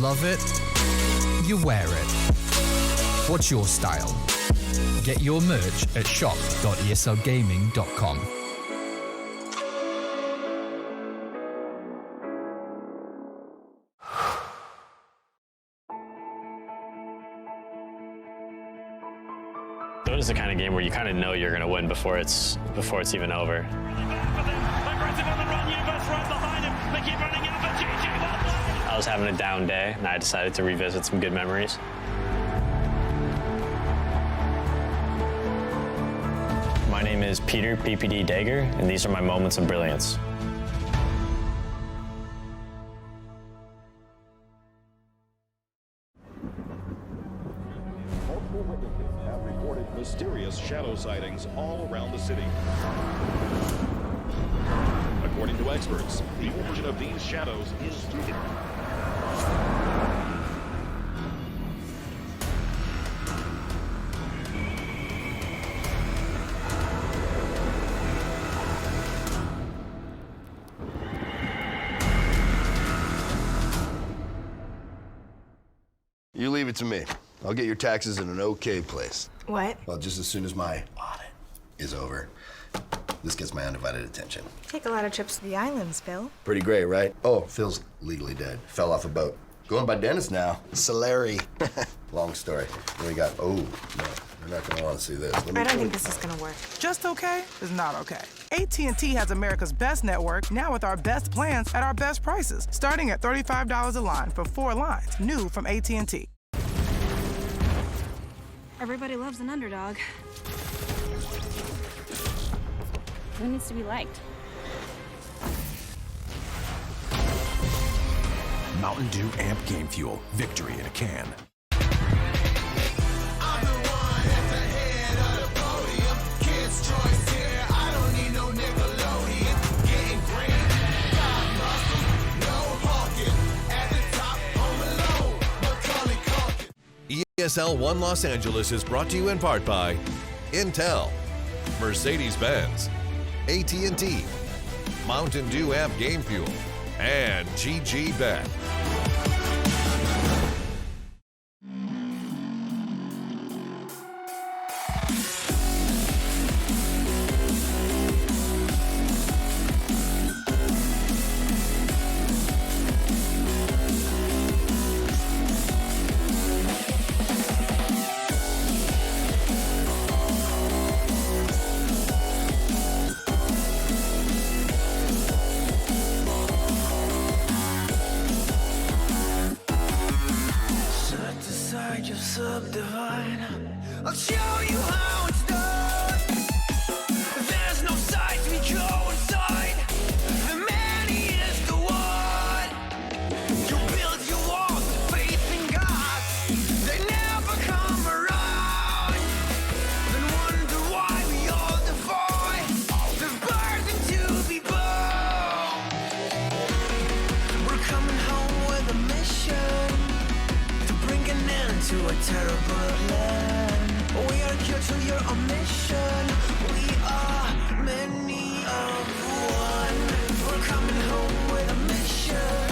love it, you wear it. What's your style? Get your merch at shop.eslgaming.com. Dota's the kind of game where you kind of know you're going to win before it's even over. I was having a down day, and I decided to revisit some good memories. My name is Peter PPD Dager, and these are my moments of brilliance. Multiple witnesses have reported mysterious shadow sightings all around the city. According to experts, the origin of these shadows is You leave it to me. I'll get your taxes in an okay place. What? Well, just as soon as my audit is over, this gets my undivided attention. Take a lot of trips to the islands, Phil. Pretty great, right? Oh, Phil's legally dead. Fell off a boat. Going by Dennis now. Solari. Long story. What do we got? Oh, no. You're not gonna want to see this. I don't think this is gonna work. Just okay is not okay. AT&T has America's best network, now with our best plans at our best prices, starting at $35 a line for 4 lines, new from AT&T. Everybody loves an underdog. Who needs to be liked? Mountain Dew Amp Game Fuel. Victory in a can. ESL 1 Los Angeles is brought to you in part by Intel, Mercedes-Benz, AT&T, Mountain Dew Amp Game Fuel, and GG Bet. I'll show you how it's done. There's no sight we go inside. The man, he is the one. You build your walls of faith in God. They never come around. Then wonder why we all defy the burden to be born. We're coming home with a mission to bring an end to a terrible land. We are here to your mission. We are many of one. We're coming home with a mission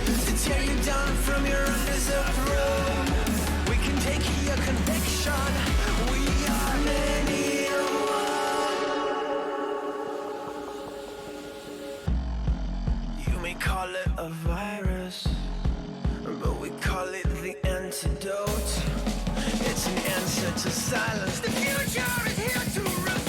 to tear you down from your undeserved throne. We can take your conviction. We are many of one. You may call it a virus, but we call it the antidote. It's an answer to silence. The future is here to revolt.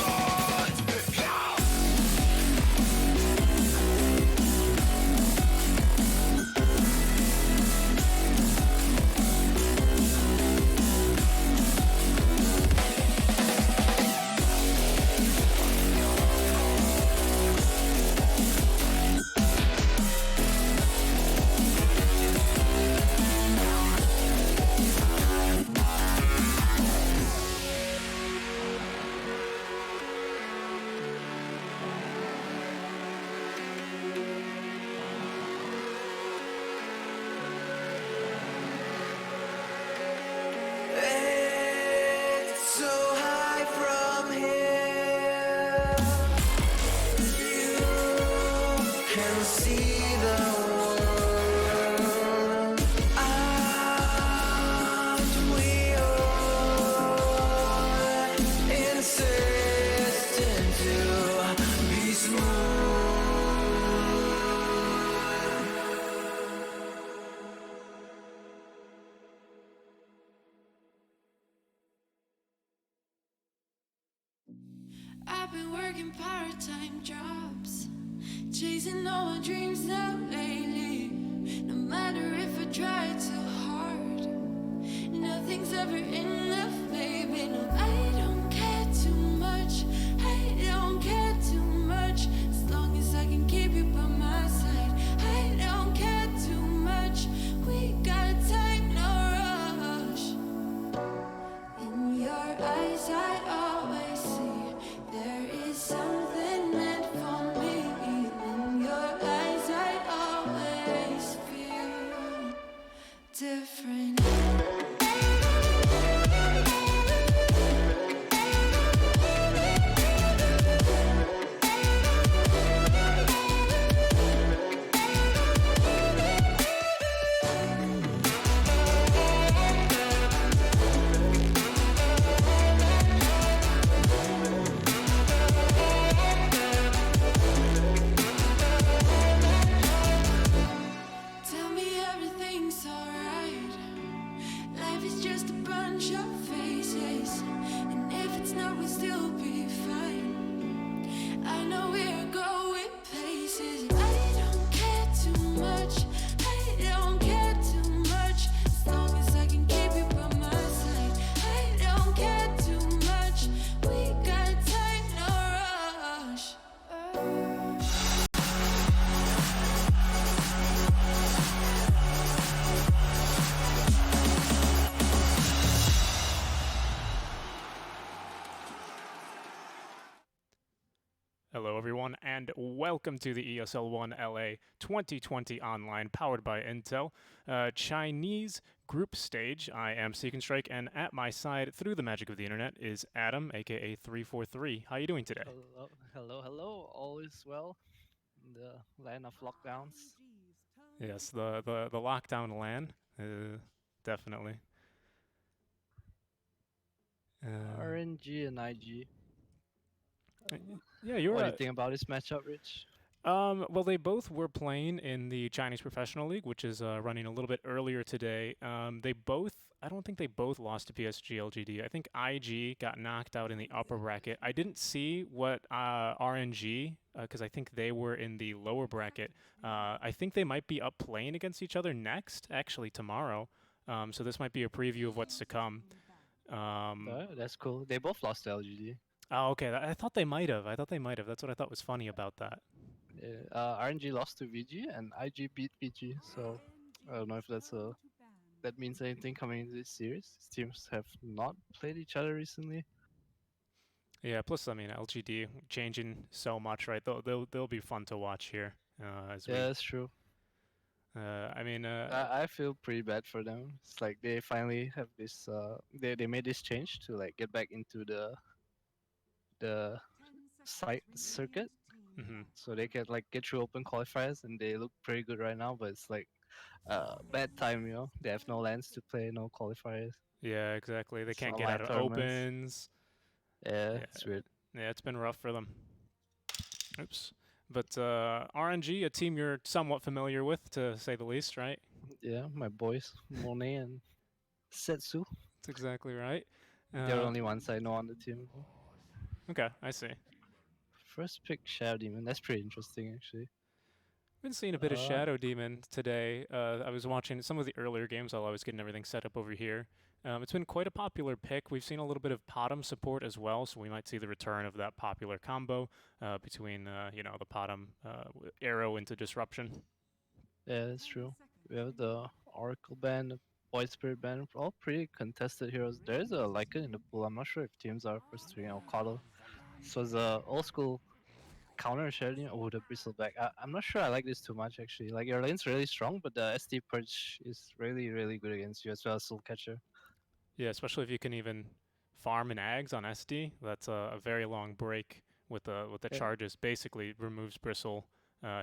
I've been working part-time jobs, chasing all my dreams now lately. No matter if I try too hard, nothing's ever enough, baby. No, I don't care too much. I don't care too much. As long as I can keep you by my side, I don't care too much. We got time, no rush. In your eyes, I always see there is something meant for me. In your eyes, I always feel different. Tell me everything's alright. Life is just a bunch of faces, and if it's not, we'll still be fine. I know we're going places. I don't care too much. I don't care too much. As long as I can keep you by my side, I don't care too much. We got time, no rush. Hello, everyone, and welcome to the ESL 1 LA 2020 online, powered by Intel, Chinese group stage. I am Seek Strike, and at my side, through the magic of the internet, is Adam, aka 343. How are you doing today? Hello. All is well in the land of lockdowns. Yes, the lockdown LAN, definitely. RNG and IG. Yeah, you're What do right. you think about this matchup, Rich? Well, they both were playing in the Chinese Professional League, which is running a little bit earlier today. I don't think they both lost to PSG LGD. I think IG got knocked out in the upper bracket. I didn't see what RNG, because I think they were in the lower bracket. I think they might be up playing against each other next, actually tomorrow. So this might be a preview of what's to come. That's cool. They both lost to LGD. Oh, okay. I thought they might have. That's what I thought was funny about that. Yeah, RNG lost to VG and IG beat VG. So I don't know if that means anything coming into this series. These teams have not played each other recently. Yeah. Plus, I mean, LGD changing so much, right? They'll be fun to watch here. That's true. I feel pretty bad for them. It's like they finally have this. They made this change to like get back into the site circuit, so they can like get through open qualifiers, and they look pretty good right now. But it's like bad time, you know. They have no lands to play, no qualifiers. Yeah, exactly. They can't get out of opens. Yeah, it's weird. Yeah, it's been rough for them. Oops. But RNG, a team you're somewhat familiar with, to say the least, right? Yeah, my boys, Monet and Setsu. That's exactly right. They're the only ones I know on the team. Okay, I see. First pick Shadow Demon. That's pretty interesting, actually. Been seeing a bit of Shadow Demon today. I was watching some of the earlier games while I was getting everything set up over here. It's been quite a popular pick. We've seen a little bit of Potom support as well, so we might see the return of that popular combo between the Potom arrow into disruption. Yeah, that's true. We have the Oracle band, the Void Spirit band, all pretty contested heroes. There's a Lycan in the pool. I'm not sure if teams are pursuing Okado. This was a old school counter shading. Oh, the Bristleback. I'm not sure I like this too much, actually. Like, your lane's really strong, but the SD Purge is really, really good against you as well as Soul Catcher. Yeah, especially if you can even farm an Ags on SD. That's a very long break with the charges. Basically removes Bristle,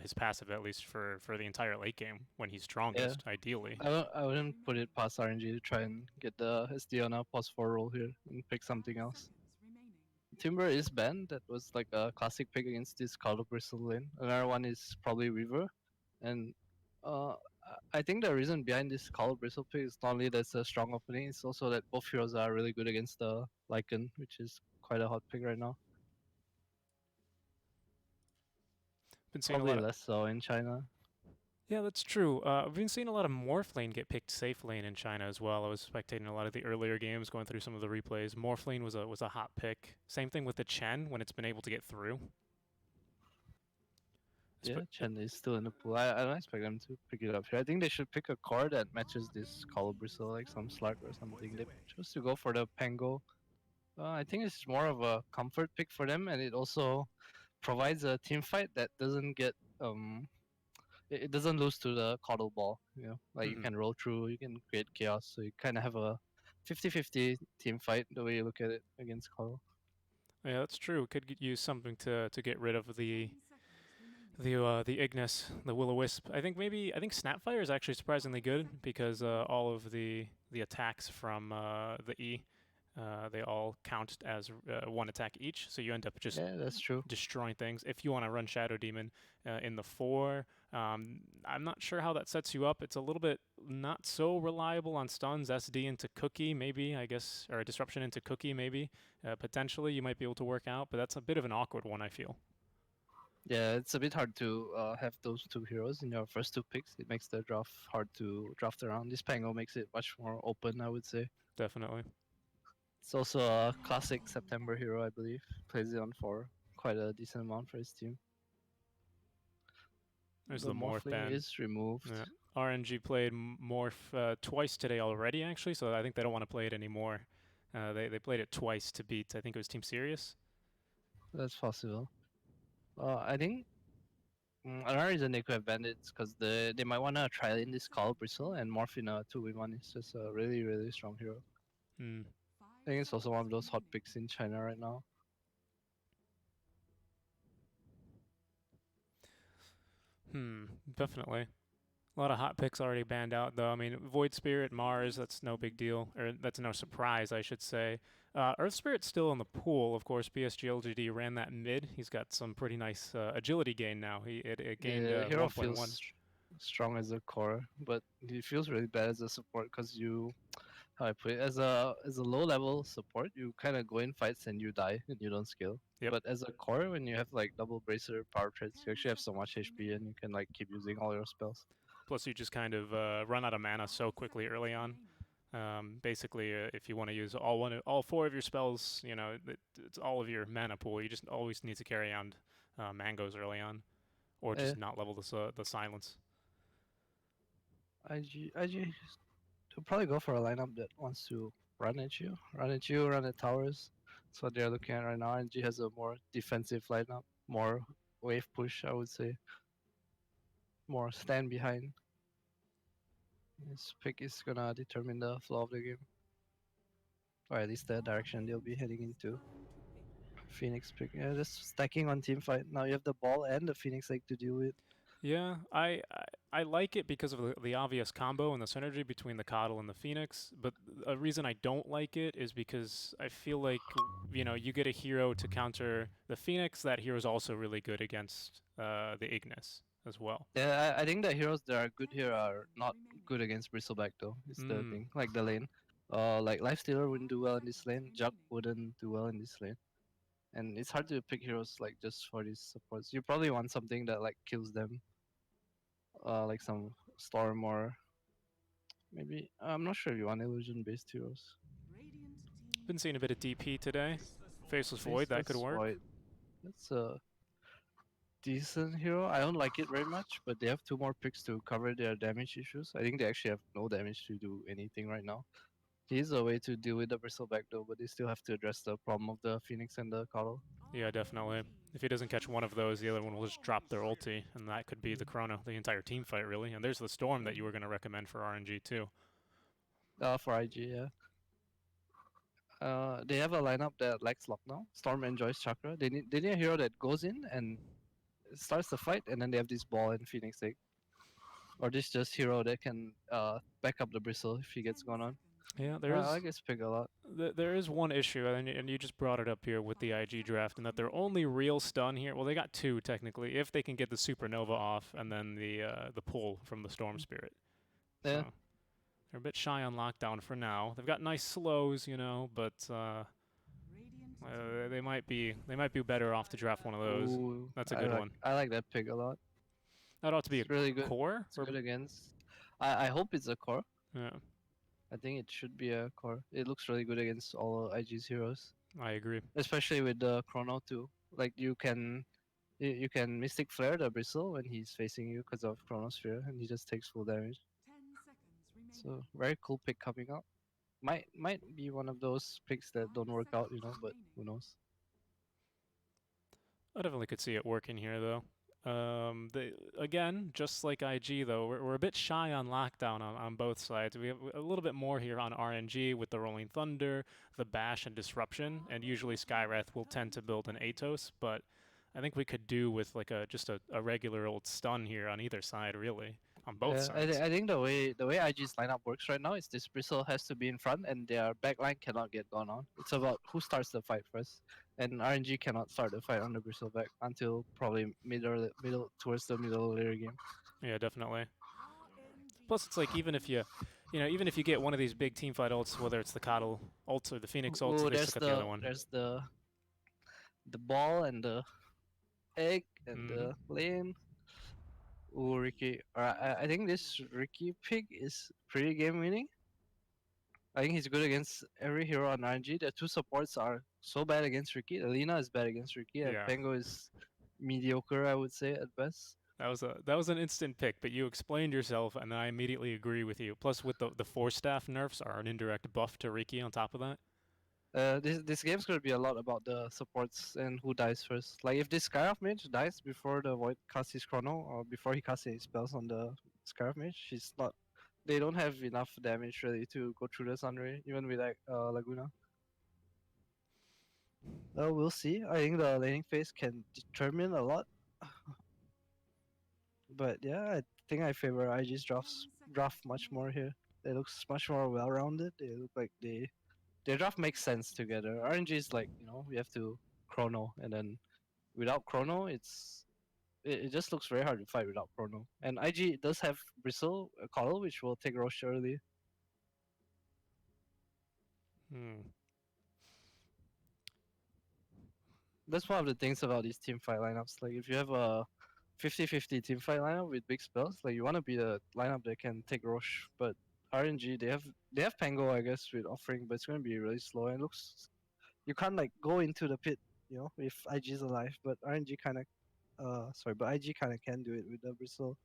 his passive at least for the entire late game when he's strongest, ideally. I wouldn't put it past RNG to try and get the SD on a +4 roll here and pick something else. Timber is banned. That was like a classic pick against this Carlo Bristle lane. Another one is probably Weaver. And I think the reason behind this Carlo Bristle pick is not only that it's a strong opening, it's also that both heroes are really good against the Lycan, which is quite a hot pick right now. Been seeing Probably a lot less so in China. Yeah, that's true. I've been seeing a lot of Morph Lane get picked safe lane in China as well. I was spectating a lot of the earlier games, going through some of the replays. Morph Lane was a hot pick. Same thing with the Chen when it's been able to get through. Yeah, Chen is still in the pool. I don't expect them to pick it up here. I think they should pick a core that matches this Call Bristle, like some Slark or something. They chose to go for the Pango. I think it's more of a comfort pick for them, and it also provides a team fight that doesn't get it doesn't lose to the Coddle Ball. You know, like you can roll through, you can create chaos, so you kind of have a 50-50 team fight the way you look at it against Coddle. Yeah, that's true. Could use something to get rid of the Ignis, the Will-O-Wisp. I think Snapfire is actually surprisingly good because all of the attacks from the E, they all count as one attack each. So you end up just that's true. destroying things. If you want to run Shadow Demon in the 4, I'm not sure how that sets you up. It's a little bit not so reliable on stuns. SD into Cookie maybe, I guess, or Disruption into Cookie maybe. Potentially you might be able to work out, but that's a bit of an awkward one, I feel. Yeah, it's a bit hard to have those two heroes in your first 2 picks. It makes the draft hard to draft around. This Pango makes it much more open, I would say. Definitely. It's also a classic September hero, I believe. Plays it on for quite a decent amount for his team. There's the Morph ban. is removed. Yeah. RNG played Morph twice today already, actually, so I think they don't want to play it anymore. They played it twice to beat, I think it was Team Sirius. That's possible. I think another reason they could have banned it is because they might want to try in this Call Bristle, and Morph in a 2v1 is just a really, really strong hero. I think it's also one of those hot picks in China right now. Definitely. A lot of hot picks already banned out, though. I mean, Void Spirit, Mars, that's no big deal. Or that's no surprise, I should say. Earth Spirit's still in the pool. Of course, PSG LGD ran that mid. He's got some pretty nice agility gain now. It gained hero 1.1. feels strong as a core, but he feels really bad as a support because how I put it, as a low level support, you kind of go in fights and you die and you don't scale. Yep. But as a core, when you have like double bracer, power treads, you actually have so much HP and you can like keep using all your spells. Plus, you just kind of run out of mana so quickly early on. Basically, if you want to use all 4 of your spells, you know, it's all of your mana pool. You just always need to carry on mangoes early on, or just not level the silence. IG will probably go for a lineup that wants to run at towers. That's what they're looking at right now. IG has a more defensive lineup, more wave push, I would say. More stand behind. This pick is gonna determine the flow of the game. Or at least the direction they'll be heading into. Phoenix pick. Yeah, just stacking on team fight. Now you have the ball and the Phoenix Egg to deal with. Yeah, I like it because of the obvious combo and the synergy between the Coddle and the Phoenix, but a reason I don't like it is because I feel like, you know, you get a hero to counter the Phoenix, that hero is also really good against the Ignis as well. Yeah, I think the heroes that are good here are not good against Bristleback though, is the thing. Like the lane. Like Lifestealer wouldn't do well in this lane, Jug wouldn't do well in this lane. And it's hard to pick heroes like just for these supports. You probably want something that like kills them. Like some Storm or maybe, I'm not sure if you want illusion based heroes. Been seeing a bit of DP today. Faceless Void, that could work. Void. That's a decent hero. I don't like it very much, but they have 2 more picks to cover their damage issues. I think they actually have no damage to do anything right now. He's a way to deal with the Bristleback though, but they still have to address the problem of the Phoenix and the Coddle. Yeah, definitely. If he doesn't catch one of those, the other one will just drop their ulti, and that could be the Chrono, the entire team fight, really. And there's the Storm that you were going to recommend for RNG, too. For IG, yeah. They have a lineup that lacks lock now. Storm enjoys Chakra. They need a hero that goes in and starts the fight, and then they have this ball and Phoenix Egg. Or this just hero that can back up the Bristle if he gets gone on. Yeah, there is. I guess pick a lot. There is one issue, and you just brought it up here with the IG draft, and that their only real stun here. Well, they got 2 technically, if they can get the Supernova off, and then the pull from the Storm Spirit. Yeah. So they're a bit shy on lockdown for now. They've got nice slows, you know, but They might be better off to draft one of those. Ooh, That's a good one. I like that pick a lot. That ought to be It's really good. core. It's good against. I hope it's a core. Yeah, I think it should be a core. It looks really good against all IG's heroes, I agree. especially with the Chrono too. Like you can Mystic Flare the Bristle when he's facing you because of Chronosphere, and he just takes full damage. So very cool pick coming up. Might be one of those picks that don't work out, you know, but who knows? I definitely could see it working here, though. Again, just like IG, though, we're a bit shy on lockdown on both sides. We have a little bit more here on RNG with the Rolling Thunder, the Bash, and Disruption, and usually Skywrath will tend to build an Atos, but I think we could do with like just a regular old stun here on either side, really, on both sides. I think the way IG's lineup works right now is this Bristle has to be in front and their backline cannot get gone on. It's about who starts the fight first, and RNG cannot start the fight on the Bristle back until probably middle towards the middle of the game. Yeah, definitely. Plus, it's like even if you get one of these big team fight ults, whether it's the Coddle ult or the Phoenix ult, Ooh, they still got the other one. There's the ball and the egg and the lane. Ooh, Ricky. I think this Ricky pick is pretty game winning. I think he's good against every hero on RNG. The two supports are so bad against Ricky. Alina is bad against Ricky, and Pango is mediocre, I would say, at best. That was an instant pick, but you explained yourself, and I immediately agree with you. Plus, with the Force Staff nerfs are an indirect buff to Ricky on top of that. This game's gonna be a lot about the supports and who dies first. Like if this Skyrock mage dies before the Void casts his Chrono or before he casts any spells on the Skyrock mage, they don't have enough damage really to go through the Sunray, even with like Laguna. We'll see. I think the laning phase can determine a lot. But yeah, I think I favor IG's draft much more here. It looks much more well-rounded. They look like their draft makes sense together. RNG is like, you know, we have to Chrono, and then without Chrono, it just looks very hard to fight without Chrono. And IG does have Bristle, Coddle, which will take Roche early. That's one of the things about these team fight lineups. Like if you have a 50-50 team fight lineup with big spells, like you want to be the lineup that can take Roche, but RNG they have Pango, I guess, with offering, but it's gonna be really slow and looks you can't like go into the pit, you know, if IG's alive, but RNG kinda but IG kinda can do it with the Bristle.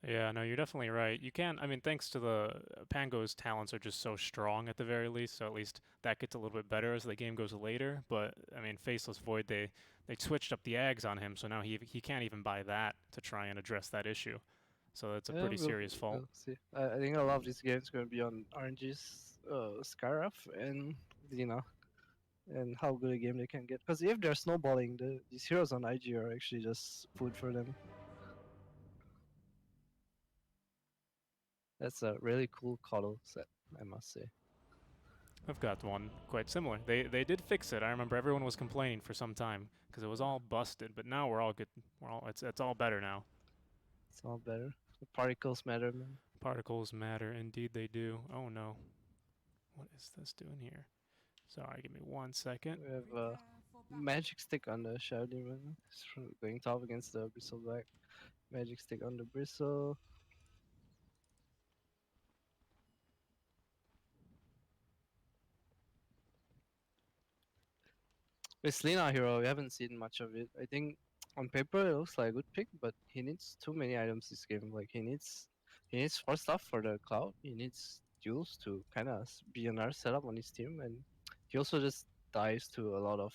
Yeah, no, you're definitely right. You can, I mean, thanks to the Pango's talents are just so strong at the very least, so at least that gets a little bit better as the game goes later. But I mean, Faceless Void, they switched up the Ags on him, so now he can't even buy that to try and address that issue. So that's a pretty serious fault. We'll see. I think a lot of this game is going to be on RNG's Scaraf and Lina, and how good a game they can get. Because if they're snowballing, these heroes on IG are actually just food for them. That's a really cool Coddle set, I must say. I've got one quite similar. They did fix it. I remember everyone was complaining for some time because it was all busted, but now we're all good. It's all better now. It's all better. The particles matter, man. Particles matter, indeed they do. Oh no. What is this doing here? Sorry, give me 1 second. We have a magic stick on the Shadow Demon. It's going top against the Bristleback. Magic stick on the Bristle. With Lina hero, we haven't seen much of it. I think on paper it looks like a good pick, but he needs too many items this game. Like he needs 4 stuff for the Cloud. He needs duels to kind of be another setup on his team, and he also just dies to a lot of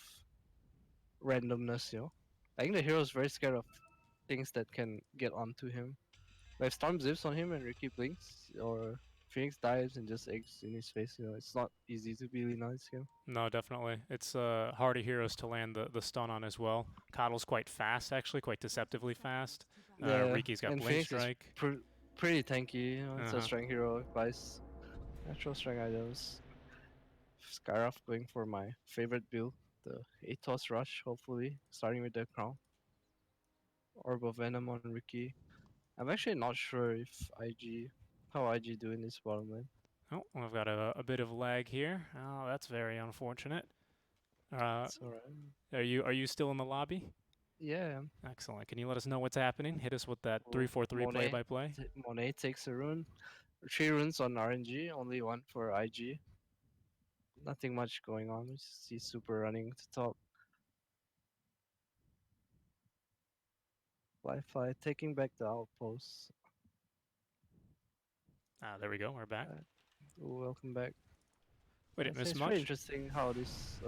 randomness. You know, I think the hero is very scared of things that can get onto him. Like Storm zips on him and Ricky blinks, or Phoenix dives and just eggs in his face. You know, it's not easy to be Lina this game. No, definitely. It's harder heroes to land the stun on as well. Coddle's quite fast, actually, quite deceptively fast. Riki's got Blink Strike. Pretty tanky, you know, it's a strength hero, buys natural strength items. Skyrock going for my favorite build, the Atos Rush, hopefully, starting with the Crown. Orb of Venom on Ricky. I'm actually not sure if how IG do in this bottom lane. Oh, I've got a bit of lag here. Oh, that's very unfortunate. It's alright. Are you still in the lobby? Yeah. Excellent. Can you let us know what's happening? Hit us with that 3-4-3 play-by-play. Monet takes a rune. 3 runes on RNG, only 1 for IG. Nothing much going on. We see Super running to top. Wi-Fi taking back the outpost. There we go. We're back. Welcome back. We didn't miss it's much. pretty interesting how this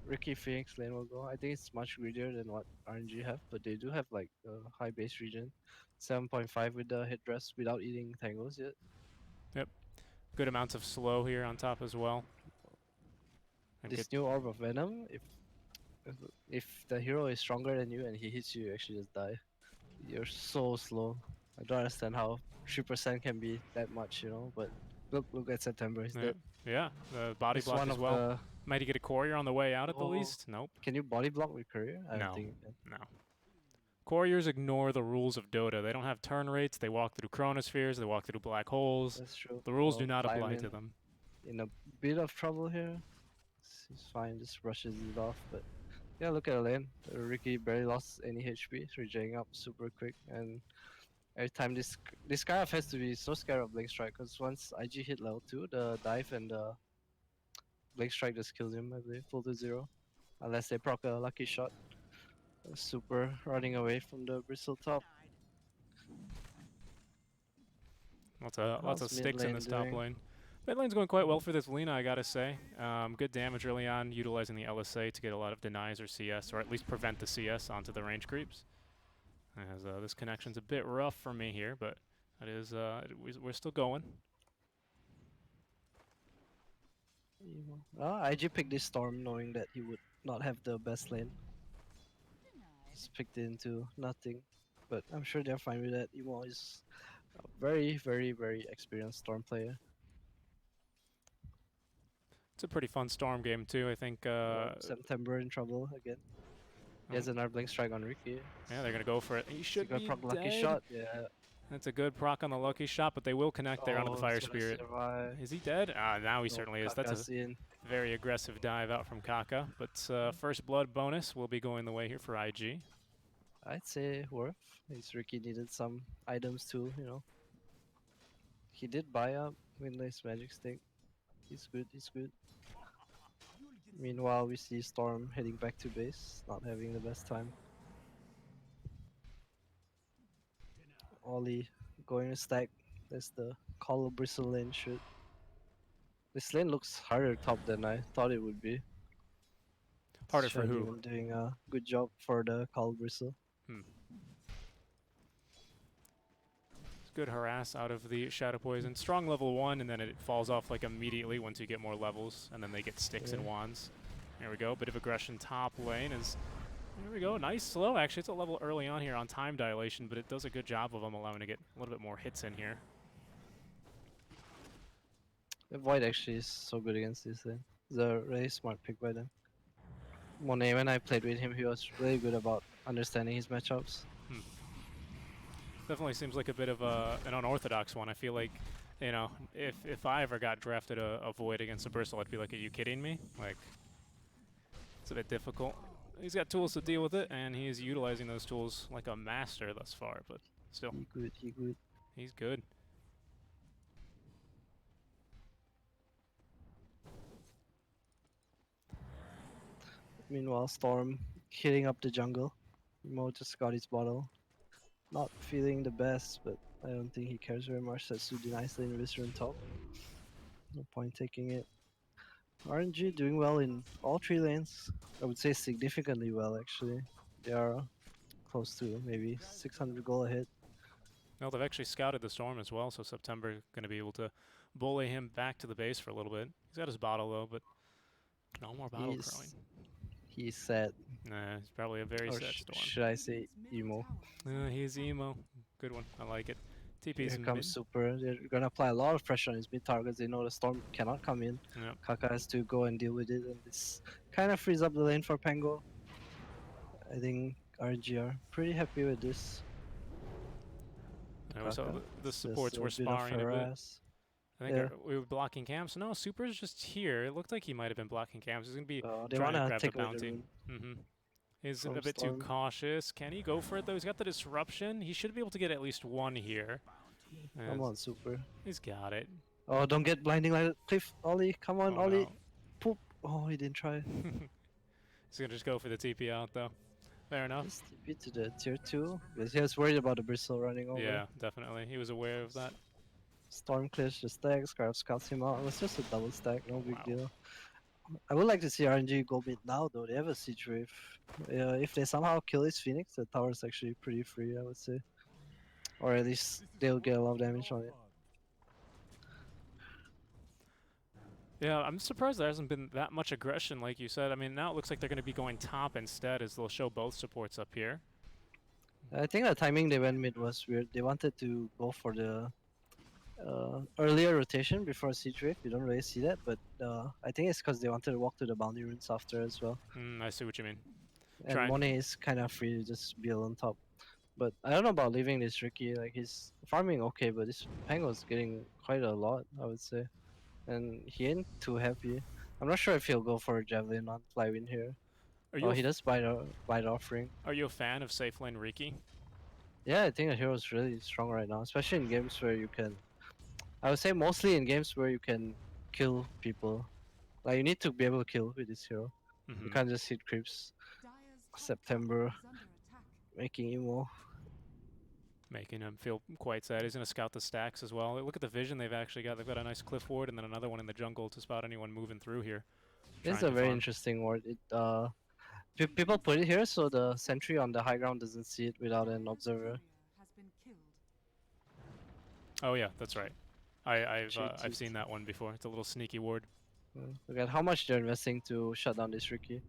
Ricky Phoenix lane will go. I think it's much greedier than what RNG have, but they do have like a high base region. 7.5 with the headdress without eating tangles yet. Yep. Good amounts of slow here on top as well. And This new Orb of Venom, if the hero is stronger than you and he hits you, you actually just die. You're so slow. I don't understand how 3% can be that much, you know, but look at September, he's dead. Yeah, the body It's block one as of well. the- Might he get a courier on the way out at the Oh. least? Nope. Can you body block with courier? I don't No. think you can. No. Couriers ignore the rules of Dota. They don't have turn rates. They walk through chronospheres. They walk through black holes. That's true. The rules do Well, not apply Fireman to them. in a bit of trouble here. He's fine, just rushes it off. But yeah, look at the lane. Ricky barely lost any HP, rejecting up super quick. And every time this guy has to be so scared of Blink Strike, because once IG hit level 2, the dive and the Blink Strike just kills him, I believe, full to 0. Unless they proc a lucky shot. Super running away from the bristle top. Lots of How's sticks mid in lane this top doing? lane. Mid lane's going quite well for this Lina, I gotta say. Good damage early on, utilizing the LSA to get a lot of denies or CS, or at least prevent the CS onto the range creeps. As this connection's a bit rough for me here, but it is we're still going. IG picked this Storm knowing that he would not have the best lane. Just picked it into nothing. But I'm sure they're fine with that. Emo is a very, very, very experienced Storm player. It's a pretty fun Storm game too, I think. September in trouble again. He has another Blink Strike on Ricky. Yeah, they're gonna go for it. He should be proc lucky dead. shot. Yeah. That's a good proc on the lucky shot, but they will connect there onto the Fire he's gonna Spirit. survive. Is he dead? Now he certainly is. That's Kaka's a in. very aggressive dive out from Kaka. But first blood bonus will be going the way here for IG. I'd say worth. His Ricky needed some items too, you know. He did buy up Windlace Magic Stick. He's good, he's good. Meanwhile, we see Storm heading back to base, not having the best time. Ollie going to stack. That's the Call of Bristle lane shoot. This lane looks harder top than I thought it would be. Harder for who? Even doing a good job for the Call of Bristle. It's good harass out of the Shadow Poison. Strong level 1, and then it falls off like immediately once you get more levels, and then they get sticks and wands. There we go. Bit of aggression top lane is. There we go. Nice slow. Actually, it's a level early on here on time dilation, but it does a good job of them allowing to get a little bit more hits in here. The Void actually is so good against this lane. It's a really smart pick by them. Monet, when I played with him, he was really good about understanding his matchups. Definitely seems like a bit of an unorthodox one. I feel like, you know, if I ever got drafted a Void against a Bristle, I'd be like, are you kidding me? Like, it's a bit difficult. He's got tools to deal with it, and he's utilizing those tools like a master thus far, but still. He good, he good. He's good. Meanwhile, Storm hitting up the jungle. Emo just got his bottle. Not feeling the best, but I don't think he cares very much. Setsu denies lane Visceral top. No point taking it. RNG doing well in all 3 lanes. I would say significantly well, actually. They are close to maybe 600 goal ahead. Well, they've actually scouted the Storm as well, so September going to be able to bully him back to the base for a little bit. He's got his bottle, though, but no more bottle crowing. He's sad. Nah, he's probably a very Or sad Storm. should I say emo? He's emo. Good one. I like it. TP's Here comes mid. Super. They're gonna apply a lot of pressure on his mid targets. They know the Storm cannot come in. Yep. Kaka has to go and deal with it, and this kind of frees up the lane for Pango. I think RNG are pretty happy with this. I saw the supports Just a were bit of sparring a bit. harass. I think we were blocking camps. No, Super's just here. It looked like he might have been blocking camps. He's going to be They trying to wanna grab the take away the bounty. rune He's a from bit too Storm. cautious. Can he go for it, though? He's got the disruption. He should be able to get at least one here. Come on, Super. He's got it. Oh, don't get blinding like Cliff. Ollie, come on, Oh, Ollie. no. Poop. Oh, he didn't try. He's going to just go for the TP out, though. Fair enough. Just TP to the tier 2. Because he was worried about the Bristle running over. Yeah, definitely. He was aware of that. Storm clears the stack, Scarf scouts him out. It was just a double stack, no big deal. I would like to see RNG go mid now though, they have a siege wave. If they somehow kill his Phoenix, the tower is actually pretty free, I would say. Or at least they'll get a lot of damage on it. Yeah, I'm surprised there hasn't been that much aggression like you said. I mean, now it looks like they're going to be going top instead as they'll show both supports up here. I think the timing they went mid was weird. They wanted to go for the earlier rotation before siege wave. You don't really see that, but I think it's because they wanted to walk to the bounty runes after as well. I see what you mean. And Monet is kind of free to just build on top. But I don't know about leaving this Ricky. Like he's farming okay, but this Pango's getting quite a lot, I would say. And he ain't too happy. I'm not sure if he'll go for a Javelin on Flywin here. Oh, he does buy the offering. Are you a fan of safe lane Riki? Yeah, I think the hero's really strong right now, especially in games where you can. I would say mostly in games where you can kill people. Like you need to be able to kill with this hero. You can't just hit creeps. September, making emo. Making him feel quite sad. He's going to scout the stacks as well. Look at the vision they've actually got. They've got a nice cliff ward and then another one in the jungle to spot anyone moving through here. It's a very interesting ward. People put it here so the sentry on the high ground doesn't see it without an observer. Oh yeah, that's right. I've seen that one before. It's a little sneaky ward. Look at how much they're investing to shut down this Ricky.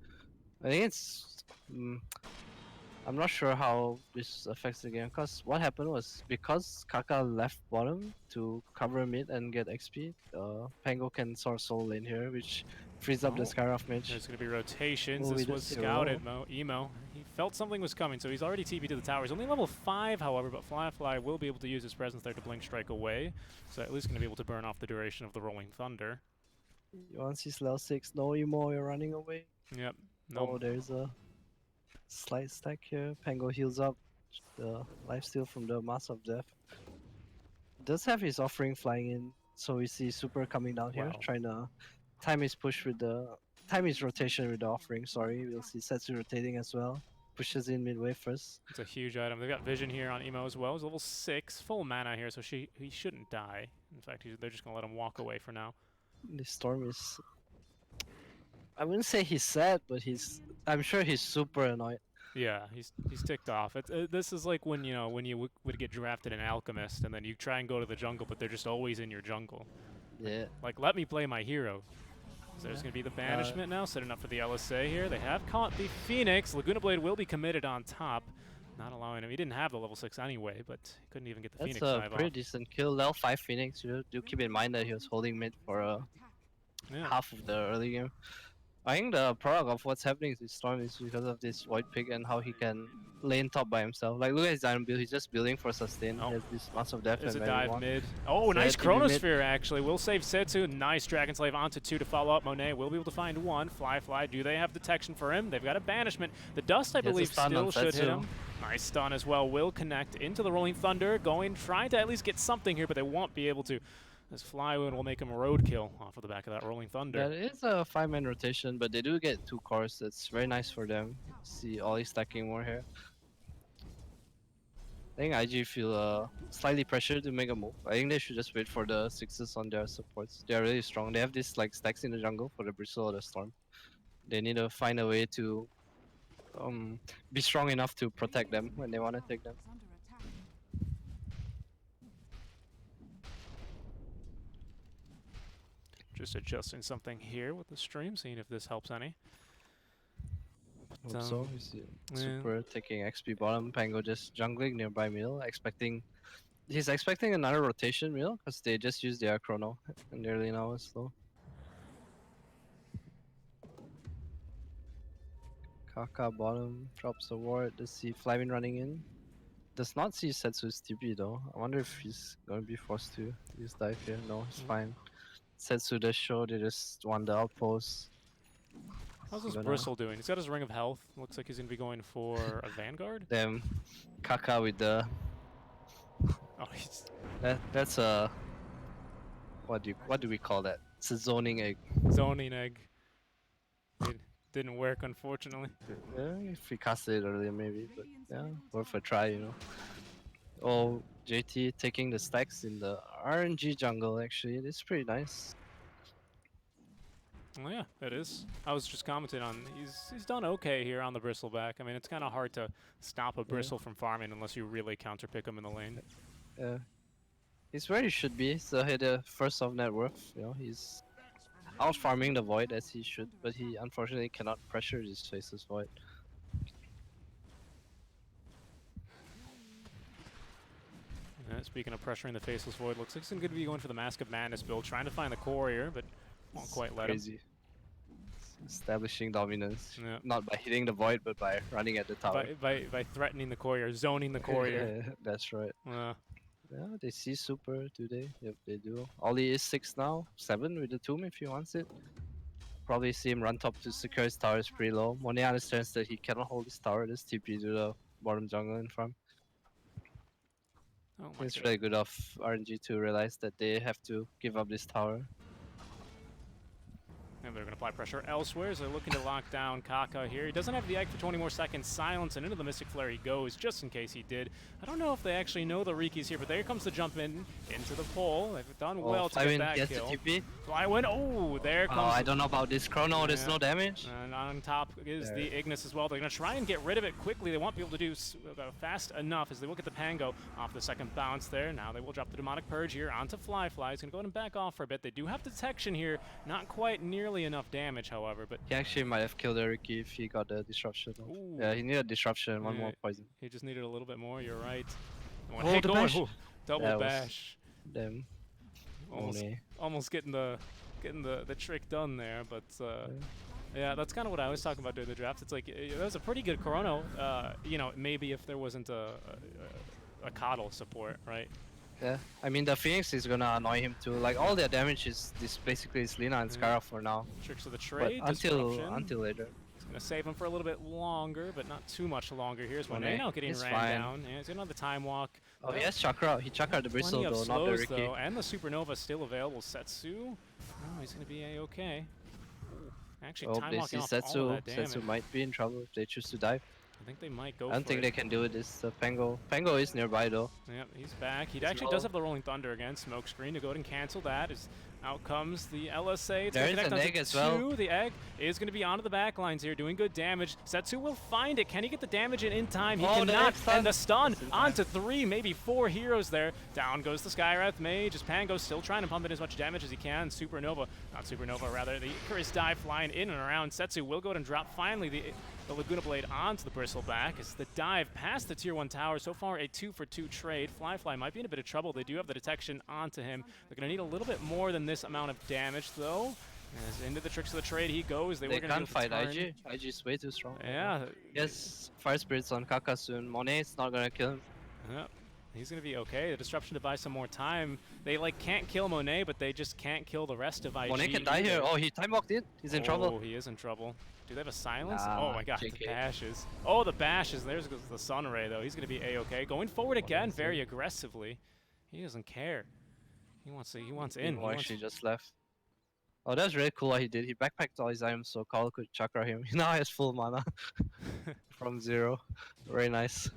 I think it's. I'm not sure how this affects the game, because what happened was because Kaka left bottom to cover mid and get XP, Pango can source soul lane here, which frees up the Skyrock mage. There's going to be rotations. This was scouted, Emo. He felt something was coming, so he's already TP'd to the tower. He's only level 5, however, but Fly will be able to use his presence there to blink strike away, so at least going to be able to burn off the duration of the Rolling Thunder. Once he's level 6, no Emo, you're running away. Yep. No. Oh, there's a slight stack here. Pango heals up the lifesteal from the Mass of Death. Does have his offering flying in, so we see Super coming down here, trying to time his push with the rotation with the offering. Sorry, we'll see Setsu rotating as well. Pushes in midway first. It's a huge item. They've got vision here on Emo as well. He's level 6, full mana here, so he shouldn't die. In fact, they're just gonna let him walk away for now. This Storm is. I wouldn't say he's sad, but I'm sure he's super annoyed. Yeah, he's ticked off. This is like when you would get drafted in Alchemist and then you try and go to the jungle, but they're just always in your jungle. Yeah. Like, let me play my hero. So there's going to be the banishment now, setting up for the LSA here. They have caught the Phoenix. Laguna Blade will be committed on top, not allowing him. He didn't have the level 6 anyway, but he couldn't even get the Phoenix dive off. That's a pretty decent kill. Level 5 Phoenix. You do keep in mind that he was holding mid for half of the early game. I think the product of what's happening to Storm is because of this Void Pig and how he can lane top by himself. Like, look at his Diamond build, he's just building for sustain. He has this Mass of Death. There's and a dive mid. Oh, So nice Chronosphere, actually. Will save Setsu. Nice Dragon Slave onto 2 to follow up. Monet will be able to find 1. Fly, do they have detection for him? They've got a banishment. The Dust, I believe, still should hit him. Nice stun as well. Will connect into the Rolling Thunder. Trying to at least get something here, but they won't be able to. This Flywood will make him a roadkill off of the back of that Rolling Thunder. Yeah, it is a 5-man rotation, but they do get 2 cores. That's very nice for them. See Ollie stacking more here. I think IG feel slightly pressured to make a move. I think they should just wait for the 6s on their supports. They are really strong. They have this like stacks in the jungle for the Bristle or the Storm. They need to find a way to be strong enough to protect them when they want to take them. Just adjusting something here with the stream, seeing if this helps any. Hope so. You see Super taking XP bottom, Pango just jungling nearby middle, he's expecting another rotation middle because they just used their chrono and their lane now is slow. Kaka bottom drops a ward. Let's see Flyvin running in. does not see Setsu's TP though. I wonder if he's gonna be forced to use dive here. No, he's fine. Setsu does show they just want the outpost. How's this Bristle doing? He's got his Ring of Health. Looks like he's going to be going for a Vanguard. Damn, Kaka with the. Oh, he's... That's a. What do we call that? It's a zoning egg. Zoning egg. It didn't work, unfortunately. Yeah, if we casted it earlier maybe, but yeah, worth a try, you know. Oh, JT taking the stacks in the RNG jungle actually. It's pretty nice. Well, yeah, it is. I was just commenting on he's done okay here on the Bristleback. I mean, it's kind of hard to stop a Bristle from farming unless you really counterpick him in the lane. Yeah, he's where he should be. So he the first of net worth. You know, he's out farming the Void as he should, but he unfortunately cannot pressure his Faceless Void. Speaking of pressuring the Faceless Void, looks like he's going to be going for the Mask of Madness build, trying to find the Courier, but won't quite let him. Establishing dominance, not by hitting the Void, but by running at the tower. By threatening the Courier, zoning the Courier. That's right. Yeah, they see Super today. Yep, they do. Ollie is 6 now, 7 with the Tomb if he wants it. Probably see him run top to secure his tower is pretty low. Monet understands that he cannot hold his tower. Just TP to the bottom jungle in front. Oh it's really good of RNG to realize that they have to give up this tower. And they're going to apply pressure elsewhere as they're looking to lock down Kaka here. He doesn't have the egg for 20 more seconds. Silence, and into the Mystic Flare he goes, just in case he did. I don't know if they actually know the Riki's here, but there comes the jump in into the pole. They've done well to get that kill. The TP. Flywin, oh, there comes... Oh, I don't know about this Chrono, there's no damage. And on top is the Ignis as well. They're going to try and get rid of it quickly. They won't be able to do fast enough as they will get the Pango off the second bounce there. Now they will drop the Demonic Purge here onto Fly. He's going to go ahead and back off for a bit. They do have detection here. Not quite nearly enough damage, however, but he actually might have killed Riki if he got the disruption. Yeah, he needed disruption and one more poison. He just needed a little bit more. You're right. Oh, the bash! Double bash. Damn. Almost getting the trick done there, but yeah, that's kind of what I was talking about during the draft. It's like that was a pretty good Chrono. You know, maybe if there wasn't a Coddle support, right? Yeah, I mean the Phoenix is gonna annoy him too. Like all their damage is this basically is Lina and Scarra for now. Tricks of the trade. But until later. It's gonna save him for a little bit longer, but not too much longer. Here's Monet now getting ran down. Yeah, he's gonna have the time walk. Oh, he has Chakra. He Chakra the Bristle though, not the Riki. And the Supernova still available. Setsu. Oh, he's gonna be a-okay. Actually, time walking off all of that damage. Setsu might be in trouble if they choose to dive. I think they might go I don't think they can do it. It's Pango. Pango is nearby though. Yep, he's back. He actually does have the Rolling Thunder again. Smoke screen to go ahead and cancel that. Out comes the LSA. It's There's an egg as well. The egg is going to be onto the back lines here, doing good damage. Setsu will find it. Can he get the damage in time? He cannot. And the stun onto 3, maybe 4 heroes there. Down goes the Skywrath Mage. As Pango still trying to pump in as much damage as he can. Supernova, not Supernova, rather the Icarus dive flying in and around. Setsu will go ahead and drop finally the Laguna Blade onto the Bristleback as the dive past the Tier 1 tower. So far, a 2-for-2 trade. Fly might be in a bit of trouble. They do have the detection onto him. They're going to need a little bit more than this amount of damage, though. As into the tricks of the trade he goes. They can't fight IG. IG is way too strong. Yeah. Yes, Fire Spirits on Kaka soon. Monet's not going to kill him. Yep. He's going to be okay. The disruption to buy some more time. They can't kill Monet, but they just can't kill the rest of IG. Monet can die here. Oh, he time walked in. He's in trouble. Oh, he is in trouble. Do they have a silence? Oh my god, JK. The bashes. Oh, the bashes. There's the Sunray, though. He's going to be a-okay. Going forward again very aggressively. He doesn't care. He wants in. He actually just left. Oh, that's really cool what he did. He backpacked all his items so Carl could chakra him. He now has full mana from 0. Very nice.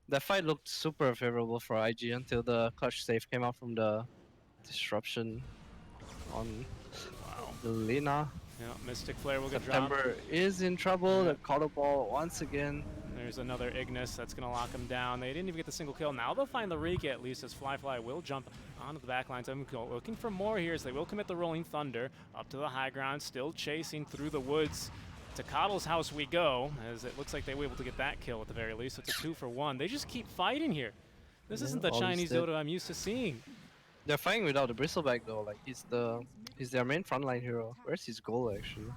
That fight looked super favorable for IG until the clutch save came out from the disruption on the Lina. Yeah, Mystic Flare will get dropped. September is in trouble. The Coddle Ball once again. There's another Ignis that's going to lock him down. They didn't even get the single kill. Now they'll find the Riki at least as Fly will jump onto the back lines. I'm looking for more here as they will commit the Rolling Thunder up to the high ground, still chasing through the woods. To Coddle's house we go, as it looks like they were able to get that kill at the very least. It's a 2-for-1. They just keep fighting here. This isn't the Chinese Dota I'm used to seeing. They're fighting without the Bristleback though. Like he's their main frontline hero. Where's his goal actually?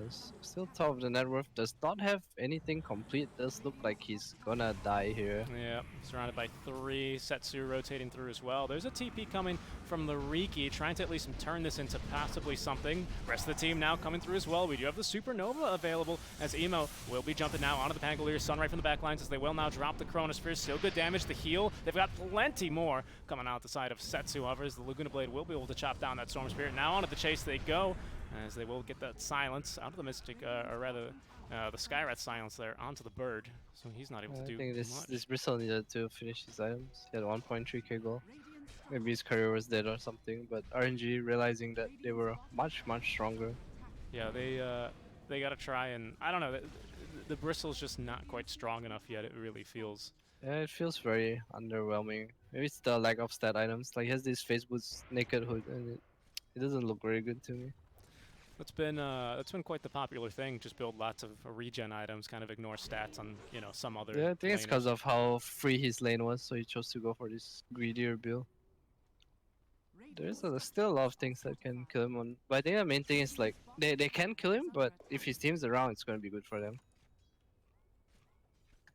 Yes, still top of the net worth. Does not have anything complete. Does look like he's gonna die here. Yeah, surrounded by 3. Setsu rotating through as well. There's a TP coming from the Riki, trying to at least turn this into possibly something. Rest of the team now coming through as well. We do have the Supernova available as Emo will be jumping now onto the Pangolier. Sunray from the back lines as they will now drop the Chronosphere. Still good damage. The heal, they've got plenty more coming out the side of Setsu. However, as the Laguna Blade will be able to chop down that Storm Spirit. Now onto the chase they go, as they will get that silence out of the Mystic, or rather the Skyrat silence there onto the Bird, so he's not able to do I think much. this Bristle needed to finish his items. He had 1.3k goal. Maybe his career was dead or something, but RNG realizing that they were much stronger. Yeah, they gotta try, and I don't know, the Bristle's just not quite strong enough yet, it really feels. Yeah, it feels very underwhelming. Maybe it's the lack of stat items. Like he has this face boots naked hood and it doesn't look very good to me. That's been quite the popular thing. Just build lots of regen items, kind of ignore stats on some other. Yeah, I think it's laners. because of how free his lane was, so he chose to go for this greedier build. There's still a lot of things that can kill him on, but I think the main thing is like they can kill him, but if his team's around, it's gonna be good for them.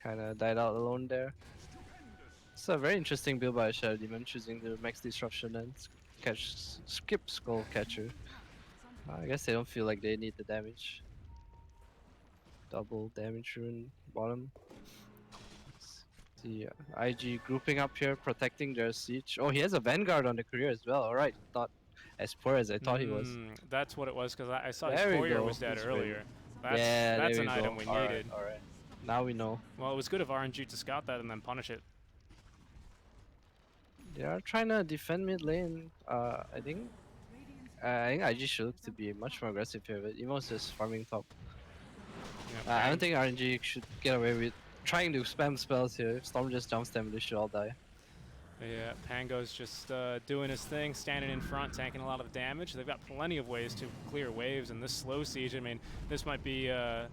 Kind of died out alone there. It's a very interesting build by Shadow Demon, choosing the max disruption and skip Skull Catcher. I guess they don't feel like they need the damage. Double damage rune bottom. The IG grouping up here, protecting their siege. Oh, he has a Vanguard on the career as well. Alright, not as poor as I thought he was. That's what it was, because I saw There his we Warrior go. was dead He's earlier. ready. That's, Yeah, that's there an we item go. we Alright, needed. alright. Now we know. Well, it was good of RNG to scout that and then punish it. They are trying to defend mid lane. I think IG should look to be much more aggressive here, but Emo's just farming top. Yeah, I don't think RNG should get away with trying to spam spells here. If Storm just jumps them, they should all die. Yeah, Pango's just doing his thing, standing in front, tanking a lot of damage. They've got plenty of ways to clear waves, and this slow siege, I mean, this might be, an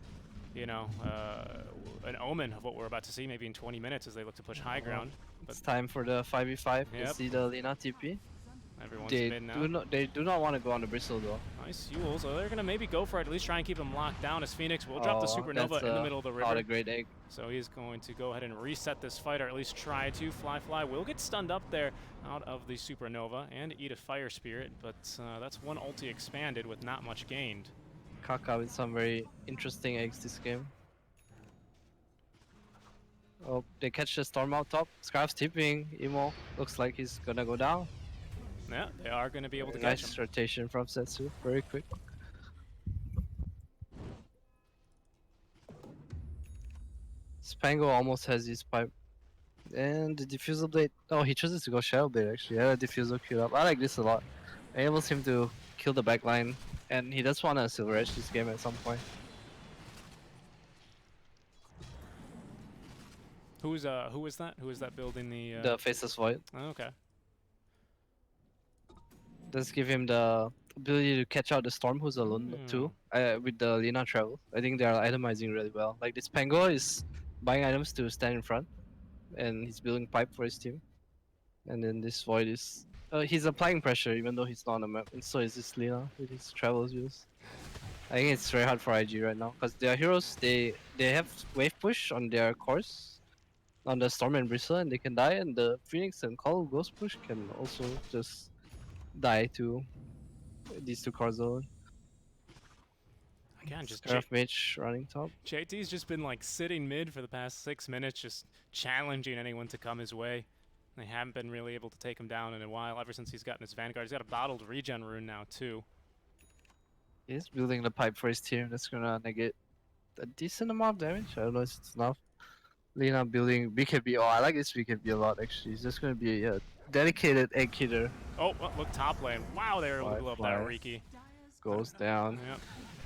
omen of what we're about to see maybe in 20 minutes as they look to push high ground. But It's time for the 5v5. You Yep. see the Lina TP. everyone's They mid now. they do not want to go on the Bristle though. Nice Yule, so they're going to maybe go for it, at least try and keep him locked down, as Phoenix will drop the Supernova that's, in the middle of the river. Not a great egg. So he's going to go ahead and reset this fight, or at least try to. Fly will get stunned up there out of the Supernova and eat a Fire Spirit, but that's one ulti expanded with not much gained. Kaka with some very interesting eggs this game. Oh, they catch the Storm out top. Scarf's tipping. Emo looks like he's gonna go down. Yeah, they are going to be able to catch Nice him. rotation from Setsu. Very quick. Spango almost has his pipe. And the Diffusal Blade. Oh, he chooses to go Shadow Blade actually. Yeah, Diffusal queued up. I like this a lot. Enables him to kill the backline. And he does want to Silver Edge this game at some point. Who is that? Who is that building the? The Faceless Void. Oh, okay. Does give him the ability to catch out the Storm, who's alone too, with the Lina travel. I think they are itemizing really well. Like this Pango is buying items to stand in front, and he's building pipe for his team. And then this Void is he's applying pressure even though he's not on the map, and so is this Lina with his travels use. I think it's very hard for IG right now because their heroes they have wave push on their course, on the Storm and Bristle, and they can die, and the Phoenix and Call Ghost push can also just die to these two cards alone. Again, just Scarf Mage running top. JT's just been like sitting mid for the past 6 minutes, just challenging anyone to come his way. They haven't been really able to take him down in a while, ever since he's gotten his Vanguard. He's got a bottled regen rune now too. He's building the pipe for his team. That's gonna negate a decent amount of damage. I don't know if it's enough. Lina building BKB. Oh, I like this BKB a lot actually. He's just gonna be a dedicated egg hitter. Oh, look, top lane. Wow, they were able to blow up that Riki. Goes down. Yep.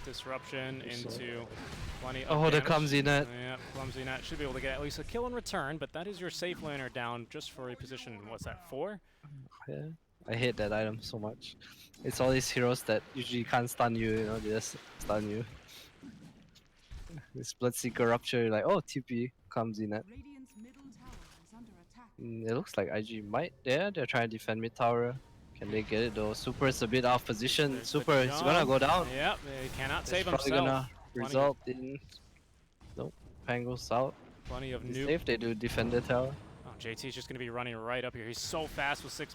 Disruption into plenty of Oh, the damage. clumsy net. Yeah, clumsy net. Should be able to get at least a kill in return, but that is your safe laner down just for a position, what's that, 4? Yeah. I hate that item so much. It's all these heroes that usually can't stun you, you know, they just stun you. This Bloodseeker Rupture, you're like, oh, TP comes in it. It looks like IG might, yeah, they're trying to defend mid tower. Can they get it though? Super is a bit off position. There's the Super is gonna jump. go down. Yep, they cannot It's save probably himself. gonna result in. Nope. Pan goes out. Plenty of It's nuke. safe. They do defend the tower. Oh, JT's just going to be running right up here. He's so fast with six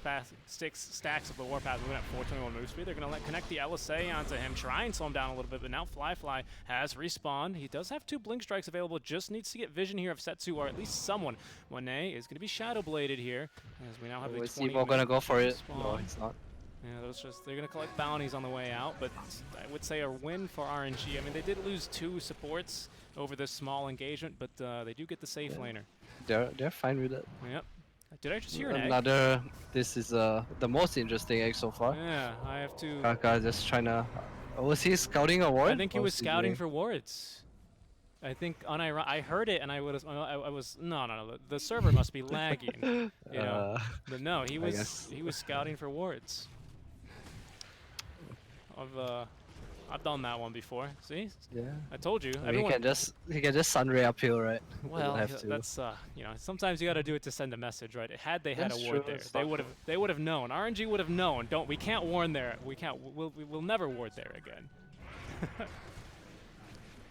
stacks of the Warpath, moving at 421 move speed. They're going to connect the LSA onto him, try and slow him down a little bit, but now Fly has respawned. He does have 2 Blink Strikes available, just needs to get vision here of Setsu, or at least someone. Monet is going to be Shadow Bladed here, as we now have Oh, a is 20 Evo gonna go for it? spawn. No, it's not. Yeah, they're going to collect bounties on the way out, but I would say a win for RNG. I mean, they did lose 2 supports over this small engagement, but they do get the safe laner. They're fine with it. Yep. Did I just hear an egg? Another. This is the most interesting egg so far. Yeah, I have to. Kaka just trying to. Was he scouting a ward? I think he Or was he scouting doing- for wards. I think I heard it and I was no. The server must be lagging, you know. But no, he was scouting for wards. I've done that one before. See? Yeah. I told you. He can just sunray uphill, right? Well, have to. that's you know, sometimes you got to do it to send a message, right? Had they had That's a ward true, there, it's they would have known. RNG would have known. We can't warn there. We'll never ward there again.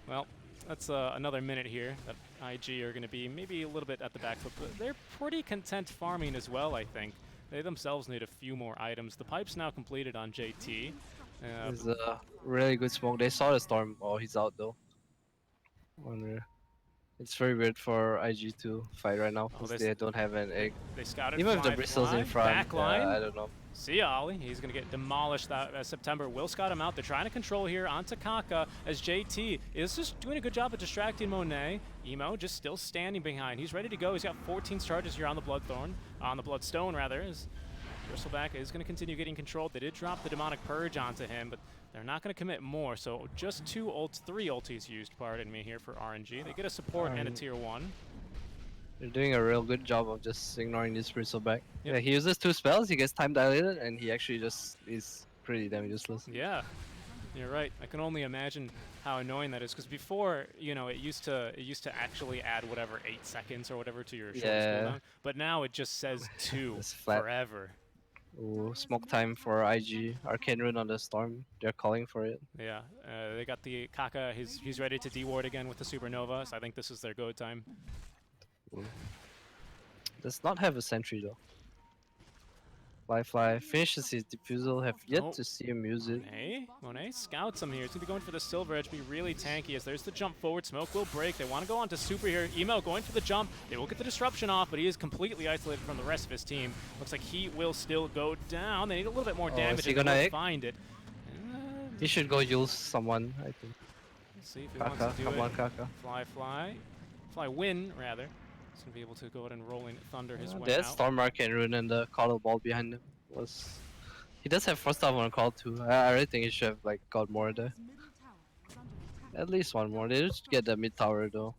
Well, that's another minute here that IG are going to be maybe a little bit at the back foot, but they're pretty content farming as well, I think. They themselves need a few more items. The pipe's now completed on JT. It's a really good smoke. They saw the storm. Oh, he's out though. Wonder. It's very weird for IG to fight right now because they don't have an egg. They scouted. Even if the bristles in front, back line. I don't know. See ya, Ollie. He's going to get demolished. That September will scout him out. They're trying to control here onto Kaka as JT is just doing a good job of distracting Monet. Emo just still standing behind. He's ready to go. He's got 14 charges here on the Bloodstone rather. As Bristleback is going to continue getting controlled. They did drop the Demonic Purge onto him, but they're not going to commit more. So just 3 ultis used, pardon me, here for RNG. They get a support and a tier 1. They're doing a real good job of just ignoring this Bristleback. Yep. Yeah, he uses 2 spells, he gets time dilated, and he actually just is pretty damn useless. Yeah, you're right. I can only imagine how annoying that is, because before, you know, it used to actually add whatever 8 seconds or whatever to your short cooldown, but now it just says 2 forever. Ooh, smoke time for IG. Arcane Rune on the Storm. They're calling for it. Yeah, they got the Kaka. He's ready to deward again with the Supernova, so I think this is their go time. Ooh. Does not have a sentry though. Fly finishes his diffusal. Have yet to see him use it. Monet scouts him here. He's going to be going for the Silver Edge, be really tanky as there's the jump forward. Smoke will break. They want to go on to Super here. Emo going for the jump. They will get the disruption off, but he is completely isolated from the rest of his team. Looks like he will still go down. They need a little bit more damage. Is he and gonna they will egg? find it. He should go use someone, I think. Let's see if he Kaka, wants to do come it. on, Kaka. Fly win, rather. He's going to be able to go ahead and Rolling Thunder his way There's out. Storm Arcane Rune and the Coddle Ball behind him. He does have first up on call too. I really think he should have like got more there. At least one more. They just get the mid tower though.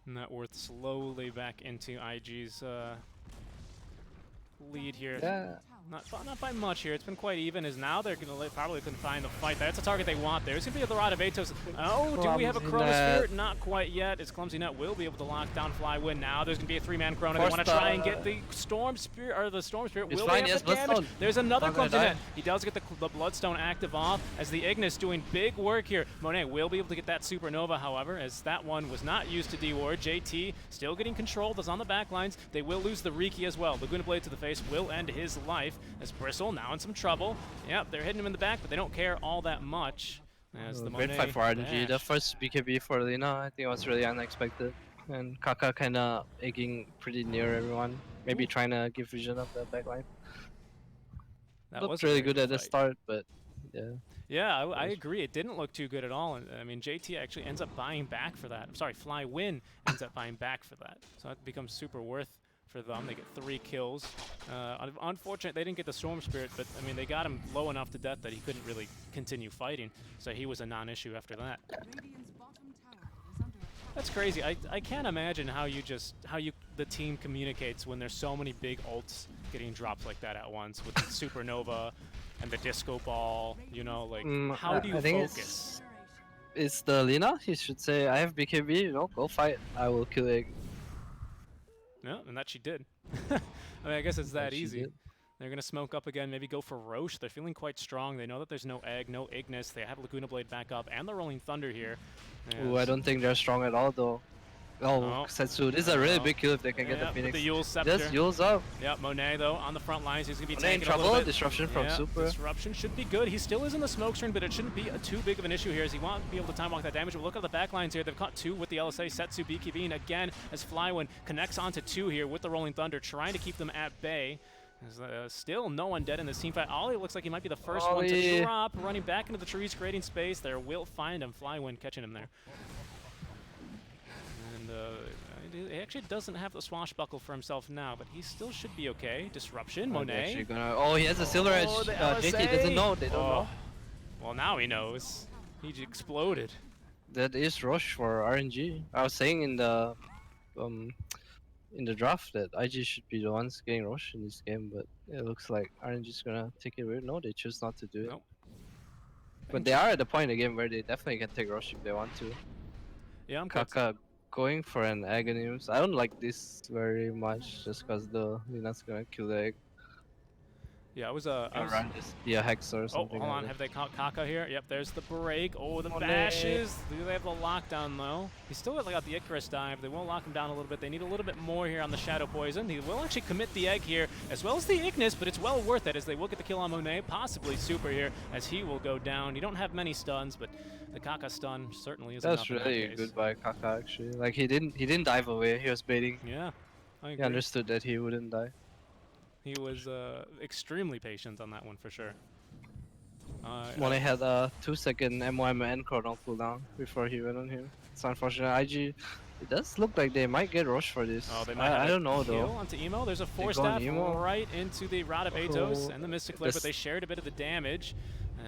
Net worth slowly back into IG's lead here. Yeah. Not by much here. It's been quite even. As now they're going to probably confine the fight. That's a target they want there. It's going to be a Dorado Vatos. Oh, do we have a Chronosphere? Not quite yet. As Clumsy Net will be able to lock down Flywin. Now there's going to be a 3-man Chrono. They want to try and get the Storm Spirit, or the Storm Spirit will be able to damage. There's another Clumsy Net. He does get the Bloodstone active off as the Ignis doing big work here. Monet will be able to get that Supernova, however, as that one was not used to deward. JT still getting controlled as on the back lines. They will lose the Riki as well. Laguna Blade to the face will end his life as Bristle now in some trouble. Yep, they're hitting him in the back, but they don't care all that much. As the Great fight for RNG. The first BKB for Lina, I think was really unexpected. And Kaka kinda egging pretty near everyone. Maybe trying to give vision of the backline. That Looked was really good at the start, but yeah. Yeah, I agree. It didn't look too good at all. I mean, JT actually ends up buying back for that. I'm sorry, Flywin ends up buying back for that. So that becomes super worth for them. They get 3 kills. Unfortunate they didn't get the Storm Spirit, but I mean they got him low enough to death that he couldn't really continue fighting, so he was a non-issue after that. That's crazy. I can't imagine how the team communicates when there's so many big ults getting dropped like that at once with the Supernova and the Disco Ball. You know, like how do you focus? It's the Lina. He should say, "I have BKB. You know, go fight. I will kill Egg." Yeah, and that she did. I mean, I guess it's that She easy. did. They're going to smoke up again, maybe go for Roche. They're feeling quite strong. They know that there's no Egg, no Ignis. They have Laguna Blade back up and the Rolling Thunder here. Ooh, I don't think they're strong at all though. Oh, Setsu, this is a really big kill if they can get the with Phoenix. the Yule Scepter. Just Yule's up. Yeah, Monet though on the front lines. He's going to be Monet in tanking a little trouble. bit. Disruption from Yeah, Super. Disruption should be good. He still is in the smoke screen, but it shouldn't be too big of an issue here as he won't be able to time walk that damage. But look at the back lines here. They've caught 2 with the LSA. Setsu, BKB, and again as Flywind connects onto 2 here with the Rolling Thunder, trying to keep them at bay. There's still no one dead in this team fight. Ollie looks like he might be the first one to drop, running back into the trees, creating space. There will find him. Flywind catching him there. And he actually doesn't have the swashbuckle for himself now, but he still should be okay. Disruption, Monet. Oh, he has a Silver Edge. The JT doesn't know. They don't know. Well, now he knows. He just exploded. That is Roche for RNG. I was saying in the draft that IG should be the ones getting Roche in this game, but it looks like RNG is gonna take it weird. No, they choose not to do it. Nope. But they are at the point in the game where they definitely can take Roche if they want to. Yeah, I'm Kaka going for an Agonimus. I don't like this very much just because the Lina's gonna kill the egg. Yeah, I was run this be a Hex or something. Oh, hold on. Have they caught Kaka here? Yep, there's the break. Oh, the bashes. Do they have the lockdown, though? He's still got the Icarus dive. They will lock him down a little bit. They need a little bit more here on the Shadow Poison. He will actually commit the egg here, as well as the Ignis, but it's well worth it, as they will get the kill on Monet, possibly Super here, as he will go down. You don't have many stuns, but the Kaka stun certainly is enough. That's really good by Kaka, actually. Like, he didn't dive away. He was baiting. Yeah, I agree. He understood that he wouldn't die. He was extremely patient on that one for sure. Monet had a 2-second MOM and chrono cooldown before he went on him. It's unfortunate. IG, it does look like they might get Roche for this. Oh, they might I don't know though. Onto Emo. There's a Force Staff right into the Rod of Atos and the Mystic Flare, but they shared a bit of the damage.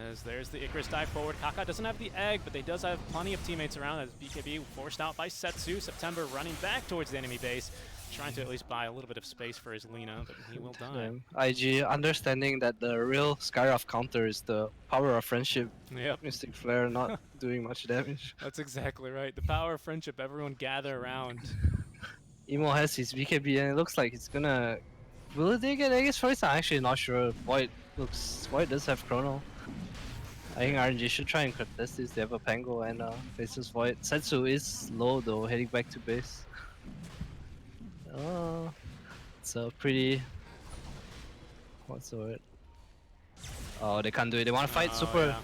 As there's the Icarus dive forward. Kaka doesn't have the egg, but they does have plenty of teammates around as BKB forced out by Setsu. September running back towards the enemy base, trying to at least buy a little bit of space for his Lina, but he will die. IG understanding that the real Skyroth counter is the power of friendship. Yep. Mystic Flare not doing much damage. That's exactly right. The power of friendship, everyone gather around. Emo has his BKB and it looks like it's gonna... Will they get Aegis first? I'm actually not sure. Void does have Chrono. I think RNG should try and contest this. They have a Pango and faces Void. Setsu is low though, heading back to base. Oh, it's a pretty... What's the word? Oh, they can't do it. They want to fight super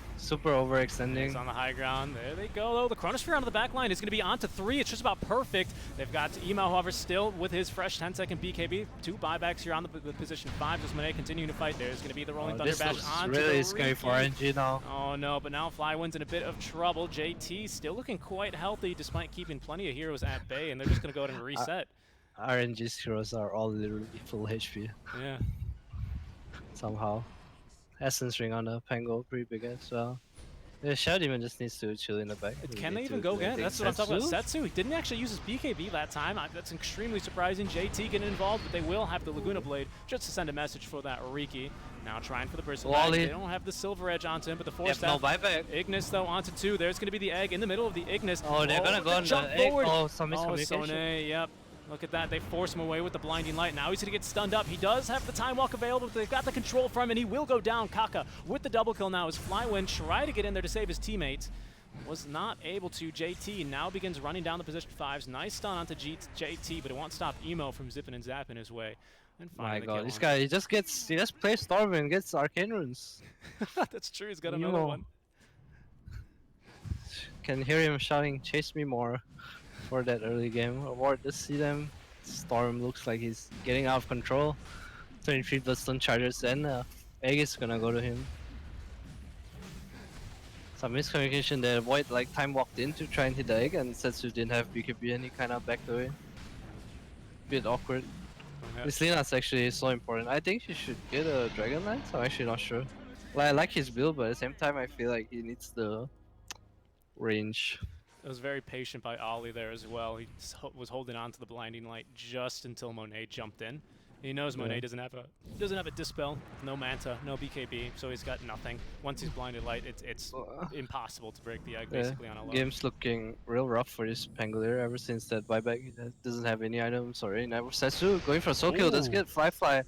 overextending. It's on the high ground. There they go, though. The Chronosphere onto the back line is going to be onto 3. It's just about perfect. They've got Emo, however, still with his fresh 10-second BKB. 2 buybacks here on the position 5. Just Monet continuing to fight. There's going to be the Rolling Thunder Bash onto really the scary for RNG now. Oh, no, but now Flywind's in a bit of trouble. JT still looking quite healthy despite keeping plenty of heroes at bay, and they're just going to go ahead and reset. RNG's heroes are all literally full HP. Yeah. Somehow. Essence ring on the Pango, pretty big as well. The Shadow Demon just needs to chill in the back. Can they even go again? That's what I'm talking about. Setsu, he didn't actually use his BKB that time. That's extremely surprising. JT getting involved, but they will have the Laguna Blade just to send a message for that Riki. Now trying for the Bristle Back. They don't have the Silver Edge onto him, but the Force Staff. No buyback. Ignis, though, onto 2. There's going to be the egg in the middle of the Ignis. Oh, they're going to go on the egg. Forward. Oh, some miscommunication. Sone, yep. Look at that. They force him away with the Blinding Light. Now he's going to get stunned up. He does have the Time Walk available, but they've got the control from him, and he will go down. Kaka with the double kill now as Flywind try to get in there to save his teammates. Was not able to. JT now begins running down the position 5s. Nice stun onto JT, but it won't stop Emo from zipping and zapping his way. And my god, this guy, he just plays Storm and gets Arcane Runes. That's true, he's got another one. Can hear him shouting, "Chase me more." For that early game. Award, just see them. Storm looks like he's getting out of control. 23 Bloodstone Chargers and Egg is gonna go to him. Some miscommunication there. Void like time walked in to try and hit the egg and Setsu didn't have BKB and he kinda backed away. Bit awkward. This Lina's actually so important. I think he should get a Dragon Lance. I'm actually not sure. Like, I like his build, but at the same time I feel like he needs the range. It was very patient by Ollie there as well. He was holding on to the Blinding Light just until Monet jumped in. He knows Monet doesn't have a dispel, no manta, no BKB, so he's got nothing. Once he's blinded light, it's impossible to break the egg basically on a low. Game's looking real rough for this Pangolier ever since that buyback. He doesn't have any items or any Setsu going for soul kill. Let's get Fly.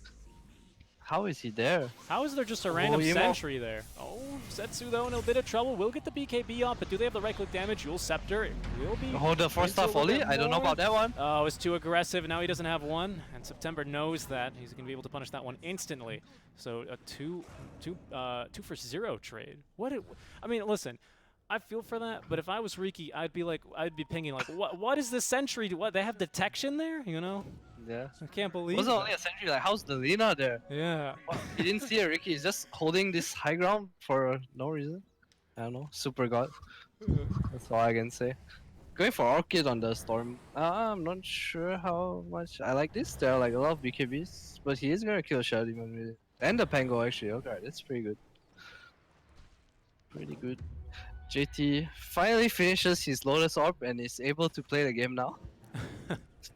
How is he there? How is there just a random sentry there? Oh, Setsu though in a bit of trouble. Will get the BKB off, but do they have the right click damage? Yule Scepter, it will be. Hold the 4-star volley? I don't know about that one. Oh, it's too aggressive. Now he doesn't have one, and September knows that. He's going to be able to punish that one instantly. So a 2 for 0 trade. I mean, listen. I feel for that, but if I was Riki, I'd be pinging like, what is this sentry? What, they have detection there? You know? Yeah. I can't believe it. Wasn't only a sentry, like, how's the Lina there? Yeah. He didn't see a Riki, he's just holding this high ground for no reason. I don't know, super god. That's all I can say. Going for Orchid on the Storm, I'm not sure how much I like this. There are like a lot of BKBs, but he is gonna kill Shadow Demon with it. And the Pango actually, okay, that's pretty good. Pretty good. JT finally finishes his Lotus Orb and is able to play the game now.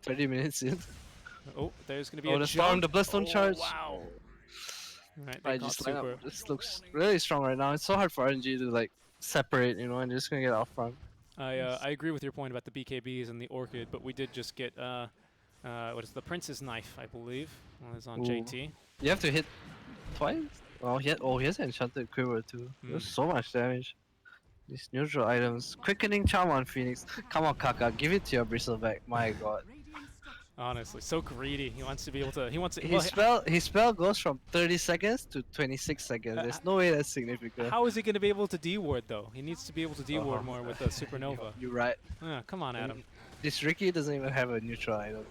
30 minutes in. Oh, there's going to be a the Storm, jump. the Bloodstone charge. Wow. Right, I just this looks really strong right now. It's so hard for RNG to like separate, you know, and just gonna get off front. I agree with your point about the BKBs and the Orchid, but we did just get what is the Prince's Knife, I believe. Well, it's on JT. You have to hit twice. Oh, he has an enchanted quiver too. There's so much damage. These neutral items. Quickening Charm on Phoenix. Come on, Kaka, give it to your Bristleback. My god. Honestly, so greedy. He wants to be able to. He wants to. His spell goes from 30 seconds to 26 seconds. There's no way that's significant. How is he going to be able to D-ward though? He needs to be able to D-ward more with the Supernova. You're right. Come on, Adam. This Riki doesn't even have a neutral item.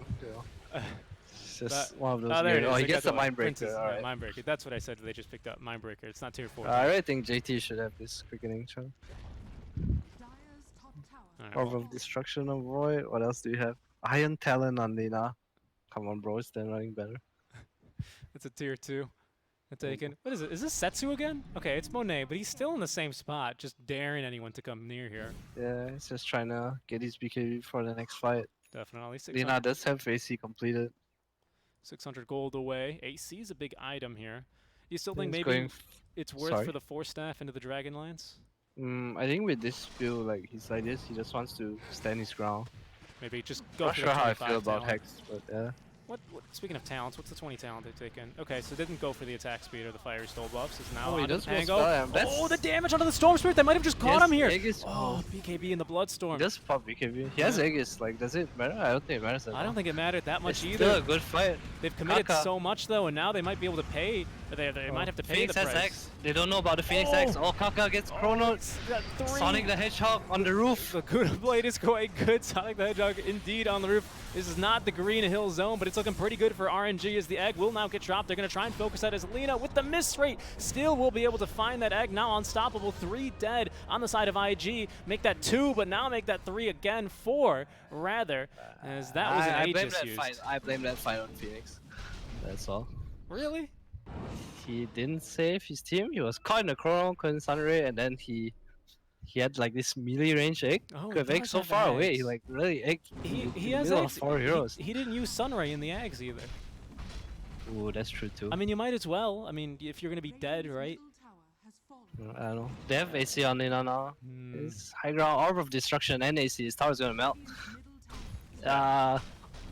It's just one of those. There it is. Oh, he They gets got the Mindbreaker. Alright. Mindbreaker. That's what I said. They just picked up Mindbreaker. It's not tier 4. I really think JT should have this Quickening Charm. Orb of Destruction of Void. What else do you have? Iron Talon on Lina. Come on, bro. It's then running better. It's a tier 2. Taken. What is it? Is this Setsu again? Okay, it's Monet, but he's still in the same spot, just daring anyone to come near here. Yeah, he's just trying to get his BKB for the next fight. Definitely. Lina does have AC completed. 600 gold away. AC is a big item here. You still think maybe it's worth for the 4-staff into the Dragon Lines? I think with this build, like he's like this, he just wants to stand his ground. Maybe just go Not for sure the how I 25 feel about talent. Hex, but yeah. Speaking of talents, what's the 20 talent they've taken? Okay, so they didn't go for the attack speed or the fiery stole buffs. It's now he does Pango. Oh, the damage onto the Storm Spirit! They might have just caught him here! Aegis. Oh, BKB in the Bloodstorm. He does pop BKB. He has Aegis. Like, does it matter? I don't think it matters. I don't think it mattered that much either. Still a good fight. They've committed so much though, and now they might be able to pay. They might have to pay Phoenix the price. has X. They don't know about the Phoenix X. Oh, Kaka gets Chrono. Sonic the Hedgehog on the roof. The Kuda Blade is quite good. Sonic the Hedgehog indeed on the roof. This is not the Green Hill zone, but it's looking pretty good for RNG as the egg will now get dropped. They're going to try and focus that as Lina with the miss rate. Still will be able to find that egg. Now unstoppable. 3 dead on the side of IG. Make that 2, but now make that 3 again. 4, rather, as that was an Aegis used. I blame that fight on Phoenix. That's all. Really? He didn't save his team. He was caught in the Chrono, couldn't Sunray, and then he had like this melee range egg. Egg so far away. He like really egged. He has eggs. 4 heroes. He didn't use Sunray in the eggs either. Ooh, that's true too. I mean, you might as well. I mean, if you're gonna be dead, right? I don't know. They have AC on Lina now. His high ground, Orb of Destruction, and AC. His tower's gonna melt.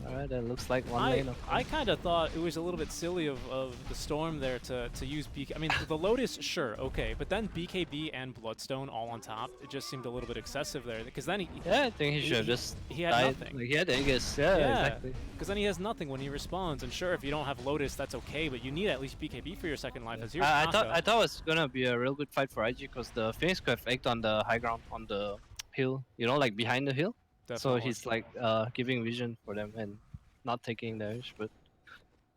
Alright, that looks like one lane. I kind of thought it was a little bit silly of the Storm there to use BK. I mean, the Lotus, sure, okay, but then BKB and Bloodstone all on top, it just seemed a little bit excessive there. Because then I think he should have just he had died. nothing. Like, he had Aegis. Yeah, exactly. Because then he has nothing when he respawns. And sure, if you don't have Lotus, that's okay, but you need at least BKB for your second life. As I thought it was gonna be a real good fight for IG because the Phoenix could have egged on the high ground on the hill. You know, like behind the hill. Definitely. So he's like giving vision for them and not taking damage, but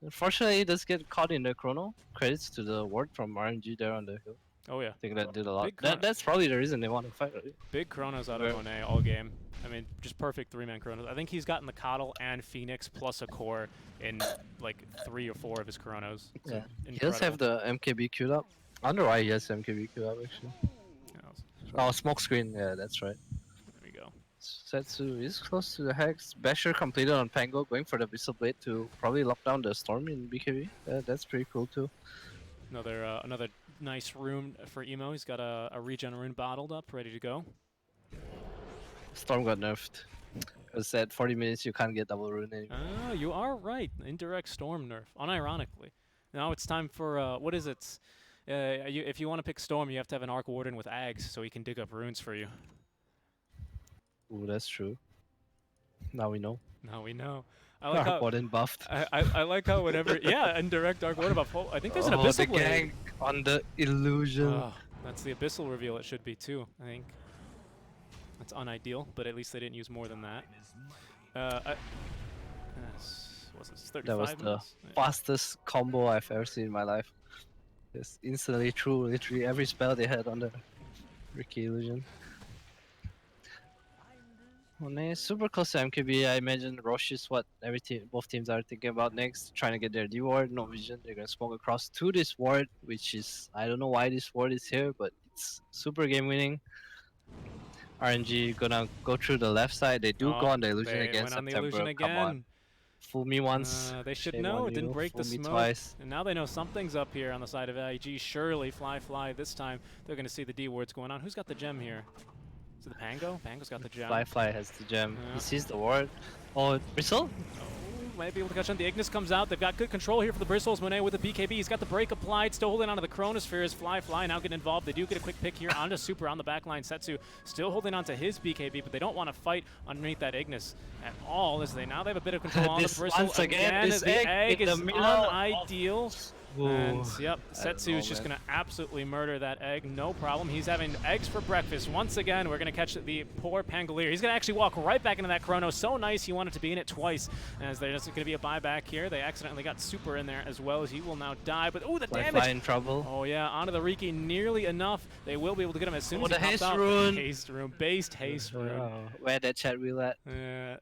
unfortunately he does get caught in the Chrono. Credits to the ward from RNG there on the hill. Oh yeah. I think that did a lot. That's probably the reason they want to fight, right? Big Chronos out of Monet all game. I mean, just perfect 3-man Chronos. I think he's gotten the Coddle and Phoenix plus a core in like 3 or 4 of his Chronos. Yeah. He does have the MKB queued up. I wonder why he has MKB queued up actually. Oh, smoke screen. Yeah, that's right. There we go. Setsu is close to the Hex. Basher completed on Pango, going for the Whistle Blade to probably lock down the Storm in BKB. That's pretty cool too. Another nice rune for Emo. He's got a regen rune bottled up, ready to go. Storm got nerfed. Because at 40 minutes you can't get double rune anymore. Oh, you are right. Indirect Storm nerf, unironically. Now it's time for, what is it? If you want to pick Storm, you have to have an Arc Warden with Ags so he can dig up runes for you. Ooh, that's true. Now we know. Now we know. I like Arc Warden buffed. I like how whenever, yeah, indirect Arc Warden buff. Oh, I think there's an Abyssal the Blade. gang on the illusion. Oh, that's the Abyssal reveal it should be too, I think. That's unideal, but at least they didn't use more than that. Was it 35 That was the minutes? fastest combo I've ever seen in my life. Just instantly threw literally every spell they had on the Ricky illusion. When they super close to MKB, I imagine Roche is what both teams are thinking about next. Trying to get their D ward, no vision. They're gonna smoke across to this ward, which is, I don't know why this ward is here, but it's super game winning. RNG gonna go through the left side. They do go on the illusion again. Went on the illusion again. Come on. Fool me once. They should shame know. on It didn't you. break the Fool me smoke. twice. And now they know something's up here on the side of IG. Surely, fly. This time they're going to see the D wards going on. Who's got the gem here? Is it the Pango? Pango's got the gem. Fly has the gem. Yeah. He sees the ward. Oh, Bristle? Might be able to catch on. The Ignis comes out. They've got good control here for the Bristles. Monet with the BKB. He's got the break applied. Still holding onto the Chronospheres. Fly now getting involved. They do get a quick pick here onto Super on the backline. Setsu still holding onto his BKB, but they don't want to fight underneath that Ignis at all. As they have a bit of control on the Bristle. Once again, this the egg in is the middle unideal. And Ooh. yep, Setsu is just going to absolutely murder that egg. No problem. He's having eggs for breakfast. Once again, we're going to catch the poor Pangolier. He's going to actually walk right back into that Chrono. So nice, he wanted to be in it twice. As there's going to be a buyback here. They accidentally got Super in there as well, as he will now die. But oh, the damage! in trouble. Oh yeah, onto the Riki nearly enough. They will be able to get him as soon as he the pops haste out. rune. Haste rune. Based haste rune. Oh, where that chat wheel at?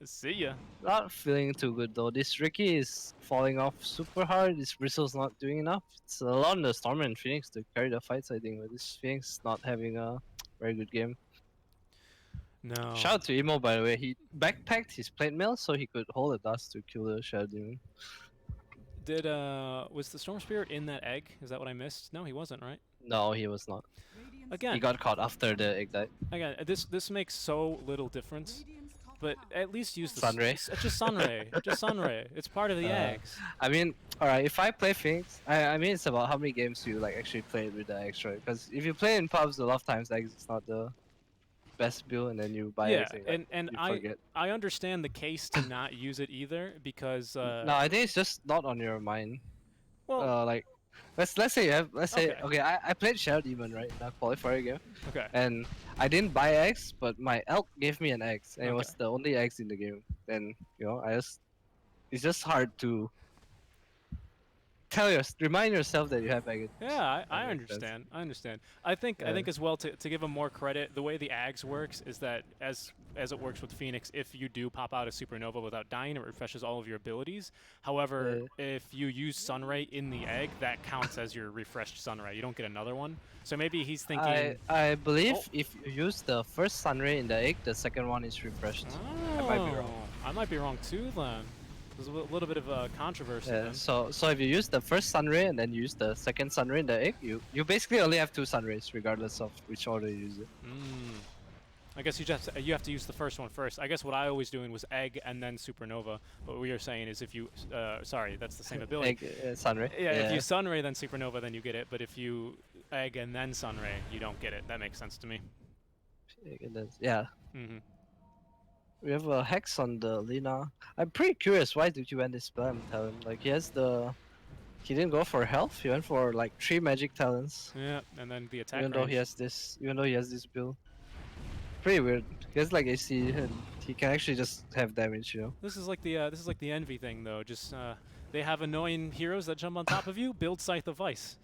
See ya. Not feeling too good though. This Ricky is falling off super hard. This Bristle's not doing enough. It's a lot on the Storm and Phoenix to carry the fights, I think, but this Phoenix is not having a very good game. No. Shout out to Emo, by the way. He backpacked his plate mail so he could hold the dust to kill the Shadow Demon. Was the Storm Spirit in that egg? Is that what I missed? No, he wasn't, right? No, he was not. Again, He got caught after the egg died. Again, this makes so little difference, but at least use the Sunray. Just Sunray, just Sunray. It's part of the eggs. I mean, alright, if I play Phoenix, I mean it's about how many games you like actually play with the eggs, right? Because if you play in pubs a lot of times, eggs is not the best build, and then you buy Yeah, everything. and I understand the case to not use it either because No, I think it's just not on your mind. well, Like, let's say you have, okay, I played Shadow Demon, right, in a qualifier game, okay. and I didn't buy eggs, but my elk gave me an eggs, and it was Okay. the only eggs in the game. Then it's just hard to remind yourself that you have eggs. Yeah, I That makes sense. understand. I understand. I think as well to give him more credit, the way the Ags works is that as it works with Phoenix, if you do pop out a Supernova without dying, it refreshes all of your abilities. However, if you use Sunray in the egg, that counts as your refreshed Sunray. You don't get another one. So maybe he's thinking. I believe if you use the first Sunray in the egg, the second one is refreshed. I might be wrong. I might be wrong too then. There's a little bit of a controversy. Yeah, then. so if you use the first Sunray and then use the second Sunray in the egg, you basically only have 2 Sunrays regardless of which order you use it. I guess you have to use the first one first. I guess what I always doing was egg and then supernova. But what you're saying is if you sorry, that's the same ability. Egg, Sunray. Yeah, if you sunray then supernova, then you get it. But if you egg and then sunray, you don't get it. That makes sense to me. Yeah. Mm-hmm. We have a Hex on the Lina. I'm pretty curious, why did you end this spam talent? Like, he didn't go for health, he went for like 3 magic talents. Yeah, and then the attack Even though he has this build. Pretty weird. He has like AC and he can actually just have damage, you know? This is like the envy thing though. Just they have annoying heroes that jump on top of you, build Scythe of Vice.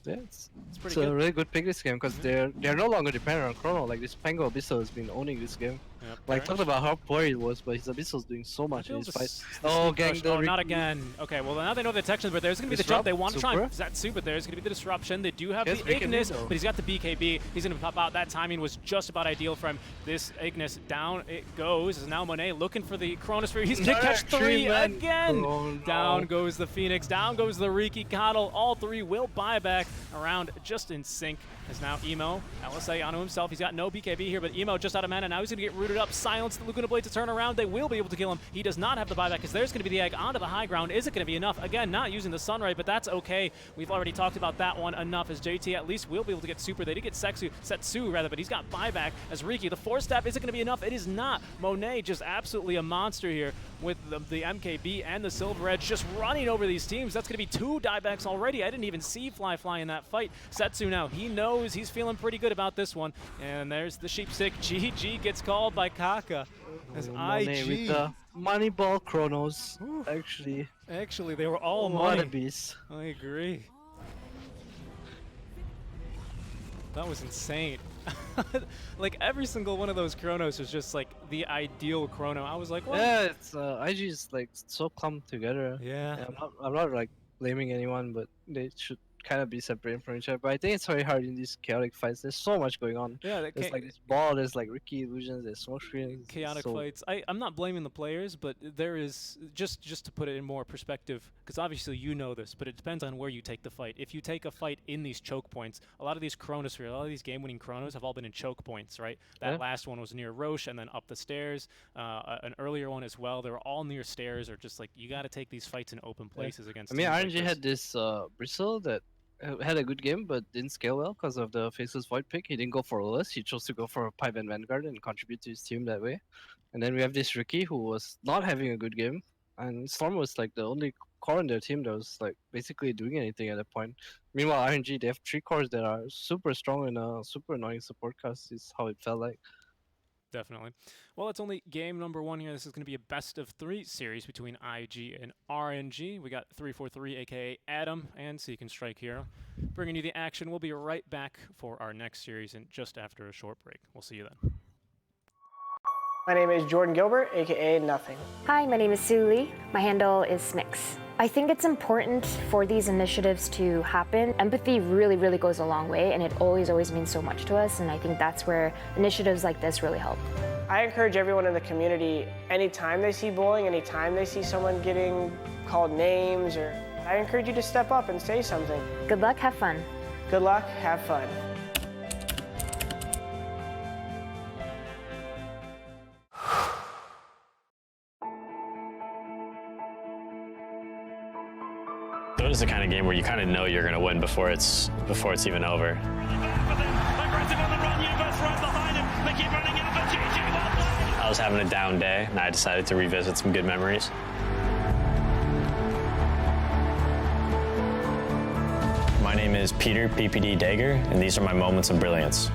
Yeah, it's pretty a good. really good pick this game because they're no longer dependent on Chrono. Like this Pango Abyssal has been owning this game. Yeah. Like, talked about how poor he was, but his Abyssal is doing so much in his fight. Oh, gang Oh, not again. Okay, well now they know the detection, but there's going to be the jump. They want to try and Zetsu, but there's going to be the disruption. They do have the Ignis, but he's got the BKB. He's going to pop out. That timing was just about ideal for him. This Ignis, down it goes. Is now Monet looking for the Chronosphere. He's going to catch 3 again. Oh, no. Down goes the Phoenix. Down goes the Riki Coddle. All 3 will buy back around just in sync. As now Emo, LSA onto himself. He's got no BKB here, but Emo just out of mana. Now he's going to get rooted up. Silence the Laguna Blade to turn around. They will be able to kill him. He does not have the buyback because there's going to be the egg onto the high ground. Is it going to be enough? Again, not using the Sunray, but that's okay. We've already talked about that one enough as JT at least will be able to get super. They did get Setsu rather, but he's got buyback as Riki. The 4-step, is it going to be enough? It is not. Monet just absolutely a monster here with the MKB and the Silver Edge just running over these teams. That's going to be 2 diebacks already. I didn't even see Fly in that fight. Setsu now, he knows he's feeling pretty good about this one. And there's the sheep stick. GG gets called by Kaka. As IG. With the Moneyball Chronos, Actually, they were all wannabes. I agree. That was insane. Like every single one of those Chronos was just like the ideal Chrono. I was like, what? Yeah, it's IG is like so clumped together. Yeah. I'm not like blaming anyone, but they should kind of be separated from each other. But I think it's very hard in these chaotic fights. There's so much going on. Yeah, there's like this ball, there's like Riki illusions, there's smoke screen. Chaotic fights. I'm not blaming the players, but there is just to put it in more perspective, because obviously you know this, but it depends on where you take the fight. If you take a fight in these choke points, a lot of these Chronosphere, a lot of these game-winning Chronos have all been in choke points, right? That last one was near Roche and then up the stairs. An earlier one as well. They were all near stairs, or just like you got to take these fights in open places against. I mean, RNG had this Bristle that had a good game, but didn't scale well because of the Faceless Void pick. He didn't go for Olus. He chose to go for Pipe and Vanguard and contribute to his team that way. And then we have this Riki who was not having a good game, and Storm was like the only core in their team that was like basically doing anything at that point. Meanwhile, RNG, they have 3 cores that are super strong and a super annoying support cast is how it felt like. Definitely. Well, it's only game number 1 here. This is going to be a best-of-3 series between IG and RNG. We got 343, a.k.a. Adam, and Seek and Strike Hero. Bringing you the action. We'll be right back for our next series and just after a short break. We'll see you then. My name is Jordan Gilbert, aka Nothing. Hi, my name is Sue Lee. My handle is Smix. I think it's important for these initiatives to happen. Empathy really, really goes a long way, and it always means so much to us, and I think that's where initiatives like this really help. I encourage everyone in the community, anytime they see bullying, anytime they see someone getting called names, or I encourage you to step up and say something. Good luck, have fun. Good luck, have fun. Dota is the kind of game where you kind of know you're going to win before it's even over. I was having a down day, and I decided to revisit some good memories. My name is Peter PPD Dagger, and these are my moments of brilliance.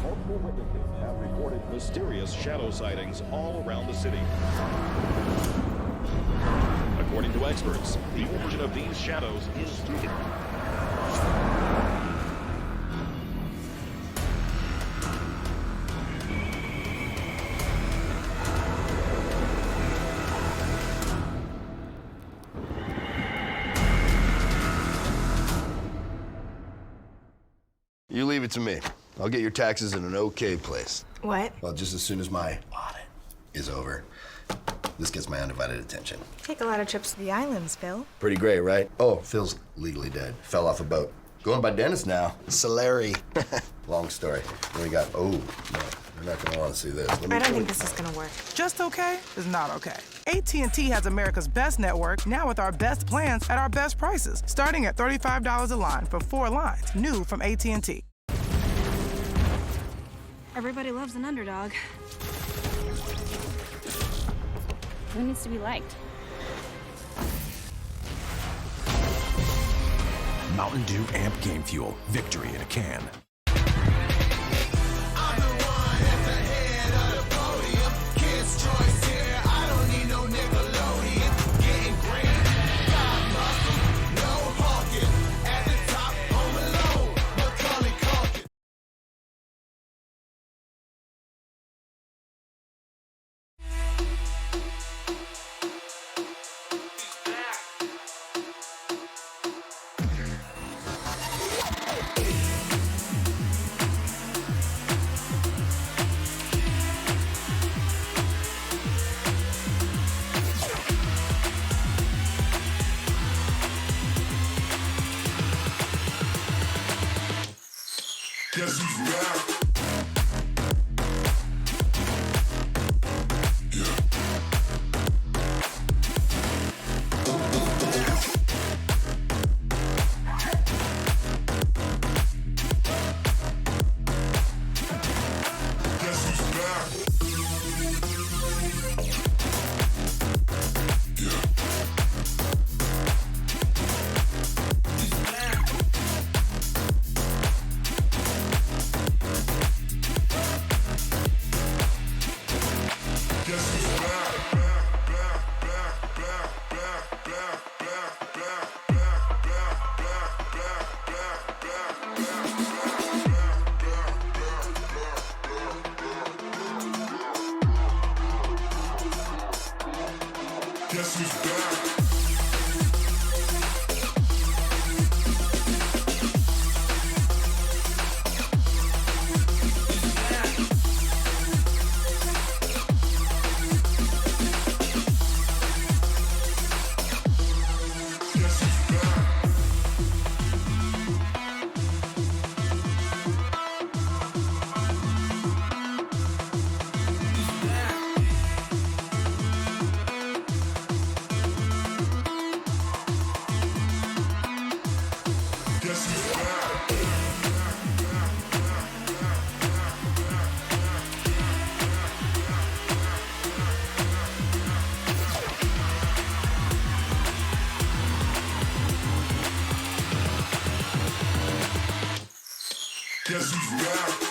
Multiple witnesses have reported mysterious shadow sightings all around the city. According to experts, the origin of these shadows is You leave it to me. I'll get your taxes in an okay place. What? Well, just as soon as my audit is over, this gets my undivided attention. Take a lot of trips to the islands, Phil. Pretty great, right? Oh, Phil's legally dead. Fell off a boat. Going by Dennis now. Solari. Long story. Then we got, oh, no, you're not gonna want to see this. I don't think this is gonna work. Just okay is not okay. AT&T has America's best network, now with our best plans at our best prices, starting at $35 a line for 4 lines, new from AT&T. Everybody loves an underdog. Who needs to be liked? Mountain Dew Amp Game Fuel. Victory in a can. Guess who's back? Guess who's back? Guess who's back?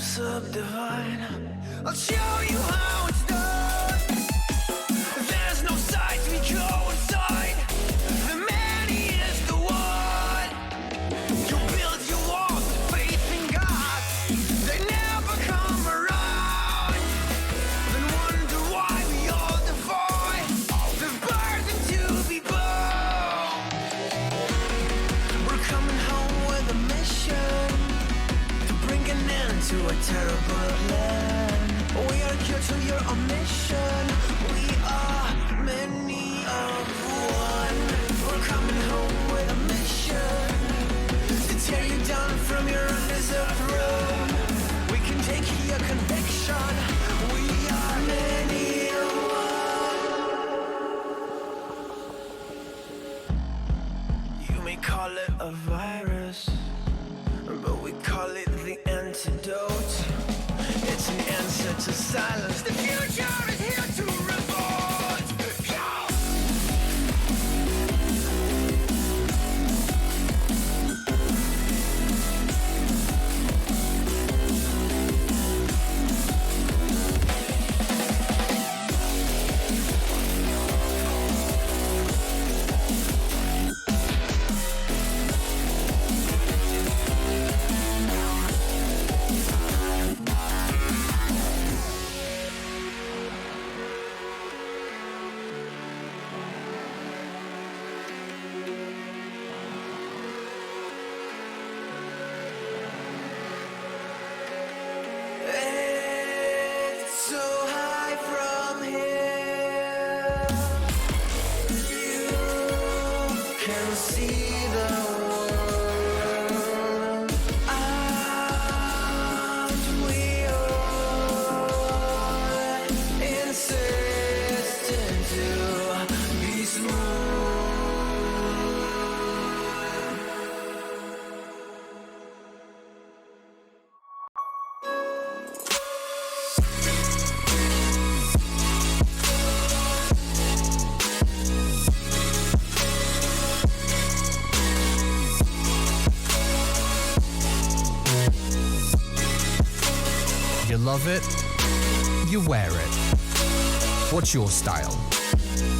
Subdivide. I'll show you how it's done. There's no sight we go inside. The man, he is the one. You build your walls with faith in God. They never come around. Then wonder why we all defy the burden to be born. We're coming home with a mission to bring an end to a terrible land. We are here to your omission. We are many of one. We're coming home with a mission to tear you down from your undeserved throne. We can take your conviction. We are many of one. You may call it a virus, but we call it the antidote. It's an answer to silence. The future is here to revolt. You love it, you wear it. What's your style?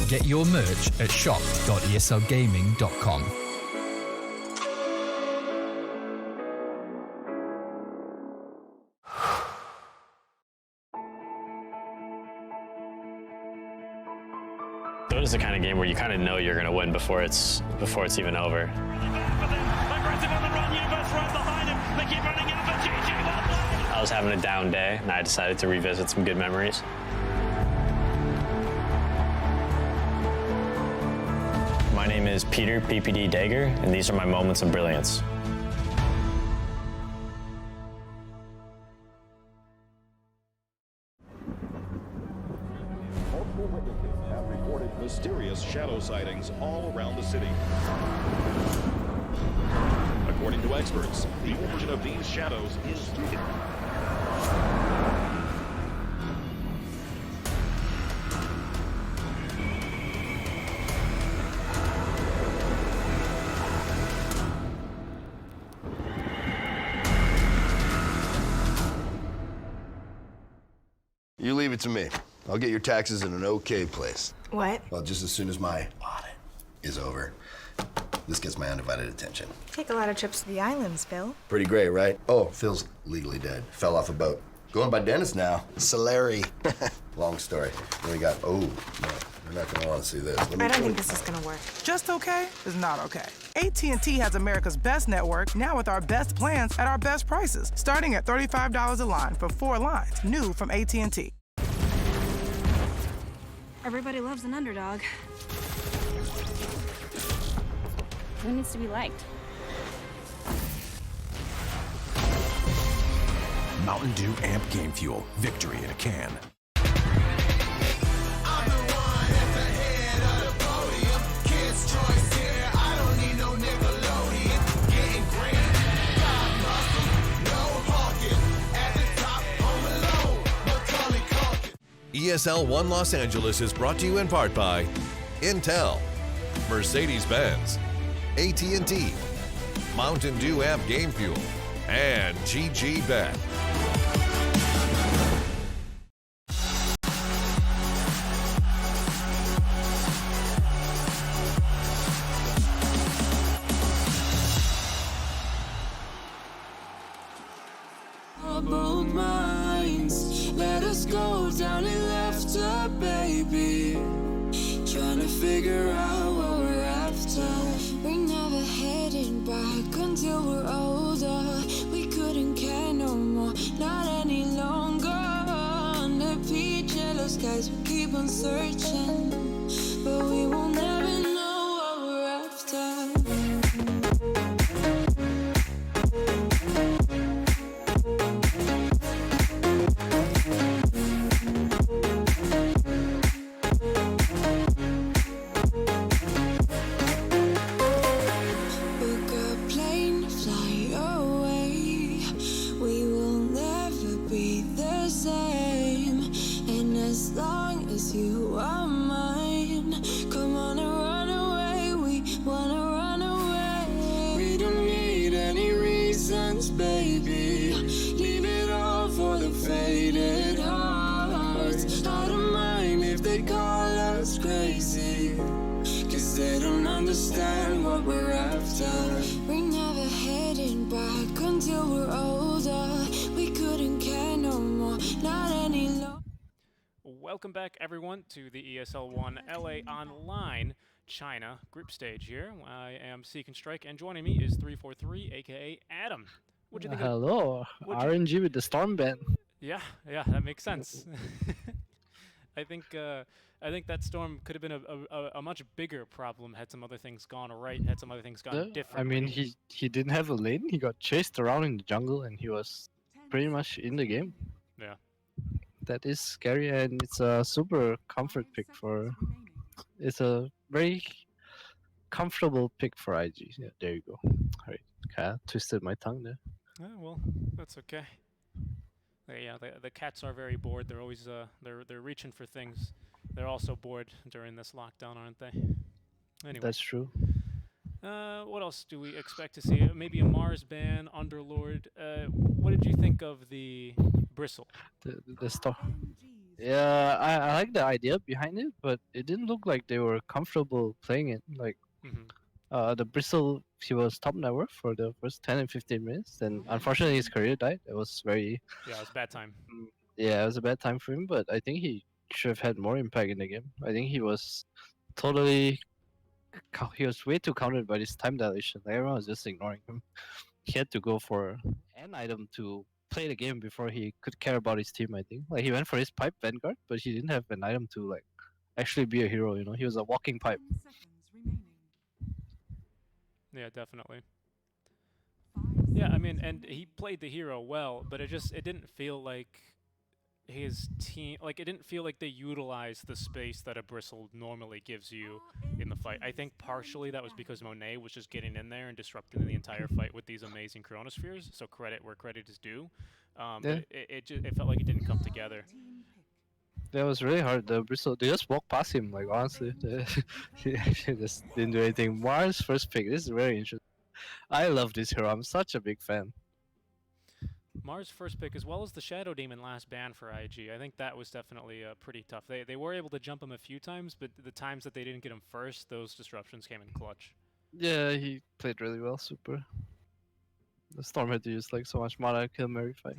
Get your merch at shop.eslgaming.com. Dota is the kind of game where you kind of know you're going to win before it's even over. Aggressive on the run, Universe right behind him. They keep running out for GG. I was having a down day, and I decided to revisit some good memories. My name is Peter PPD Dagger, and these are my moments of brilliance. Multiple witnesses have reported mysterious shadow sightings all around the city. According to experts, the origin of these shadows is You leave it to me. I'll get your taxes in an okay place. What? Well, just as soon as my audit is over, this gets my undivided attention. Take a lot of trips to the islands, Phil. Pretty great, right? Oh, Phil's legally dead. Fell off a boat. Going by Dennis now. Solari. Long story. Then we got, oh, no, you're not gonna want to see this. I don't think this is gonna work. Just okay is not okay. AT&T has America's best network, now with our best plans at our best prices, starting at $35 a line for 4 lines, new from AT&T. Everybody loves an underdog. Who needs to be liked? Mountain Dew Amp Game Fuel. Victory in a can. ESL 1 Los Angeles is brought to you in part by Intel, Mercedes-Benz, AT&T, Mountain Dew Amp Game Fuel, and GG Bet. Both minds, let us go down and laughter, baby. Trying to figure out what we're after. We're never heading back until we're older. We couldn't care no more, not any longer. Under peach yellow skies, we keep on searching, but we will never know what we're after. Baby, leave it all for the faded hearts. I don't mind if they call us crazy, cause they don't understand what we're after. We're never heading back until we're older. We couldn't care no more, not any longer. Welcome back, everyone, to the ESL 1 LA Online China group stage here. I am Seek and Strike, and joining me is 343, aka Adam. What'd you think Hello, RNG with the Storm ban. Yeah, that makes sense. I think that Storm could have been a much bigger problem had some other things gone right, had some other things gone different. I mean, he didn't have a lane. He got chased around in the jungle, and he was pretty much in the game. Yeah. That is scary, and it's a super comfort pick for. It's a very comfortable pick for IG. Yeah, there you go. Alright, kind of twisted my tongue there. Well, that's okay. Yeah, the cats are very bored. They're always they're reaching for things. They're also bored during this lockdown, aren't they? Anyway. That's true. What else do we expect to see? Maybe a Mars ban, Underlord. What did you think of the Bristle? The stuff. Yeah, I like the idea behind it, but it didn't look like they were comfortable playing it. Like, the Bristle, he was top net worth for the first 10 and 15 minutes, then unfortunately his career died. It was very... Yeah, it was a bad time. Yeah, it was a bad time for him, but I think he should have had more impact in the game. I think he was totally... He was way too countered by this time dilation. Like, everyone was just ignoring him. He had to go for an item to play the game before he could care about his team, I think. Like, he went for his pipe Vanguard, but he didn't have an item to, like, actually be a hero, you know? He was a walking pipe. Yeah, definitely. Yeah, I mean, and he played the hero well, but it didn't feel like his team, like, it didn't feel like they utilized the space that a Bristle normally gives you in the fight. I think partially that was because Monet was just getting in there and disrupting the entire fight with these amazing Chronospheres, so credit where credit is due. But it felt like it didn't come together. That was really hard. The Bristle, they just walked past him, like, honestly. He actually just didn't do anything. Mars first pick, this is very interesting. I love this hero, I'm such a big fan. Mars first pick, as well as the Shadow Demon last ban for IG. I think that was definitely pretty tough. They were able to jump him a few times, but the times that they didn't get him first, those disruptions came in clutch. Yeah, he played really well, super. The Storm had to use like so much mana to kill him every fight.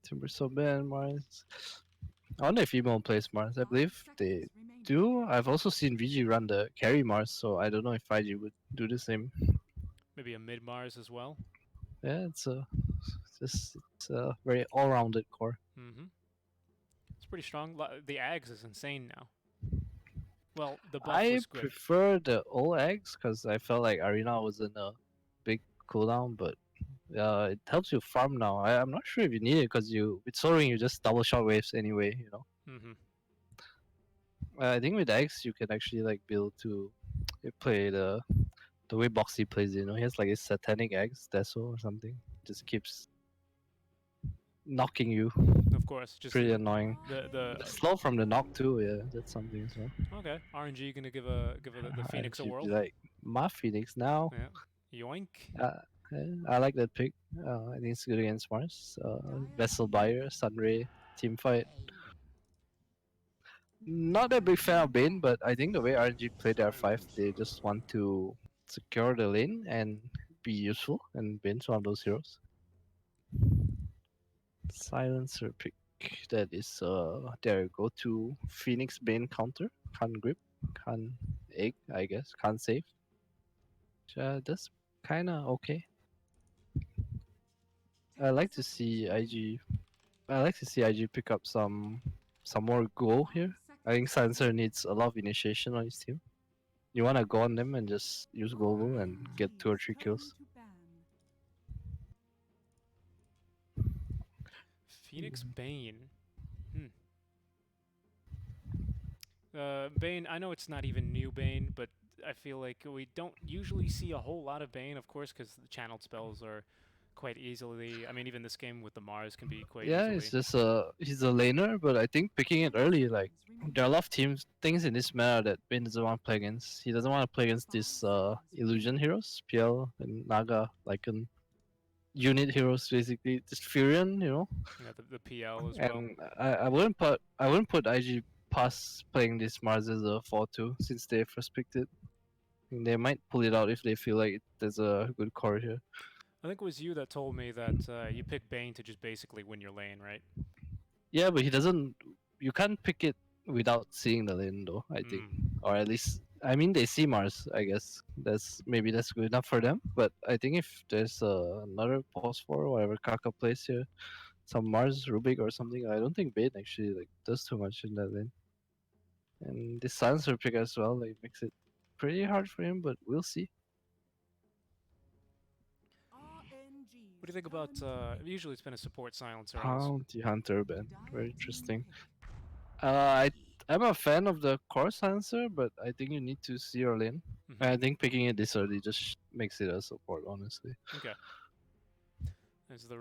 Timber so bad, Mars. I wonder if Emo plays Mars. I believe they do. I've also seen VG run the carry Mars, so I don't know if IG would do the same. Maybe a mid Mars as well. Yeah, it's a very all-rounded core. It's pretty strong. The Ags is insane now. Well, the buff I was good. prefer the old eggs because I felt like Arena wasn't a big cooldown, but it helps you farm now. I'm not sure if you need it because with soaring you just double shot waves anyway, you know. Mm-hmm. I think with eggs you can actually like build to play the way Boxy plays, you know. He has like his satanic eggs, Deso or something. Just keeps knocking you. Of course, just pretty annoying. The slow from the knock too, yeah, that's something as well. Okay, RNG gonna give the Phoenix a whirl. Like my Phoenix now. Yeah. Yoink. I like that pick. I think it's good against Mars. Vessel Buyer, Sunray, team fight. Not a big fan of Bane, but I think the way RNG played R5, they just want to secure the lane and be useful, and Bane's one of those heroes. Silencer pick. That is there you go to Phoenix Bane counter. Can't grip, can't egg, I guess, can't save. That's kinda okay. I like to see IG pick up some more go here. I think Silencer needs a lot of initiation on his team. You wanna go on them and just use global and get 2 or 3 kills. Phoenix Bane. Bane, I know it's not even new Bane, but I feel like we don't usually see a whole lot of Bane, of course, because the channeled spells are quite easily. I mean, even this game with the Mars can be quite easily. It's just he's a laner, but I think picking it early, like there are a lot of things in this meta that Bane doesn't want to play against. He doesn't want to play against these illusion heroes, PL and Naga, like unit heroes basically. Just Furion, you know. Yeah, the PL as well. And I wouldn't put IG past playing this Mars as a 4-2 since they first picked it. And they might pull it out if they feel like there's a good core here. I think it was you that told me that you pick Bane to just basically win your lane, right? Yeah, but he doesn't. You can't pick it without seeing the lane, though. I think, or at least, I mean, they see Mars. I guess that's good enough for them. But I think if there's another pause for whatever Kaka plays here, some Mars Rubik or something, I don't think Bane actually like does too much in that lane. And this silencer pick as well, like makes it pretty hard for him. But we'll see. What do you think about, usually it's been a support silencer. Bounty Hunter Ben, very interesting. I'm a fan of the core silencer, but I think you need to see your lane. I think picking it this early just makes it a support, honestly. Okay.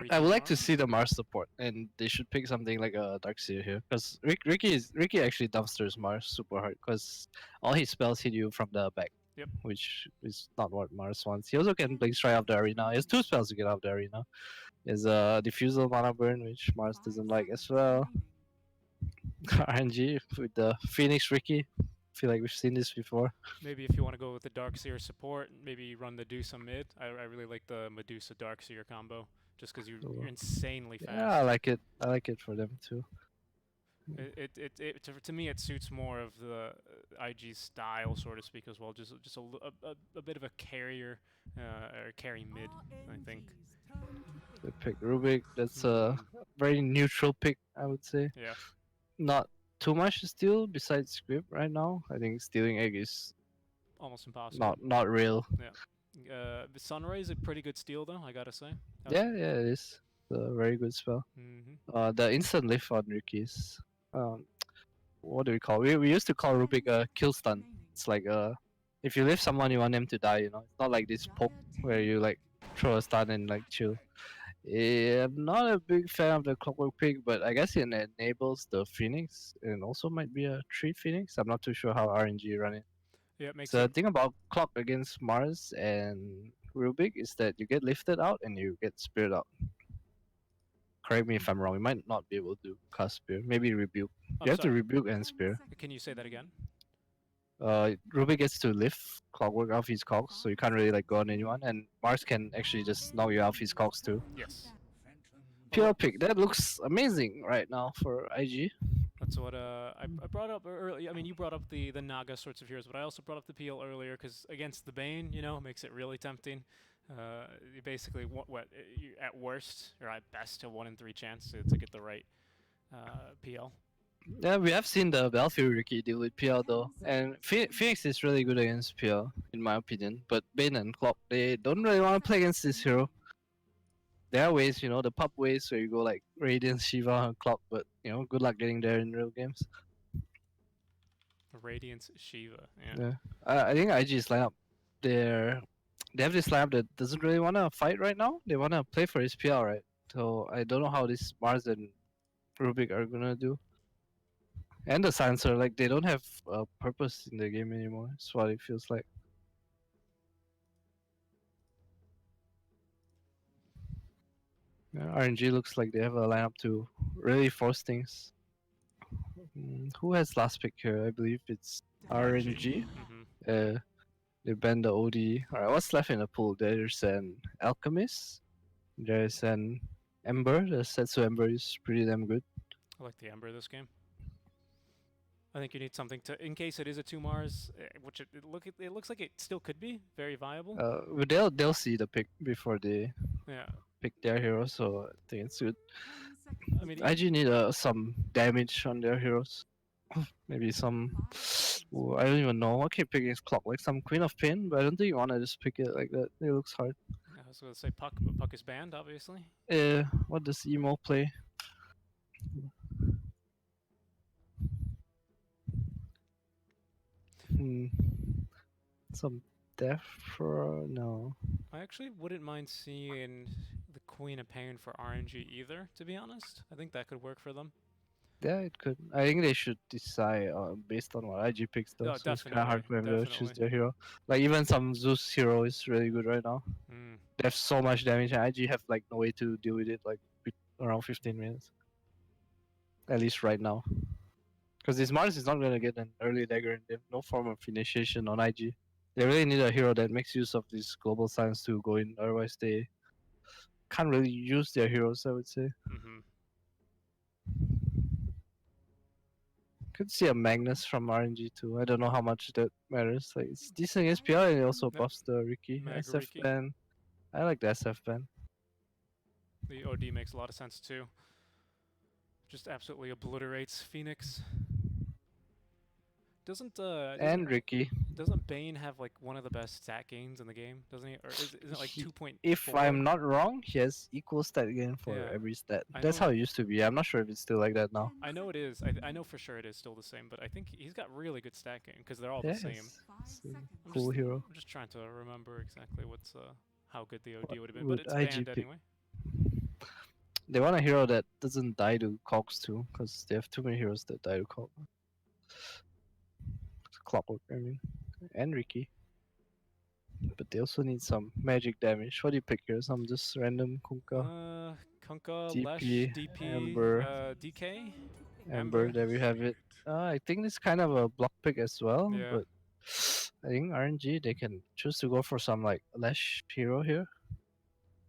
I would like to see the Mars support, and they should pick something like a Darkseer here, because Ricky actually dumpsters Mars super hard, because all his spells hit you from the back. Yep. Which is not what Mars wants. He also can blink strike out the arena. He has 2 spells to get out of the arena. There's a Diffusal Mana Burn, which Mars doesn't like as well. RNG with the Phoenix Ricky. Feel like we've seen this before. Maybe if you want to go with the Darkseer support, maybe run the Medusa mid. I really like the Medusa Darkseer combo, just because you're insanely fast. Yeah, I like it. I like it for them too. To me, it suits more of the IG style, so to speak, as well. Just a bit of a carrier, or carry mid, I think. They pick Rubik. That's a very neutral pick, I would say. Yeah. Not too much to steal besides script right now. I think stealing egg is almost impossible. Not real. Yeah. Sunrise a pretty good steal though, I gotta say. Yeah, it is. It's a very good spell. The instant lift on Ricky's. What do we call? We used to call Rubik a kill stun. It's like if you lift someone, you want them to die. You know, it's not like this poke where you like throw a stun and like chill. I'm not a big fan of the Clockwork pick, but I guess it enables the Phoenix and also might be a 3 Phoenix. I'm not too sure how RNG run it. Yeah, it makes so the thing about Clock against Mars and Rubik is that you get lifted out and you get speared out. Correct me if I'm wrong. You might not be able to cast spear. Maybe rebuke. You have to rebuke and spear. Can you say that again? Rubik gets to lift Clockwork off his cogs, so you can't really like go on anyone, and Mars can actually just knock you off his cogs too. Yes. Pure pick. That looks amazing right now for IG. That's what I brought up earlier. I mean, you brought up the Naga sorts of heroes, but I also brought up the PL earlier because against the Bane, you know, makes it really tempting. You basically at worst or at best a 1 in 3 chance to get the right PL. Yeah, we have seen the Battlefield Ricky deal with PL though, and Phoenix is really good against PL in my opinion. But Bane and Klopp, they don't really want to play against this hero. There are ways, the pub ways where you go like Radiant, Shiva, and Klopp, but good luck getting there in real games. Radiance Shiva. Yeah, I think IG's lineup, they have this lineup that doesn't really want to fight right now. They want to play for his PL, right? So I don't know how this Mars and Rubik are gonna do. And the Silencer, like they don't have a purpose in the game anymore. That's what it feels like. Yeah, RNG looks like they have a lineup to really force things. Who has last pick here? I believe it's RNG. They banned the OD. Alright, what's left in the pool? There's an Alchemist. There's an Ember. The Setsu Ember is pretty damn good. I like the Ember this game. I think you need something to, in case it is a 2 Mars, which it looks like it still could be very viable. But they'll see the pick before they Yeah. pick their hero, so I think it's good. I mean, IG need some damage on their heroes. Maybe some. Ooh, I don't even know. What can you pick against Clock? Like some Queen of Pain, but I don't think you wanna just pick it like that. It looks hard. I was gonna say Puck, but Puck is banned, obviously. What does Emo play? Some Death for no. I actually wouldn't mind seeing the Queen of Pain for RNG either, to be honest. I think that could work for them. Yeah, it could. I think they should decide based on what IG picks though. Oh, so it's kind of hard for them definitely. to choose their hero. Like even some Zeus hero is really good right now. They have so much damage, and IG have like no way to deal with it like around 15 minutes. At least right now. Because this Mars is not gonna get an early dagger, and they have no form of initiation on IG. They really need a hero that makes use of this global science to go in, otherwise they can't really use their heroes, I would say. Could see a Magnus from RNG too. I don't know how much that matters. Like it's decent against PL and it also buffs the Ricky. SF Ricky. ban. I like the SF ban. The OD makes a lot of sense too. Just absolutely obliterates Phoenix. Doesn't Ricky. Doesn't Bane have like one of the best stat gains in the game? Doesn't he? Or is it like 2.4? If I'm not wrong, he has equal stat gain for every stat. That's how it used to be. I'm not sure if it's still like that now. I know it is. I know for sure it is still the same, but I think he's got really good stat gain because they're all the same. Cool hero. I'm just trying to remember exactly what's how good the OD would have been, Would but it's banned IG anyway. They want a hero that doesn't die to cogs too, because they have too many heroes that die to cog. Clockwork, I mean, and Ricky. But they also need some magic damage. What do you pick here? Some just random Kunkka? Kunkka, DP, Lesh, DP, Ember, DK? Ember, there we have it. I think it's kind of a block pick as well, Yeah. but I think RNG, they can choose to go for some like Lesh hero here.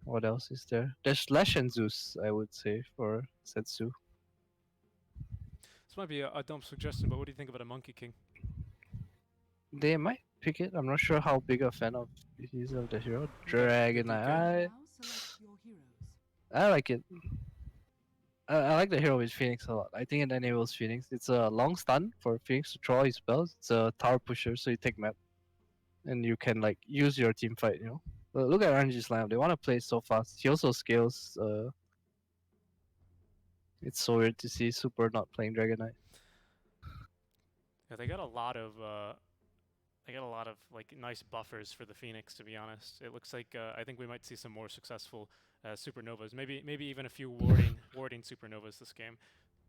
What else is there? There's Lesh and Zeus, I would say, for Setsu. This might be a dumb suggestion, but what do you think about a Monkey King? They might pick it. I'm not sure how big a fan of he is of the hero. Dragon Eye. I like it. I like the hero with Phoenix a lot. I think it enables Phoenix. It's a long stun for Phoenix to draw his spells. It's a tower pusher, so you take map. And you can like use your team fight, But look at RNG's lineup. They want to play so fast. He also scales. It's so weird to see Super not playing Dragon Knight. Yeah, they got a lot of like nice buffers for the Phoenix, to be honest. It looks like I think we might see some more successful supernovas. Maybe even a few warding supernovas this game.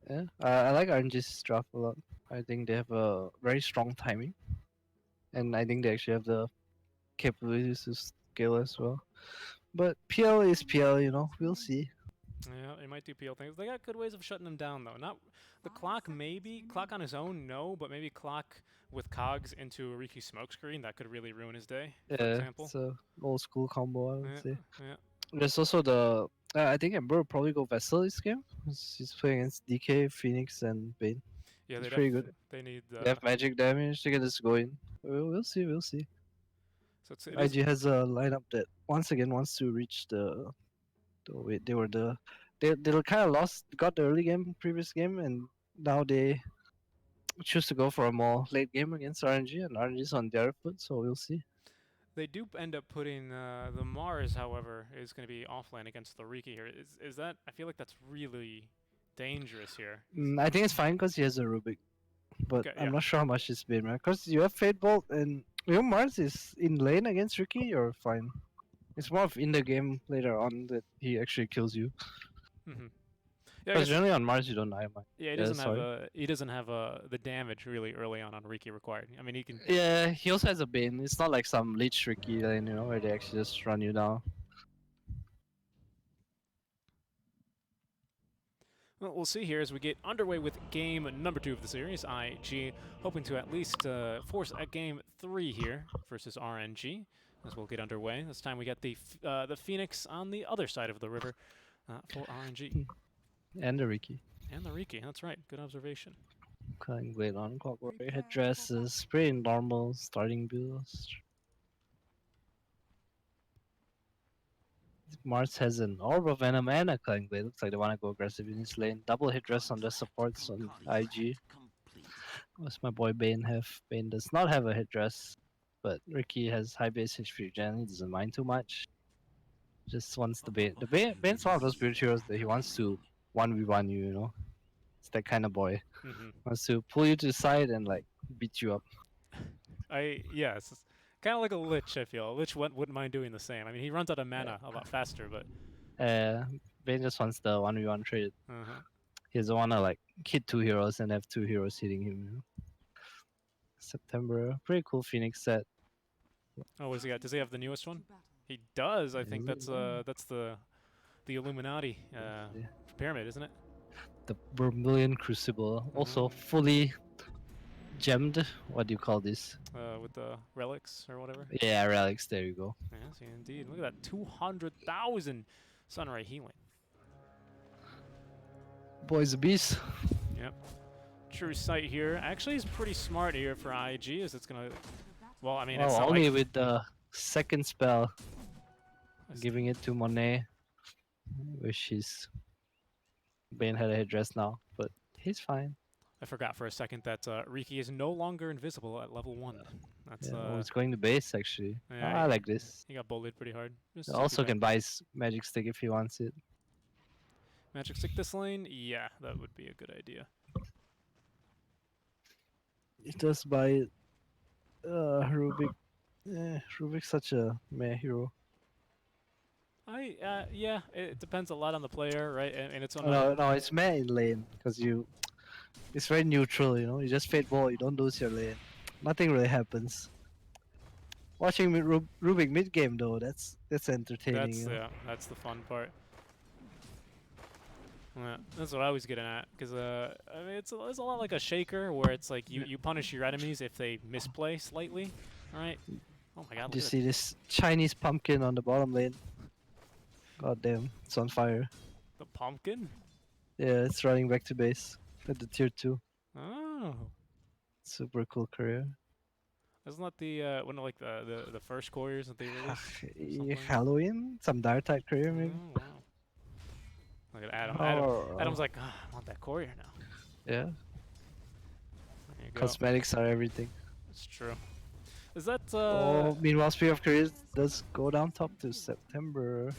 Yeah, I like RNG's draft a lot. I think they have a very strong timing, and I think they actually have the capabilities to scale as well. But PL is PL, We'll see. Yeah, they might do PL things. They got good ways of shutting them down, though. Not the clock, maybe. Clock on his own, no. But maybe clock with cogs into a Riki smokescreen, that could really ruin his day, for example. It's a old school combo, I would say. Yeah. There's also the... I think Ember will probably go Vessel this game. He's playing against DK, Phoenix, and Bane. Yeah, it's pretty good. They need... They have magic damage. They can just go in. We'll see. So IG has a lineup that, once again, wants to reach the... Wait, they kind of got the early game, previous game, and now they choose to go for a more late game against RNG, and RNG's on their foot, so we'll see. They do end up putting the Mars, however, is going to be offlane against the Riki here. Is that? I feel like that's really dangerous here. I think it's fine because he has a Rubik, but Okay, I'm yeah. not sure how much it's been, right? Because you have Fate Bolt and your Mars is in lane against Riki, you're fine. It's more of in the game later on that he actually kills you. Mm-hmm. Because generally on Mars you don't die much. Yeah, he doesn't have the damage really early on Riki required. I mean, he can. Yeah, he also has a Bane. It's not like some Lich Riki lane, you know, where they actually just run you down. Well, we'll see here as we get underway with game number 2 of the series. IG hoping to at least force a game 3 here versus RNG as we'll get underway. This time we got the Phoenix on the other side of the river for RNG. And the Riki. And the Riki, that's right. Good observation. Cutting Blade on Clockwork Headdress is pretty normal starting builds. Mars has an Orb of Venom and a Cutting Blade. Looks like they want to go aggressive in his lane. Double Headdress on the supports on IG. What's my boy Bane have? Bane does not have a Headdress, but Riki has high base HP gen. He doesn't mind too much. Just wants the Bane. Bane's one of those build heroes that he wants to 1v1 you, you know? It's that kind of boy. Wants to pull you to the side and like beat you up. Yes, it's kind of like a Lich, I feel. A Lich wouldn't mind doing the same. I mean, he runs out of mana a lot faster, but... Bane just wants the 1v1 trade. He doesn't want to like hit 2 heroes and have 2 heroes hitting him, you know? September, pretty cool Phoenix set. Oh, what does he got? Does he have the newest one? He does. I think that's the Illuminati pyramid, isn't it? The Vermilion Crucible, also fully gemmed. What do you call this? With the relics or whatever. Yeah, relics. There you go. Yes, indeed. Look at that, 200,000 Sunray healing. Boy's a beast. Yep. True sight here. Actually, is pretty smart here for IG, as it's gonna. Well, I mean, it's not only like with the second spell, giving it to Monet, which is Bane had a headdress now, but he's fine. I forgot for a second that Riki is no longer invisible at level 1. That's it's going to base actually. Yeah, I like this. He got bullied pretty hard. He also can buy his magic stick if he wants it. Magic stick this lane? Yeah, that would be a good idea. He does buy it. Rubik. Rubik's such a meh hero. Yeah, it depends a lot on the player, right? And it's on. No, it's meh in lane because it's very neutral, you know. You just fade ball, you don't lose your lane. Nothing really happens. Watching Rubik mid game though, that's entertaining. That's the fun part. Yeah, that's what I was getting at, because I mean, it's a lot like a shaker, where it's like you punish your enemies if they misplay slightly, right? Oh my god! Do you see this Chinese pumpkin on the bottom lane? God damn, it's on fire. The pumpkin? Yeah, it's running back to base at the tier 2. Oh. Super cool career. Isn't that the one of like the first couriers that they released? Halloween? Some dire type career maybe? Oh, wow. Look at Adam. Adam's like, I want that courier now. Yeah. There you go. Cosmetics are everything. It's true. Is that meanwhile, Spear of Careers does go down top to September.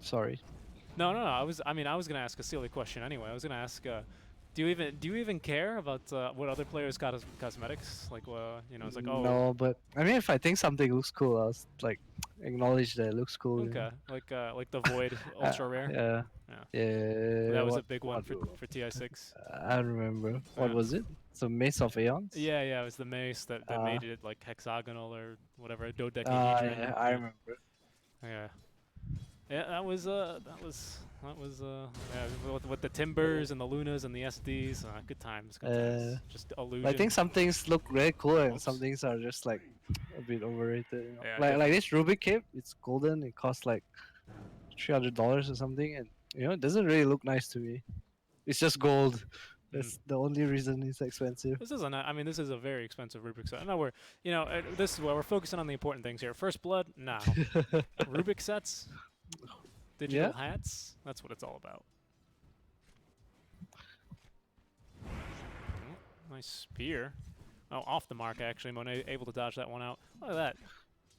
Sorry. No. I was gonna ask a silly question anyway. I was gonna ask, do you even care about what other players got as cosmetics? Like, you know, it's like, oh. No, but I mean, if I think something looks cool, I'll like acknowledge that it looks cool. Okay, you know? Like the Void Ultra Rare. Yeah. That was a big one for TI6. I remember. What was it? So Mace of Aeons? Yeah, it was the mace that made it like hexagonal or whatever, dodecahedron. Yeah, I remember. Yeah, that was with the Timbers and the Lunas and the SDs. Good times. Just illusion. I think some things look really cool and some things are just like a bit overrated. You know? Like this Rubik cape, it's golden. It costs like $300 or something, and you know it doesn't really look nice to me. It's just gold. That's the only reason it's expensive. This is this is a very expensive Rubik set. No, this is where we're focusing on the important things here. First blood, now. Rubik sets, digital hats. That's what it's all about. Nice spear. Oh, off the mark, actually. Monet able to dodge that one out. Look at that.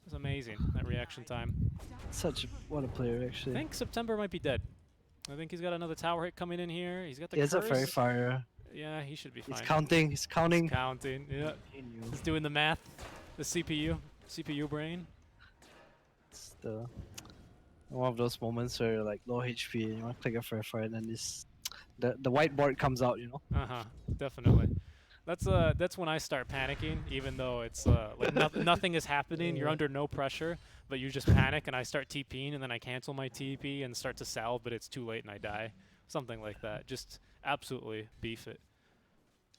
That's amazing, that reaction time. What a player, I actually. think September might be dead. I think he's got another tower hit coming in here. He's got the He has a curse. fairy fire. Yeah, he should be fine. He's counting. He's counting. He's counting, yeah. He's doing the math. The CPU brain. It's the one of those moments where you're like low HP and you want to click a fairy fire and then the whiteboard comes out, you know? Uh-huh, definitely. That's when I start panicking, even though it's like nothing is happening. You're under no pressure, but you just panic, and I start TPing, and then I cancel my TP and start to salve, but it's too late and I die. Something like that. Just absolutely beef it.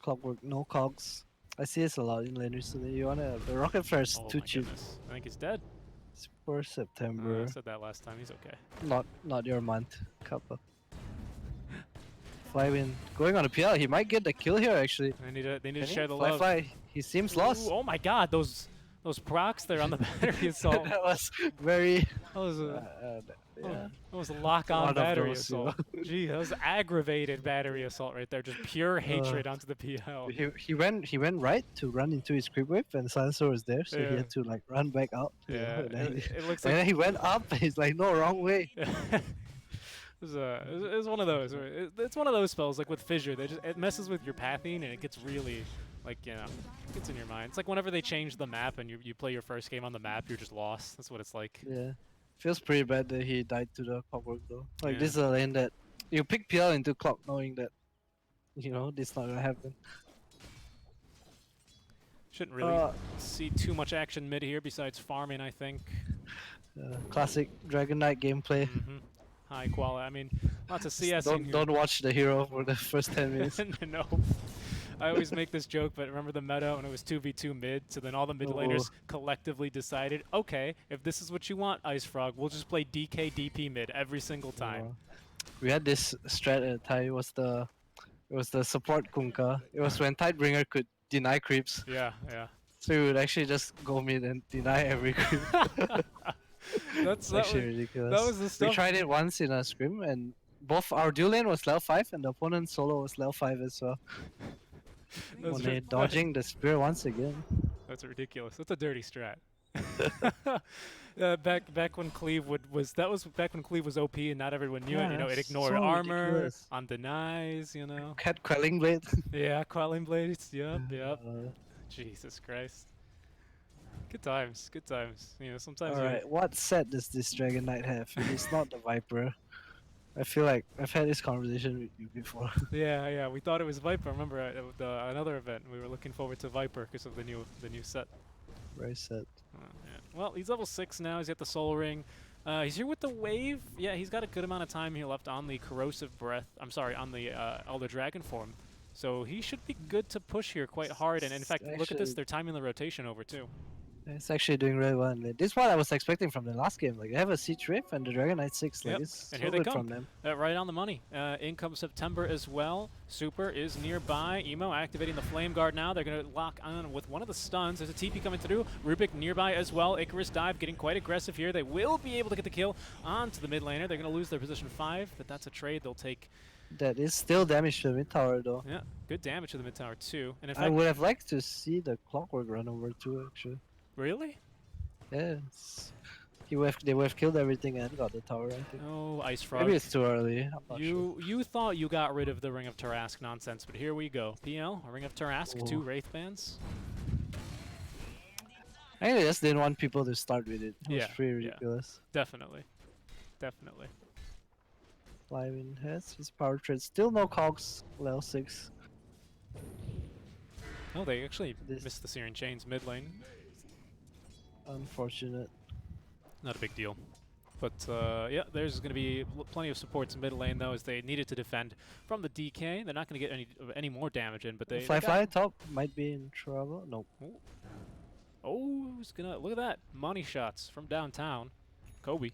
Clockwork, no cogs. I see it's a lot in laners today. You wanna the rocket flare is too cheap. Goodness. I think he's dead. It's for September. I said that last time. He's okay. Not your month, Kappa. Flywin going on a PL. He might get the kill here actually. They need to share the love. Fly. He seems lost. Oh my God, those procs there on the battery assault. That was very. That was yeah. That was a lock-on battery assault. Gee, that was aggravated battery assault right there. Just pure hatred onto the PL. He went right to run into his creep wave, and Silencer was there, so he had to like run back out. Yeah, it looks and like then he went up. He's like, no, wrong way. It was one of those. It's one of those spells like with Fissure. It messes with your pathing and it gets really, like, you know, it gets in your mind. It's like whenever they change the map and you play your first game on the map, you're just lost. That's what it's like. Yeah, feels pretty bad that he died to the clockwork though. Like this is a lane that you pick PL into clock knowing that, you know, this is not gonna happen. Shouldn't really see too much action mid here besides farming, I think. Classic Dragon Knight gameplay. High quality. I mean, lots of CS. Don't watch the hero for the first 10 minutes. No. I always make this joke, but remember the meta when it was 2v2 mid? So then all the mid laners collectively decided, okay, if this is what you want, Ice Frog, we'll just play DK DP mid every single time. We had this strat at Thai. It was the support Kunkka. It was when Tidebringer could deny creeps. Yeah. So we would actually just go mid and deny every creep. That's actually ridiculous. That was the stuff. We tried it once in a scrim, and both our dual lane was level 5, and the opponent's solo was level 5 as well. Monet dodging the spear once again. That's ridiculous. That's a dirty strat. Back when Cleave was back when Cleave was OP and not everyone knew it. You know, it ignored armor ridiculous. on denies. You know. Had Quelling Blade. Yeah, Quelling Blades. Yep. Jesus Christ. Good times. You know, sometimes. Alright, what set does this Dragon Knight have? It's not the Viper. I feel like I've had this conversation with you before. Yeah. We thought it was Viper. Remember at another event, we were looking forward to Viper because of the new set. Very set. Yeah. Well, he's level 6 now. He's got the Soul Ring. He's here with the Wave. Yeah, he's got a good amount of time here left on the Corrosive Breath. I'm sorry, on the Elder Dragon form. So he should be good to push here quite hard. And in fact, look at this. They're timing the rotation over too. It's actually doing really well. This is what I was expecting from the last game. Like, they have a Siege Rift and the Dragon Knight 6. Like, it's and so here they good come. from them. Right on the money. In comes September as well. Super is nearby. Emo activating the Flame Guard now. They're going to lock on with one of the stuns. There's a TP coming through. Rubik nearby as well. Icarus Dive getting quite aggressive here. They will be able to get the kill onto the mid laner. They're going to lose their position 5, but that's a trade they'll take. That is still damage to the mid tower though. Yeah, good damage to the mid tower too. And in I would have liked to see the Clockwork run over too, actually. Really? Yeah. They would have killed everything and got the tower, I think. Oh, Ice Frog. Maybe it's too early. I'm not sure. You thought you got rid of the Ring of Tarrasque nonsense, but here we go. PL, a Ring of Tarrasque, 2 Wraith Bands. I think they just didn't want people to start with it. It was pretty ridiculous. Definitely. Flywind has his power trade. Still no cogs, level 6. Oh, they actually missed the Searing Chains mid lane. Unfortunate. Not a big deal. But yeah, there's going to be plenty of supports in mid lane though, as they needed to defend from the DK. They're not going to get any more damage in, but they Fly top might be in trouble. Nope. Oh, who's gonna look at that money shots from downtown, Kobe.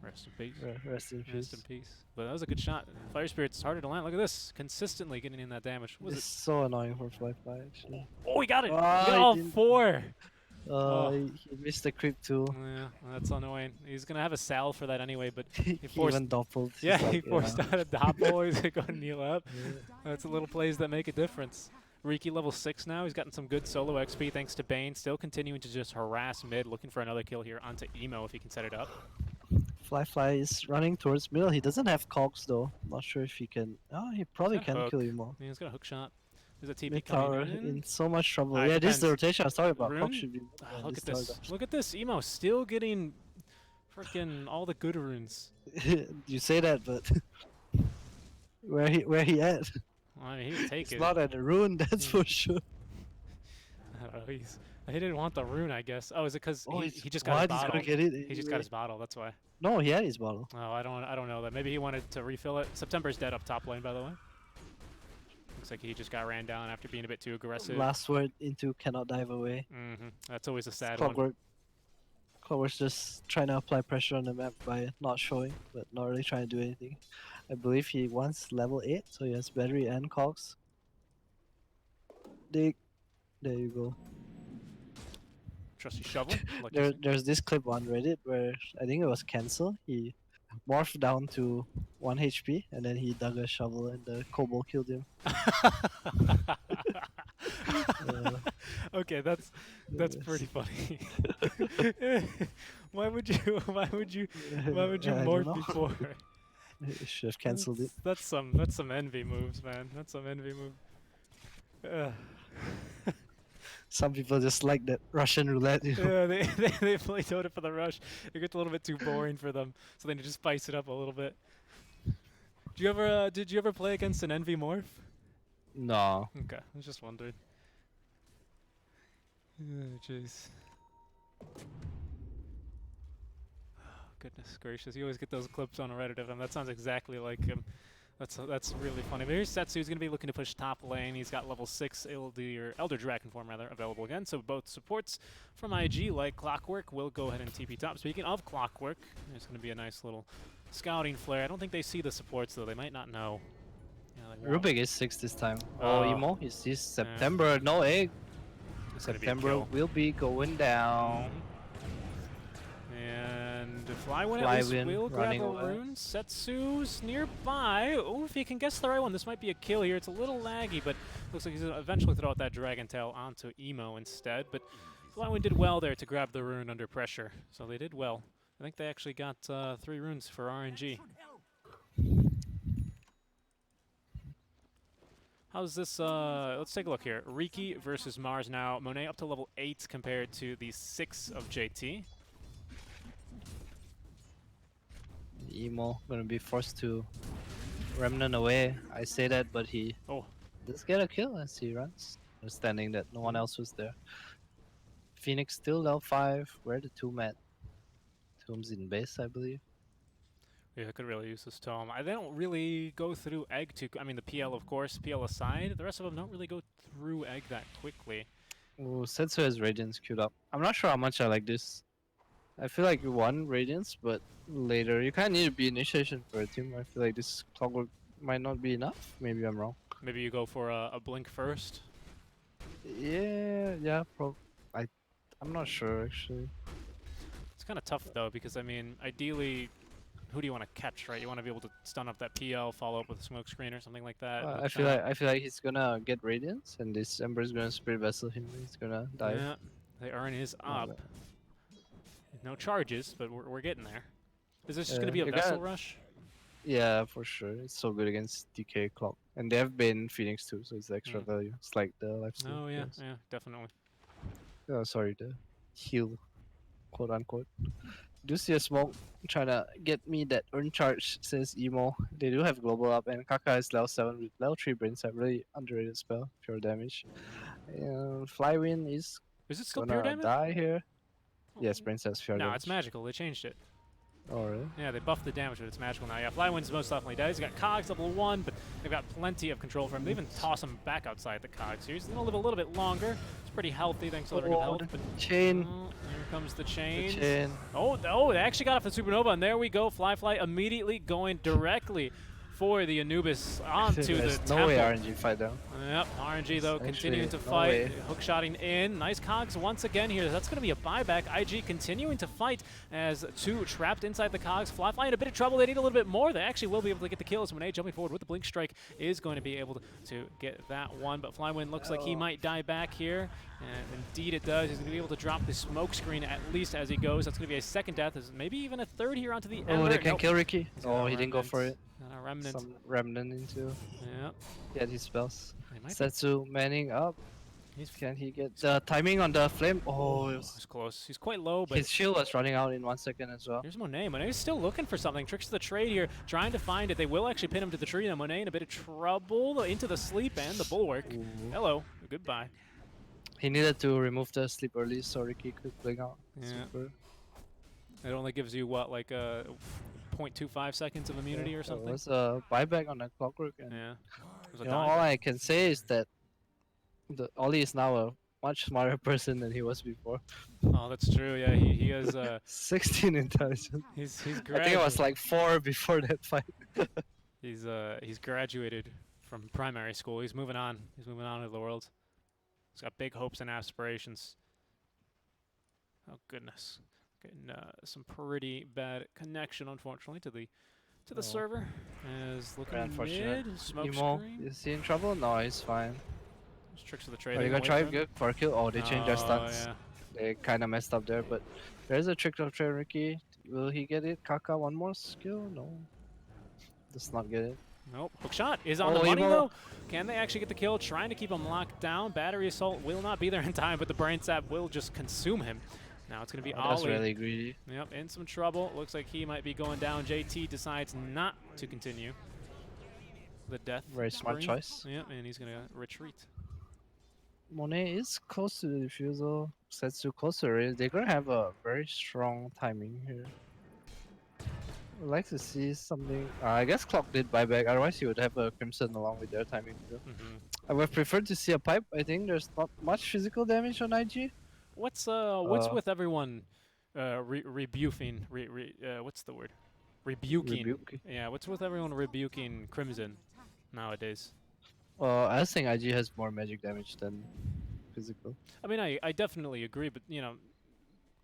Rest in peace. Rest in peace. Rest in peace. But that was a good shot. Fire Spirit's harder to land. Look at this, consistently getting in that damage. It's so annoying for Fly actually. Oh, he got it. Oh, he got all 4. He missed the creep too. Yeah, that's annoying. He's gonna have a sal for that anyway, but he He forced. even doppeled. He's Yeah, like, he forced out a doppel. He's gonna kneel up. Yeah. That's the little plays that make a difference. Riki level 6 now. He's gotten some good solo XP thanks to Bane. Still continuing to just harass mid, looking for another kill here onto Emo if he can set it up. Fly is running towards middle. He doesn't have cogs though. Not sure if he can. Oh, he probably He's got can hook. kill Emo. Yeah, he's got a hook shot. There's a TP Mid coming tower in. in so much trouble. It Yeah, this is the depends. rotation I was talking about. Rune? Cog should be. Look at this. Look at this. Emo still getting freaking all the good runes. You say that, but where he at? I mean, he would take It's it. not at the rune, that's for sure. I don't know. He didn't want the rune, I guess. Oh, is it because Oh, he just got his why he's bottle? gonna get it He just got his bottle. That's why. No, he had his bottle. Oh, I don't know that. Maybe he wanted to refill it. September's dead up top lane, by the way. Looks like he just got ran down after being a bit too aggressive. Last word into cannot dive away. That's always a sad one. Clockwork. Clockwork's just trying to apply pressure on the map by not showing, but not really trying to do anything. I believe he wants level 8, so he has battery and cogs. Dig. There you go. Trusty shovel. Like you said. There's this clip on Reddit where I think it was Cancel. He morphed down to 1 HP and then he dug a shovel and the kobold killed him. Okay, that's pretty funny. Why would you morph before? You should have cancelled it. That's some envy moves, man. That's some envy move. Some people just like that Russian roulette. You know? Yeah, they play Dota for the rush. It gets a little bit too boring for them, so they just spice it up a little bit. Did you ever play against an envy morph? No. Okay, I was just wondering. Oh, jeez. Goodness gracious, you always get those clips on Reddit of him. That sounds exactly like him. That's really funny. But here's Setsu. He's going to be looking to push top lane. He's got level 6 Elder Dragon form rather available again. So both supports from IG like Clockwork will go ahead and TP top. Speaking of Clockwork, there's going to be a nice little scouting flare. I don't think they see the supports though. They might not know. Yeah, Rubik is 6 this time. Oh, Emo, is this September? No egg. September will be going down. And Flywin at least will grab a rune. Setsu's nearby. Oh, if he can guess the right one, this might be a kill here. It's a little laggy, but looks like he's going to eventually throw out that Dragon Tail onto Emo instead. But Flywin did well there to grab the rune under pressure. So they did well. I think they actually got 3 runes for RNG. How's this? Let's take a look here. Riki versus Mars now. Monet up to level 8 compared to the 6 of JT. Emo gonna be forced to remnant away. I say that, but he does get a kill as he runs, understanding that no one else was there. Phoenix still level 5. Where the Tomb at? Tomb's in base, I believe. Yeah, I could really use this tome. They don't really go through egg too. I mean, the PL, of course, PL aside. The rest of them don't really go through egg that quickly. Oh, Setsu has Radiance queued up. I'm not sure how much I like this. I feel like you won Radiance, but later you kind of need to be initiation for a team. I feel like this Clockwork might not be enough. Maybe I'm wrong. Maybe you go for a blink first. Yeah, I'm not sure actually. It's kind of tough though, because I mean, ideally, who do you want to catch, right? You want to be able to stun up that PL, follow up with a smoke screen or something like that. I feel like he's gonna get Radiance, and this Ember's gonna Spirit Vessel him. He's gonna die. Yeah, they earn his up. No charges, but we're getting there. Is this just gonna be a Vessel rush? Yeah, for sure. It's so good against DK Clock, and they have been Phoenix too, so it's extra value. It's like the lifesteal. Oh yeah, yeah, definitely. Oh, sorry, the heal, quote unquote. Do see a smoke trying to get me that earn charge, says Emo. They do have global up, and Kaka is level 7 with level 3 brains. A really underrated spell, pure damage. And Flywin is it still gonna pure damage? Die here. Yes, brains has pure damage. No, it's magical. They changed it. Oh, really? Yeah, they buffed the damage, but it's magical now. Yeah, Flywin's most definitely dead. He's got Cogs level 1, but they've got plenty of control for him. They even toss him back outside the Cogs here. He's going to live a little bit longer. It's pretty healthy thanks to their good health. But chain. Here comes the chain. Chain. Oh, they actually got off the Supernova, and there we go. Fly immediately going directly for the Anubis onto the There's temple. no way RNG fight down. Yep, RNG though Actually, continuing to no fight, way. hookshotting in. Nice cogs once again here. That's going to be a buyback. IG continuing to fight as two trapped inside the cogs. Fly in a bit of trouble. They need a little bit more. They actually will be able to get the kills. Monet jumping forward with the blink strike is going to be able to get that one. But Flywind looks like he might die back here. And indeed it does. He's going to be able to drop the smoke screen at least as he goes. That's going to be a second death. Maybe even a third here onto the Oh, Ember. they can Nope. kill Ricky. He's got Oh, a he didn't go for it. Got a remnant. Some remnant into. Yep. Get his spells. They might be- Setsu manning up. He's Can he get the timing on the flame? Oh, it was, He's close. He's quite low, but his shield was running out in 1 second as well. here's Monet. Monet's still looking for something. Tricks the trade here, trying to find it. They will actually pin him to the tree. Now Monet in a bit of trouble into the sleep and the bulwark. Ooh. Hello. Goodbye. He needed to remove the sleep early so Ricky could bling out. Yeah. Super. It only gives you, what, like 0.25 seconds of immunity or It something? was a buyback on that clockwork. And Yeah. It was a you know, dime. all I can say is that Ollie is now a much smarter person than he was before. Oh, that's true. Yeah, he has. 16 intelligence. He's I think it was like 4 before that fight. He's graduated from primary school. He's moving on. He's moving on to the world. He's got big hopes and aspirations. Oh goodness, getting some pretty bad connection, unfortunately, to the server. As looking Very unfortunate. mid, smoke Emo, screen. is he in trouble? No, he's fine. Just tricks of the trade. Are you gonna try good for a kill? Oh, they changed their Oh, stunts. yeah. They kind of messed up there, but there's a trick of trade, Ricky. Will he get it? Kaka, one more skill? No. Does not get it. Nope. Hook shot is on the Oh, money Emo. though. Can they actually get the kill? Trying to keep him locked down. Battery assault will not be there in time, but the brain sap will just consume him. Now it's going to be Oh, that's Ollie. really greedy. Yep, in some trouble. Looks like he might be going down. JT decides not to continue the death. Very smart spree. choice. Yep, and he's going to retreat. Monet is close to the defusal. Setsu closer. They're gonna have a very strong timing here. I'd like to see something. I guess Clock did buyback. Otherwise, he would have a Crimson along with their timing too. I would have preferred to see a pipe. I think there's not much physical damage on IG. What's with everyone rebuking? What's the word? Rebuking. Rebuke. Yeah. What's with everyone rebuking Crimson nowadays? I just think IG has more magic damage than physical. I mean, I definitely agree, but you know,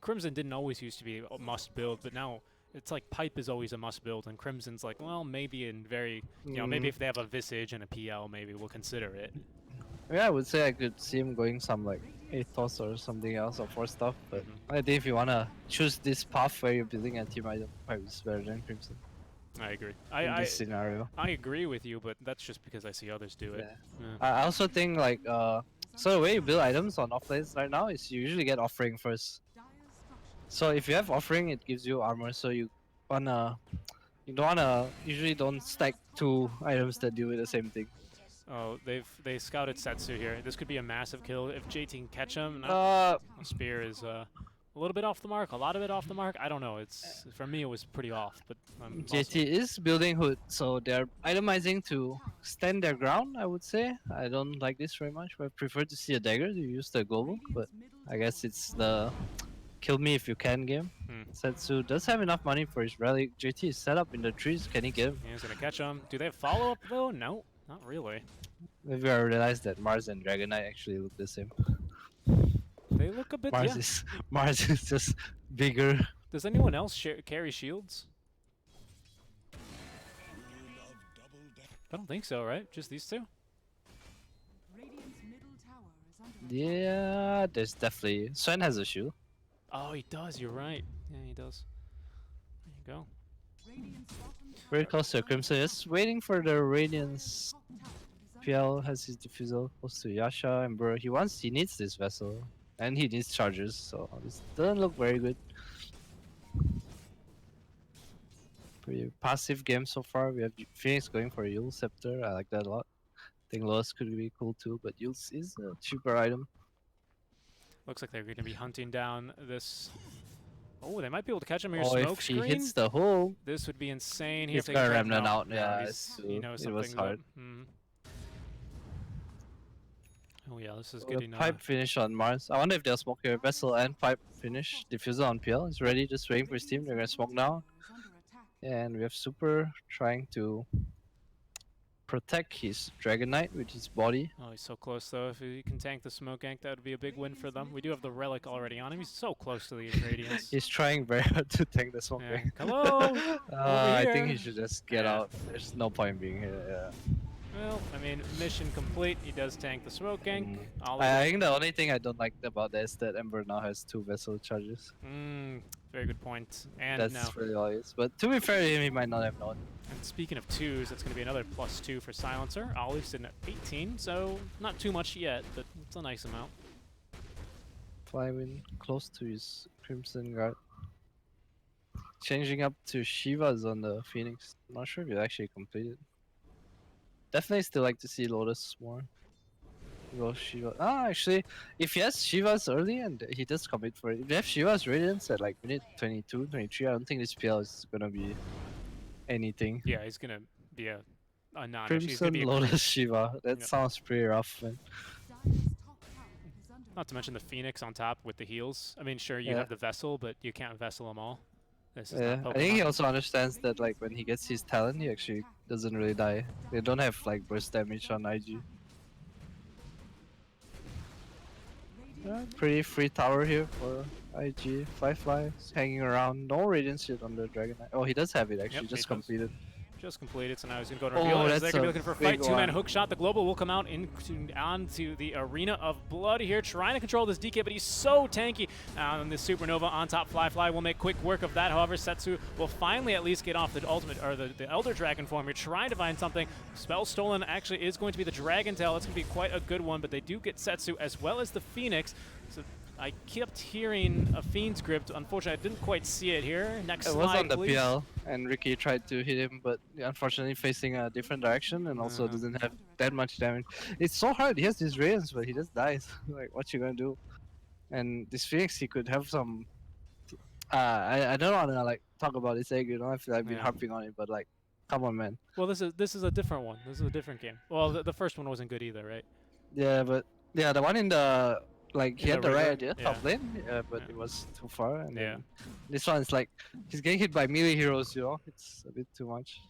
Crimson didn't always used to be a must build, but now it's like Pipe is always a must build, and Crimson's like, well, maybe in very, you know, maybe if they have a Visage and a PL, maybe we'll consider it. Yeah, I would say I could see him going some like Athos or something else or 4 stuff, but I think if you wanna choose this path where you're building a team item, Pipe is better than Crimson. I agree. In this scenario. I agree with you, but that's just because I see others do it. Yeah. I also think like so the way you build items on offlanes right now is you usually get offering first. So if you have offering, it gives you armor. So you usually don't stack 2 items that do the same thing. Oh, they scouted Setsu here. This could be a massive kill if JT can catch him. No, Spear is a little bit off the mark, a lot of it off the mark. I don't know. It's for me it was pretty off, but JT is building hood, so they're itemizing to stand their ground. I would say I don't like this very much. I prefer to see a dagger to use the global, but I guess it's the kill me if you can game. Setsu does have enough money for his relic. JT is set up in the trees. Can he get him? Yeah, he's gonna catch him. Do they have follow up though? No, not really. Maybe I realized that Mars and Dragon Knight actually look the same. They look a bit. Mars is just bigger. Does anyone else carry shields? I don't think so, right? Just these two? Yeah, there's definitely. Sven has a shield. Oh, he does. You're right. Yeah, he does. There you go. Very close to Crimson. Just waiting for the Radiance. PL has his diffusal close to Yasha and Burr. He needs this vessel. And he needs chargers, so this doesn't look very good. Pretty passive game so far. We have Phoenix going for a Yule Scepter. I like that a lot. I think Lois could be cool too, but Yule is a cheaper item. Looks like they're going to be hunting down this. Oh, they might be able to catch him here. Oh, Smoke if he screen. hit the hole, This would be insane. he's if they got a can- remnant no, out. no, Yeah, he knows it was something's hard. up. Oh yeah, this is So getting the pipe finish on Mars. I wonder if they'll smoke here. Vessel and pipe finish. Diffuser on PL is ready, just waiting for his team. They're gonna smoke now. And we have Super trying to protect his Dragon Knight with his body. Oh, he's so close though. If he can tank the smoke gank, that would be a big win for them. We do have the relic already on him. He's so close to the Radiance. He's trying very hard to tank the smoke Yeah. gank. Hello. I think here. he should just get out. There's no point being here. Yeah. Well, I mean, mission complete. He does tank the smoke gank. I think the only thing I don't like about that is that Ember now has 2 vessel charges. Very good point. And That's now, really all it is. But to be fair to him, he might not have known. and speaking of 2s, that's going to be another +2 for Silencer. Olive's sitting at 18, so not too much yet, but it's a nice amount. Flywin close to his Crimson Guard. Changing up to Shiva's on the Phoenix. I'm not sure if it actually completed. Definitely still like to see Lotus more. Go Shiva. Actually, if he has Shiva's early and he does commit for it, if you have Shiva's Radiance at like minute 22, 23, I don't think this PL is gonna be anything. Yeah, he's going to be a non-issue. He's Crimson gonna be a Lotus Shiva. That Yep. sounds pretty rough, man. Not to mention the Phoenix on top with the heals. I mean, sure, you Yeah. have the Vessel, but you can't Vessel them all. This is Yeah, not I think he Pokemon. also understands that like when he gets his talent, he actually doesn't really die. They don't have like burst damage on IG. Pretty free tower here for IG. Flies hanging around. No Radiance yet on the Dragon Knight. Oh, he does have it actually, Yep, just he does. completed. Just completed, so now he's going to go to Oh, reveal. that's They're going to be a looking for a big fight. Two-man one. hook shot. The Global will come out onto the Arena of Blood here, trying to control this DK, but he's so tanky. And the Supernova on top. Fly will make quick work of that. However, Setsu will finally at least get off the ultimate, or the Elder Dragon form here, trying to find something. Spell Stolen actually is going to be the Dragon Tail. It's going to be quite a good one, but they do get Setsu as well as the Phoenix. So I kept hearing a Fiend's Grip. Unfortunately, I didn't quite see it here. Next It slide, was on the please. PL, and Ricky tried to hit him, but unfortunately facing a different direction, and also doesn't have that much damage. It's so hard. He has this Radiance, but he just dies. Like, what you gonna do? And this Phoenix, he could have some. I don't wanna like talk about this egg. You know, I feel like I've been Yeah. harping on it, but like, come on, man. Well, this is a different one. This is a different game. Well, the first one wasn't good either, right? Yeah, but yeah, the one in the like he In had the the right river? idea, Yeah. top lane, but it was too far. And Yeah. then this one is like he's getting hit by melee heroes. You know, it's a bit too much.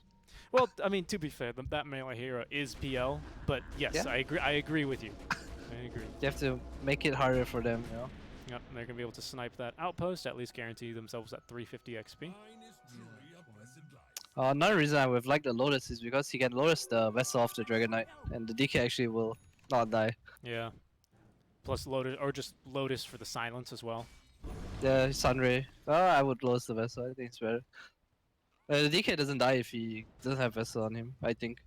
Well, I mean, to be fair, that melee hero is PL, but yes, Yeah. I agree. I agree with you. I agree. You have to make it harder for them. You know. Yep, they're gonna be able to snipe that outpost. At least guarantee themselves that 350 XP. Another reason I would have liked the Lotus is because he can Lotus the vessel of the Dragon Knight, and the DK actually will not die. Yeah. Plus Lotus, or just Lotus for the silence as well. Yeah, Sunray. I would Lotus the vessel. I think it's better. The DK doesn't die if he doesn't have vessel on him. I think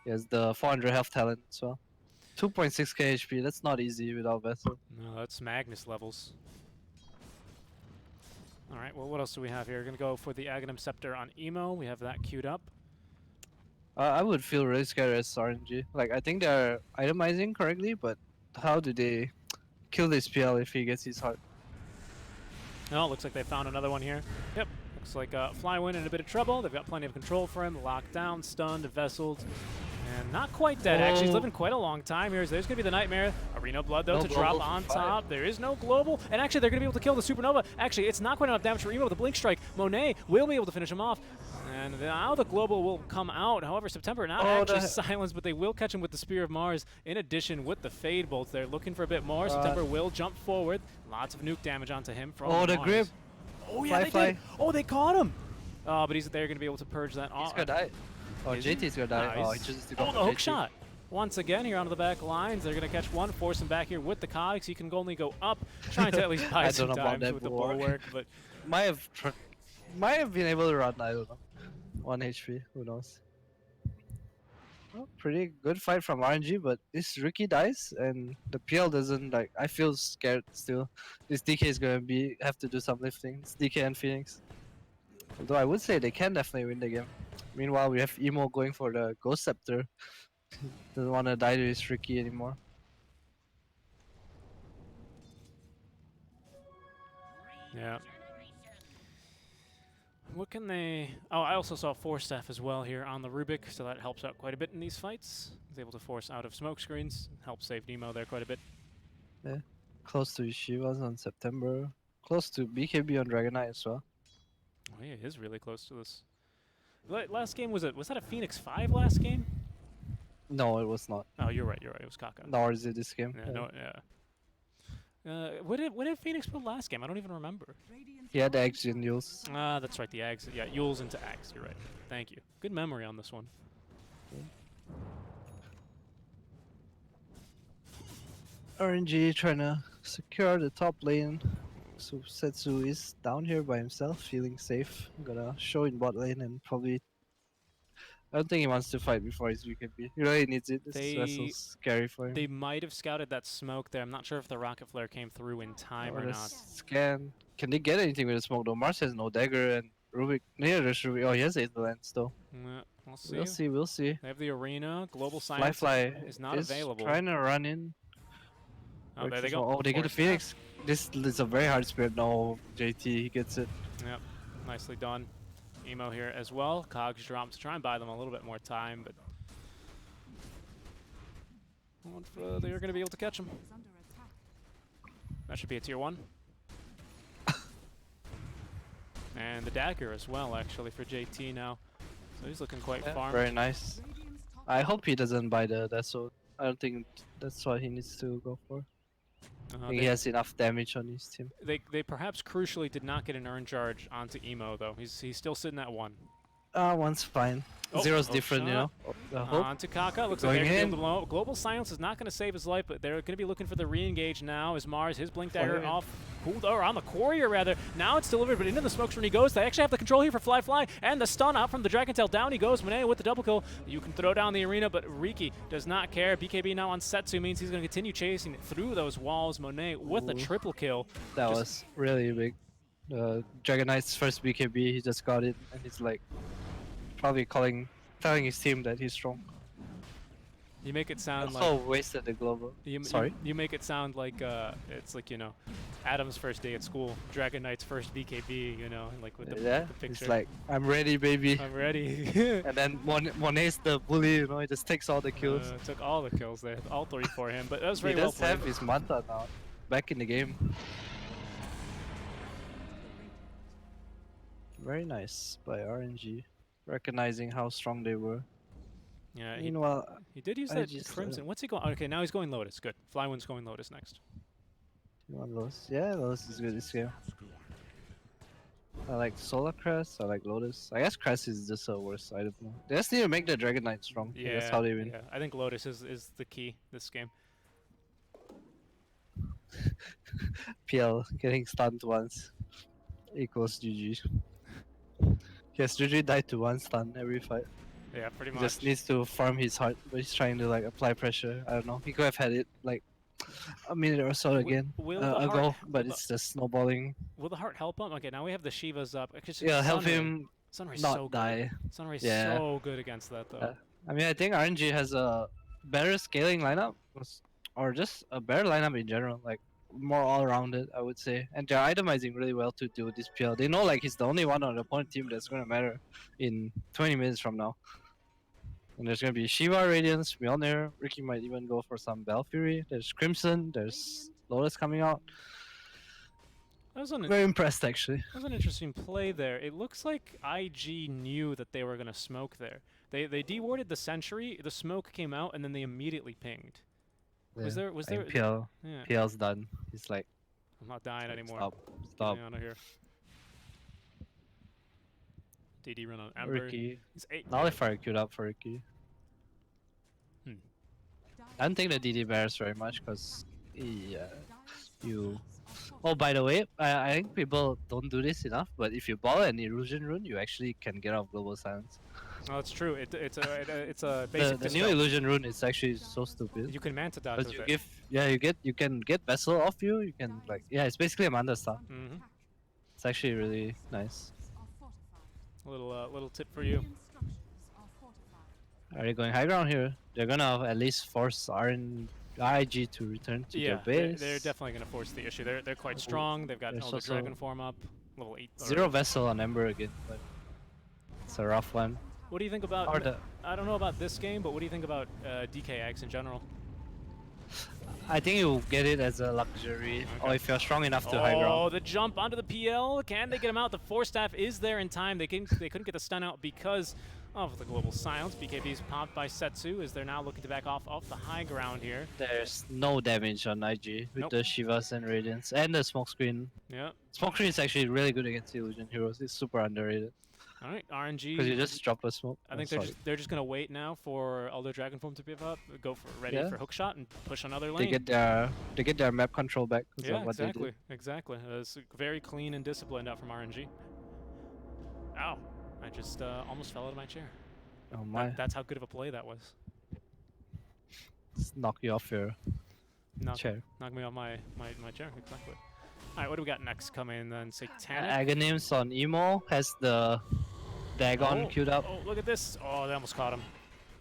he has the 400 health talent as well. 2.6k HP. That's not easy without vessel. No, that's Magnus levels. All right. Well, what else do we have here? We're gonna go for the Aghanim Scepter on Emo. We have that queued up. I would feel really scared as RNG. Like, I think they're itemizing correctly, but how do they kill this PL if he gets his heart? Oh, looks like they found another one here. Yep. Looks like Flywin in a bit of trouble. They've got plenty of control for him. Locked down, stunned, vesseled, and not quite dead. Actually, he's living quite a long time here. So there's going to be the Nightmare. Arena Blood, though, No to drop global on for top. There is no global. And actually, they're going to be able to kill the Supernova. Actually, it's not quite enough damage for Emo with the Blink Strike. Monet will be able to finish him off. And now the global will come out. However, September not actually silenced, but they will catch him with the Spear of Mars. In addition, with the Fade Bolts, they're looking for a bit more. September will jump forward. Lots of nuke damage onto him from Oh, the Mars. grip. Oh, yeah, they did. Oh, they caught him. But they're going to be able to purge that off. He's gonna die. Oh, Is JT's gonna die. Nice. Oh, he chooses to go Oh, for the hook JT. shot. Once again, here onto the back lines. They're going to catch one, force him back here with the cogs. He can only go up, trying to at least buy I some don't know about time that with the bulwark. bulwark. But might have been able to run. I don't know. 1 HP. Who knows? Well, pretty good fight from RNG, but this Ricky dies and the PL doesn't like. I feel scared still. This DK is gonna have to do some lifting. It's DK and Phoenix. Although I would say they can definitely win the game. Meanwhile, we have Emo going for the Ghost Scepter. Doesn't want to die to his Ricky anymore. yeah. What can they... Oh, I also saw Force Staff as well here on the Rubik, so that helps out quite a bit in these fights. He's able to force out of smoke screens, help save Nemo there quite a bit. Yeah. Close to Shivas on September. Close to BKB on Dragon Knight as well. Oh, yeah, he is really close to this. Last game, was that a Phoenix 5 last game? No, it was not. Oh, you're right. You're right. It was Kaka. Nor is it this game. Yeah, no, yeah. What did Phoenix put last game? I don't even remember. He had eggs in Yules. Ah, that's right. The Ags. Yeah, Yules into Ags. You're right. Thank you. Good memory on this one. RNG trying to secure the top lane. So Setsu is down here by himself, feeling safe. Gonna show in bot lane and probably. I don't think he wants to fight before his BKB. He really needs it. This vessel's scary for him. They might have scouted that smoke there. I'm not sure if the rocket flare came through in time or not. Scan. Can they get anything with the smoke though? Mars has no dagger and Rubik. Neither does Rubik. Oh, he has 8 lens though. Yeah, we'll see. We'll see. We'll see. They have the arena. Global Science Fly is not available. Trying to run in. Oh, there they go. Oh, they get the Phoenix. This is a very hard spirit. No, JT, he gets it. Yep, nicely done. Emo here as well. Cogs drops to try and buy them a little bit more time, but they're going to be able to catch him. That should be a tier 1. And the dagger as well, actually, for JT now. So he's looking quite farmed. Very nice. I hope he doesn't buy the Deso. I don't think that's what he needs to go for. I think he has enough damage on his team. They perhaps crucially did not get an urn charge onto Emo though. He's still sitting at 1. One's fine. Zero's different, you know. Onto Kaka. Looks like they're going to be able to blow up. Global Silence is not going to save his life, but they're going to be looking for the re-engage now. As Mars, his Blink Dagger off, pulled or on the Courier rather. Now it's delivered, but into the smokes when he goes. They actually have the control here for Fly, and the stun out from the Dragon Tail. Down he goes. Monet with the double kill. You can throw down the arena, but Riki does not care. BKB now on Setsu means he's going to continue chasing through those walls. Monet with a triple kill. That was really big. Dragon Knight's first BKB, he just got it, and he's like probably telling his team that he's strong. You make it sound also like wasted the global. Sorry. You make it sound like it's like, you know, Adam's first day at school, Dragon Knight's first BKB, you know, like with the picture. It's like, I'm ready, baby. I'm ready. And then Monet's the bully, you know, he just takes all the kills. Took all the kills there, all 3 for him, but that was very well played. He does have his Manta now, back in the game. Very nice by RNG, recognizing how strong they were. Yeah, meanwhile, he did use that Crimson. What's he going? Okay, now he's going Lotus. Good. Flywind's going Lotus next. You want Lotus? Yeah, Lotus is good this game. I like Solar Crest, I like Lotus. I guess Crest is just a worse item. They just need to make the Dragon Knight strong. Yeah, that's how they win. Yeah. I think Lotus is the key this game. PL getting stunned once equals GG. Yes, GG died to 1 stun every fight. Yeah, pretty much. He just needs to farm his heart, but he's trying to like apply pressure. I don't know. He could have had it like a minute or so again ago, but it's just snowballing. Will the heart help him? Okay, now we have the Shivas up. Yeah, help him Sunray's not so die. Good. Sunray's so good against that though. I mean, I think RNG has a better scaling lineup, or just a better lineup in general. Like more all-rounded, I would say, and they're itemizing really well to do this PL. They know like he's the only one on the opponent team that's gonna matter in 20 minutes from now. And there's gonna be Shiva, Radiance, Mjolnir. Ricky might even go for some Belfury. There's Crimson. There's Lotus coming out. Very impressed actually. That was an interesting play there. It looks like IG knew that they were gonna smoke there. They dewarded the Sentry. The smoke came out, and then they immediately pinged. Yeah. Was there? PL. Yeah. PL's done. He's like, I'm not dying anymore. Stop. Out of here. DD run on Ember. Ricky. He's 8. Nullifier queued up for Ricky. I don't think the DD bears very much because you. Oh, by the way, I think people don't do this enough. But if you ball an Illusion Rune, you actually can get off Global Silence. Oh, it's true. It's a basic. The new Illusion Rune is actually so stupid. You can Manta dodge with it. You can get Vessel off you. You can like it's basically a Manta stun. It's actually really nice. Little tip for you. Are they going high ground here? They're gonna at least force IG to return to their base. They're definitely gonna force the issue. They're quite strong. They've got all the Dragon form up, level 8. Zero Vessel on Ember again, but it's a rough one. What do you think about? I don't know about this game, but what do you think about DKX in general? I think you'll get it as a luxury, or if you're strong enough to high ground. Oh, the jump onto the PL. Can they get him out? The Force Staff is there in time. They couldn't get the stun out because of the global silence. BKB's popped by Setsu as they're now looking to back off the high ground here. There's no damage on IG with the Shivas and Radiance and the smoke screen. Yeah. Smoke screen is actually really good against Illusion heroes. It's super underrated. All right, RNG. Because you just drop a smoke. I think they're just gonna wait now for Elder Dragon Form to pip up, go for ready for hookshot and push another lane. They get their map control back. Yeah, exactly. It's very clean and disciplined out from RNG. Ow! I just almost fell out of my chair. Oh my! That's how good of a play that was. Just knock you off your chair. Knock me off my chair. Exactly. All right, what do we got next? Coming then, Satanic. Aghanims on Emo has the Dagon queued up. Oh, look at this! Oh, they almost caught him.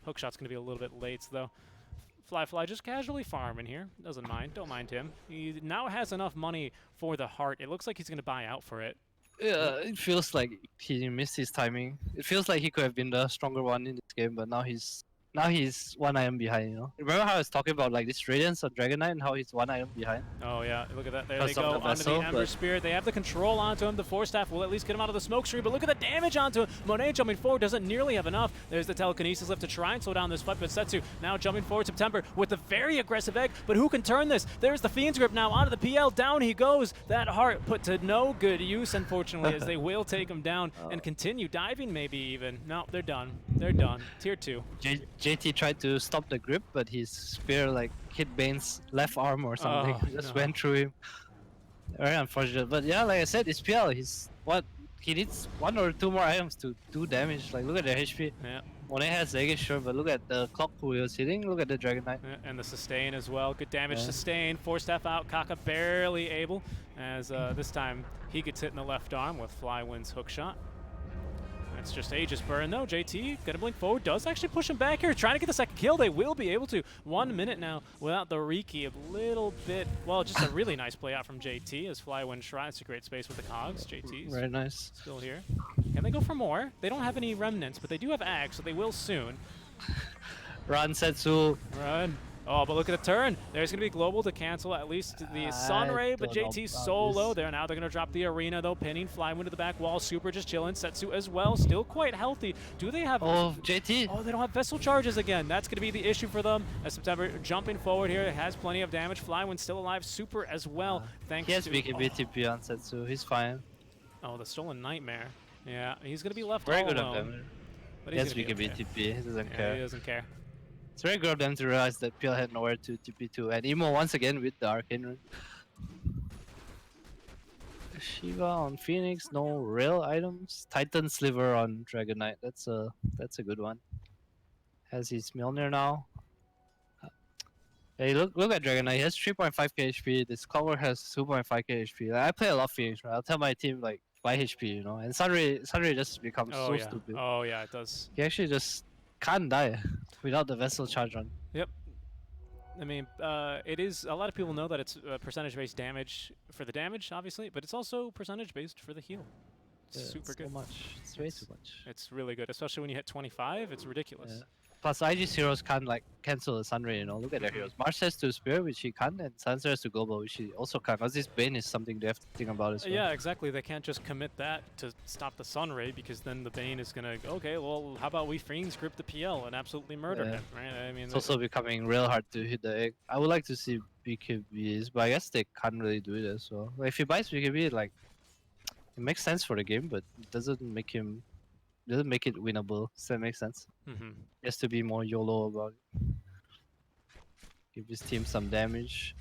Hookshot's gonna be a little bit late though. Fly just casually farming here. Doesn't mind. Don't mind him. He now has enough money for the heart. It looks like he's gonna buy out for it. Yeah, it feels like he missed his timing. It feels like he could have been the stronger one in this game, but now he's 1 item behind, you know? Remember how I was talking about like this Radiance or Dragon Knight and how he's 1 item behind? Oh yeah, look at that. There they go onto the Ember Spirit. They have the control onto him. The Force Staff will at least get him out of the smoke screen, but look at the damage onto him. Monet jumping forward doesn't nearly have enough. There's the telekinesis left to try and slow down this fight, but Setsu now jumping forward. September with the very aggressive egg, but who can turn this? There's the Fiend's Grip now onto the PL. Down he goes. That heart put to no good use, unfortunately, as they will take him down and continue diving maybe even. No, they're done. They're done. Tier 2. JT tried to stop the grip, but his spear like hit Bane's left arm or something. Just went through him. Very unfortunate. But yeah, like I said, it's PL. He needs 1 or 2 more items to do damage. Like look at their HP. Yeah. Monet has Aegis, sure, but look at the clock who he was hitting. Look at the Dragon Knight. Yeah, and the sustain as well. Good damage sustain. Force Staff out. Kaka barely able, as this time he gets hit in the left arm with Flywind's hookshot. It's just Aegis burn though. JT gonna blink forward, does actually push him back here, trying to get the second kill. They will be able to. 1 minute now without the Riki. A little bit, well, just a really nice play out from JT as Flywind tries to create space with the cogs. JT's very nice. Still here. Can they go for more? They don't have any remnants, but they do have Axe, so they will soon. Run, Setsu. Run. Oh, but look at the turn. There's going to be global to cancel at least the Sunray, but JT's solo there. Now they're going to drop the arena, though, pinning Flywind to the back wall. Super just chilling. Setsu as well, still quite healthy. Do they have... Oh, JT. Oh, they don't have Vessel charges again. That's going to be the issue for them. As September jumping forward here, has plenty of damage. Flywind still alive. Super as well, thanks to... He has BKB TP on Setsu. He's fine. Oh, the Stolen Nightmare. Yeah, he's going to be left very all good alone. of them. But he has BKB TP. He doesn't care. He doesn't care. It's very good of them to realize that PL had nowhere to TP to, and Emo once again with the Arcane Rune. Shiva on Phoenix, no real items. Titan Sliver on Dragon Knight, that's a good one. Has his Mjolnir now. Hey, look at Dragon Knight. He has 3.5k HP. This Clover has 2.5k HP. Like, I play a lot of Phoenix, right? I'll tell my team like buy HP, you know. And Sunray just becomes so stupid. Oh yeah, it does. He actually just can't die without the Vessel charge on. Yep. I mean, it is, a lot of people know that it's percentage-based damage for the damage, obviously, but it's also percentage-based for the heal. It's super good. So much. It's way too much. It's really good, especially when you hit 25. It's ridiculous. Yeah. Plus, IG's heroes can't like cancel the Sunray, you know. Look at their heroes. Marsh has to Spear, which he can't, and Sansa has to Global, which he also can't. Because this Bane is something they have to think about as well. Yeah, exactly. They can't just commit that to stop the Sunray, because then the Bane is going to, okay, well, how about we Fiend's Grip the PL and absolutely murder him, right? I mean, it's also becoming real hard to hit the egg. I would like to see BKBs, but I guess they can't really do it as well. Like, if he buys BKB, like, it makes sense for the game, but it doesn't make it winnable. Does that make sense? Mm-hmm. He has to be more YOLO about it. Give his team some damage.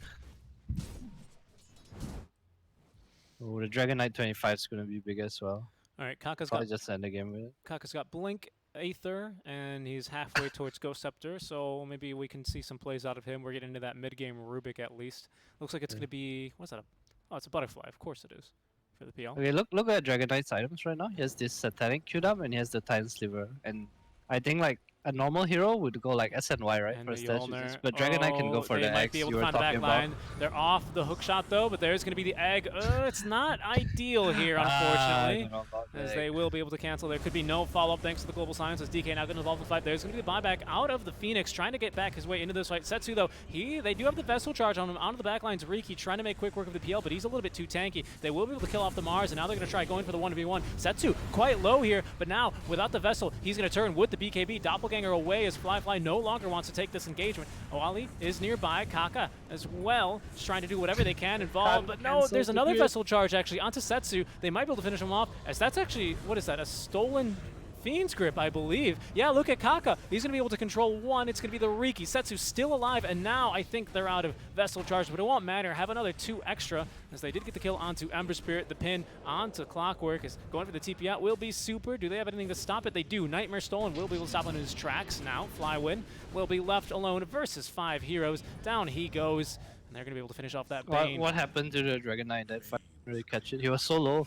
Oh, the Dragon Knight 25 is going to be big as well. All right, Kaka's Probably just end the game with it. Kaka's got Blink, Aether, and he's halfway towards Ghost Scepter, so maybe we can see some plays out of him. We're getting into that mid-game Rubik at least. Looks like it's going to be, what's that? Oh, it's a Butterfly. Of course it is. For the PL. Okay, look at Dragon Knight's items right now. He has this Satanic queued up and he has the Titan Sliver. And I think like a normal hero would go like S and Y, right? And For the stat Yolner. uses. But Dragon Knight can go for they the might X be able you to were find the back talking line. about. They're off the hook shot though, but there's going to be the egg. It's not ideal here, I unfortunately, don't know about as the they egg. will be able to cancel. There could be no follow-up thanks to the Global Science as DK now getting involved in the fight. There's going to be the buyback out of the Phoenix, trying to get back his way into this fight. Setsu though, they do have the Vessel charge on him. Onto the back lines, Riki trying to make quick work of the PL, but he's a little bit too tanky. They will be able to kill off the Mars, and now they're going to try going for the 1v1. Setsu quite low here, but now without the Vessel, he's going to turn with the BKB. Doppelganger away as Fly no longer wants to take this engagement. Oali is nearby. Kaka as well, just trying to do whatever they can involved, but no, there's another Vessel charge actually onto Setsu. They might be able to finish him off, as that's actually, what is that, a stolen Fiend's Grip, I believe. Yeah, look at Kaka. He's going to be able to control one. It's going to be the Riki. Setsu's still alive, and now I think they're out of Vessel charge, but it won't matter. Have another 2 extra, as they did get the kill onto Ember Spirit. The pin onto Clockwork is going for the TP out. Will be super. Do they have anything to stop it? They do. Nightmare Stolen will be able to stop on his tracks. Now, Flywin will be left alone versus 5 heroes. Down he goes, and they're going to be able to finish off that Bane. What happened to the Dragon Knight that fight? Really catch it? He was so low.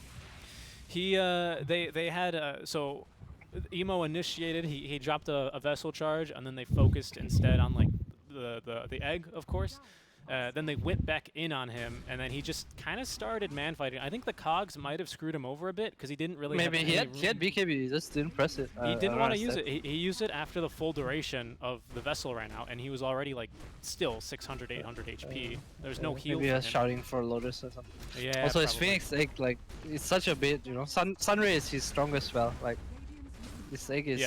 They had, so Emo initiated, he dropped a Vessel charge, and then they focused instead on like the egg, of course. Then they went back in on him, and then he just kind of started man fighting. I think the cogs might have screwed him over a bit because he didn't really. Maybe he had BKB, he just didn't press it. He didn't want to use it. He used it after the full duration of the Vessel ran out, and he was already like still 600, 800 HP. There's no heal. Maybe he was for him. shouting for Lotus or something. Yeah. Also, his probably. Phoenix egg, like, it's such a bit, you know. Sunray is his strongest spell. Like, this egg is.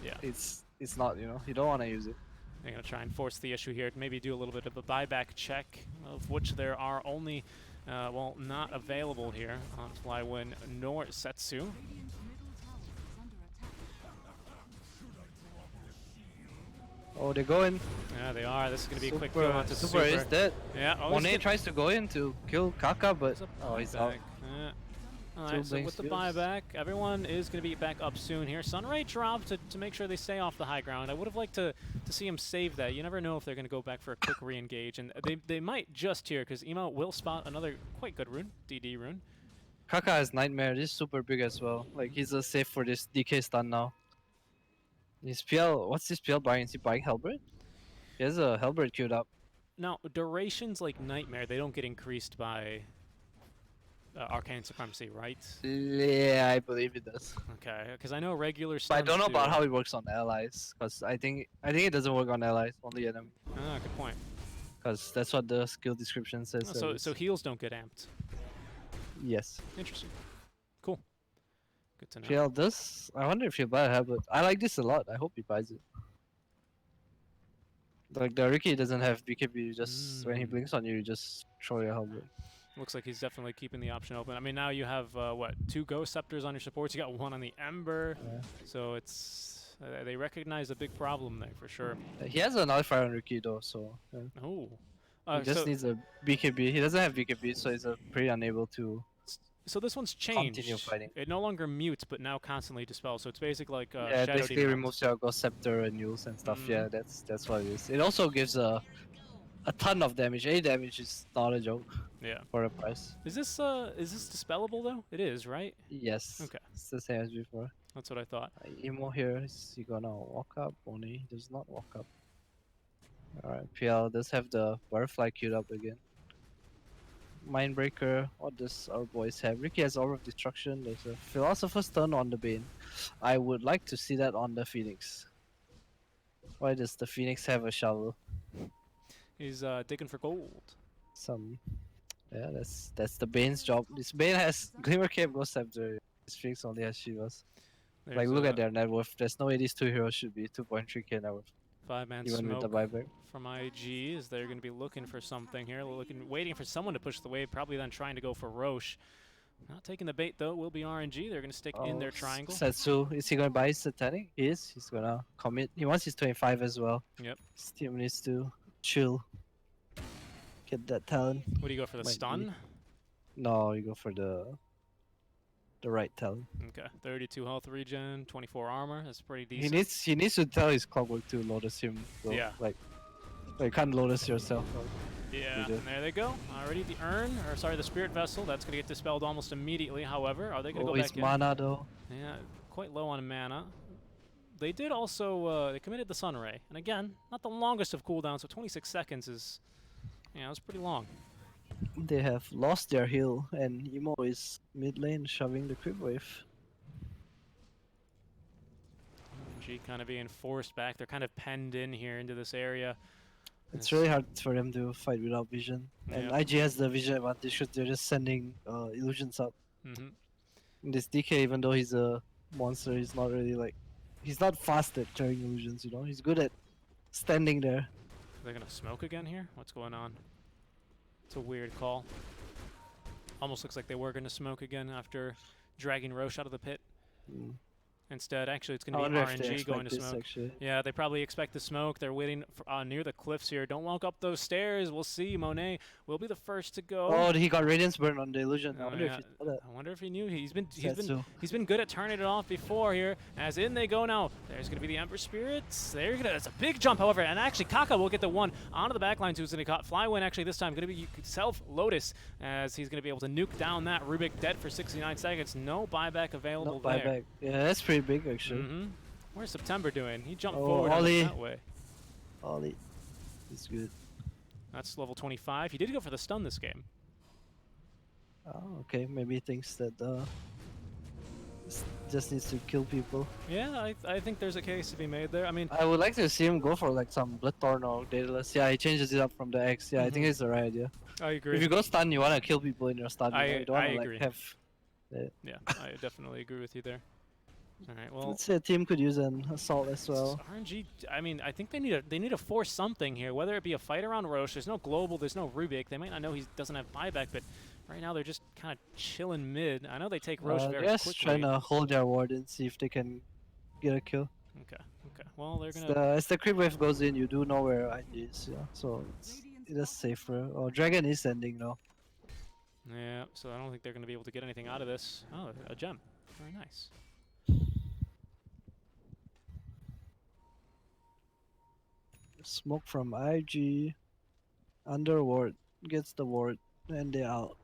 Yeah. It's not, you know. You don't want to use it. They're going to try and force the issue here. Maybe do a little bit of a buyback check, of which there are only, well, not available here on Flywin nor Setsu. Oh, they're going. Yeah, they are. This is going to be a quick kill Super, onto Super is dead. Yeah. Oh, Monet tries to go in to kill Kaka, but he's out. Yeah. Alright, so with the buyback, everyone is going to be back up soon here. Sunray dropped to make sure they stay off the high ground. I would have liked to see him save that. You never know if they're going to go back for a quick re-engage, and they might just here, because Emo will spot another quite good rune, DD rune. Kaka has Nightmare. This is super big as well. Like, he's a safe for this DK stun now. His PL, what's his PL buying? Is he buying Hellbird? He has a Hellbird queued up. Now, durations like Nightmare, they don't get increased by Arcane Supremacy, right? Yeah, I believe it does. Okay, because I know regular But I stuns don't know about do. how it works on allies, because I think it doesn't work on allies, only enemy. Ah, good point. Because that's what the skill description says. So heals don't get amped. Yes. Interesting. Cool. Good to know. PL does. I wonder if he'll buy a Hellbird. I like this a lot. I hope he buys it. Like, the Riki doesn't have BKB. You just when he blinks on you, you just throw your Hellbird. Looks like he's definitely keeping the option open. I mean, now you have, what, 2 Ghost Scepters on your supports. You got 1 on the Ember. Yeah. So it's... they recognize a big problem there, for sure. He has a Nullifier on Riki, though, so... Yeah. Oh. He just so, needs a BKB. He doesn't have BKB, so he's pretty unable to... So this one's changed. Continue fighting. It no longer mutes, but now constantly dispels. So it's basically like yeah, Shadow basically Demon. removes your Ghost Scepter and Yules and stuff. Yeah, that's what it is. It also gives a ton of damage. 8 damage is not a joke. Yeah. For a price. Is this dispellable though? It is, right? Yes. Okay. It's the same as before. That's what I thought. Emo here, is he gonna walk up? Oni does not walk up. Alright, PL does have the Butterfly queued up again. Mindbreaker, what does our boys have? Riki has Aura of Destruction, there's a Philosopher's Stone on the Bane. I would like to see that on the Phoenix. Why does the Phoenix have a shovel? He's digging for gold. Yeah, that's the Bane's job. This Bane has Glimmer Cape, Ghost Scepter. This Phoenix only has Shivas. Like, look at their net worth. There's no way these 2 heroes should be 2.3k net worth. 5-man Even smoke with the buyback. from IG, as they're going to be looking for something here. Waiting for someone to push the wave, probably then trying to go for Roche. Not taking the bait though, will be RNG. They're going to stick in their triangle. Setsu, is he going to buy his Satanic? He is. He's going to commit. He wants his 25 as well. Yep. His team needs to chill. Get that talent. What do you go for, the stun? No, you go for the right talent. Okay, 32 health regen, 24 armor. That's pretty decent. He needs to tell his Clockwork to Lotus him. Though. Yeah. Like you can't Lotus yourself. Yeah, and there they go. Already the the Spirit Vessel. That's going to get dispelled almost immediately. However, are they going to go back his in? mana though. Yeah, quite low on mana. they did also they committed the Sun Ray, and again, not the longest of cooldowns, so 26 seconds is, yeah, it's pretty long. They have lost their heal, and Emo is mid lane shoving the creep wave. G kind of being forced back. They're kind of penned in here into this area. It's really hard for them to fight without vision, and Yeah. IG has the vision advantage because they're just sending illusions up. Mm-hmm. And this DK, even though he's a monster, he's not really like, he's not fast at carrying illusions. You know, he's good at standing there. They're gonna smoke again here? What's going on? It's a weird call. Almost looks like they were gonna smoke again after dragging Roche out of the pit. Instead, actually, it's going to be RNG going to smoke. Yeah, they probably expect the smoke. They're waiting for, near the cliffs here. Don't walk up those stairs. We'll see. Monet will be the first to go. Oh, he got Radiance Burn on the illusion. Oh, I wonder yeah. if he saw that. I wonder if he knew. He's been good at turning it off before here. As in they go now. There's going to be the Ember Spirits. That's a big jump, however. And actually, Kaka will get the one onto the backline. Who's going to cut Flywin actually this time. Going to be self Lotus as he's going to be able to nuke down that Rubik dead for 69 seconds. No buyback available No buyback. Yeah, that's pretty big actually. Where's September doing? He jumped Oh, forward Ollie. that way. Ollie. He's good. That's level 25. He did go for the stun this game. Oh, okay. Maybe he thinks that just needs to kill people. Yeah, I think there's a case to be made there. I mean, I would like to see him go for like some Bloodthorn or Daedalus. Yeah, he changes it up from the X. Yeah, I think it's the right idea. I agree. If you go stun, you want to kill people in your stun. You don't want to agree. like have. Yeah, I definitely agree with you there. All right, well, Let's say a team could use an assault as well. RNG. I mean, I think they need to force something here. Whether it be a fight around Roche. There's no global. There's no Rubik. They might not know he doesn't have buyback, but right now they're just kind of chilling mid. I know they take Roche very Yes, quickly. trying to hold their ward and see if they can get a kill. Okay. Well, they're gonna. As the creep wave goes in, you do know where IG is. Yeah, so it is safer. Oh, Dragon is ending now. Yeah. So I don't think they're gonna be able to get anything out of this. Oh, a gem. Very nice. Smoke from IG. Under ward. Gets the ward. And they're out.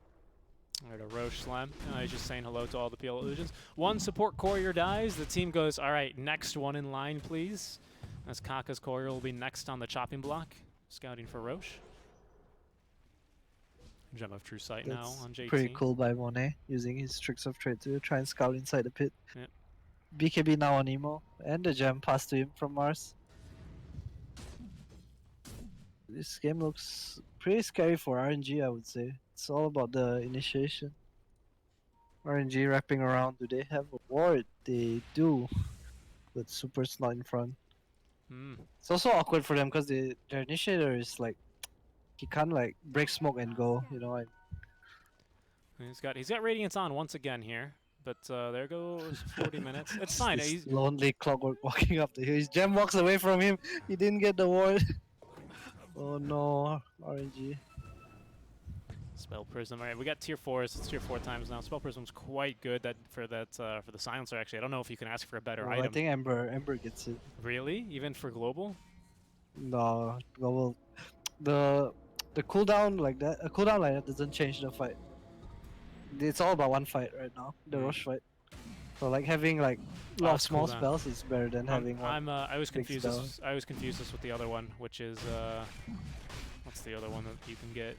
Alright, a Roche slam. He's just saying hello to all the PL illusions. One support courier dies. The team goes, alright, next one in line, please. As Kaka's courier will be next on the chopping block. Scouting for Roche. Gem of True Sight now on JT. Pretty cool by Monet. Using his tricks of trade to try and scout inside the pit. Yep. BKB now on Emo. And the gem passed to him from Mars. This game looks pretty scary for RNG, I would say. It's all about the initiation. RNG wrapping around. Do they have a ward? They do. But Super's not in front. It's also awkward for them because their initiator is like, he can't like break smoke and go, you know. He's got Radiance on once again here. But there goes 40 minutes. It's fine. This He's lonely Clockwork walking up the hill. His gem walks away from him. He didn't get the ward. Oh no, RNG. Spell Prism. All right, we got tier 4s. It's tier 4 times now. Spell Prism's quite good for the silencer. Actually, I don't know if you can ask for a better item. I think Ember gets it. Really? Even for global? No, global. The cooldown like that. A cooldown like that doesn't change the fight. It's all about one fight right now. The Roche fight. So like having like a lot of small spells is better than having one. I was big confused. spell. I was confused with the other one, which is what's the other one that you can get?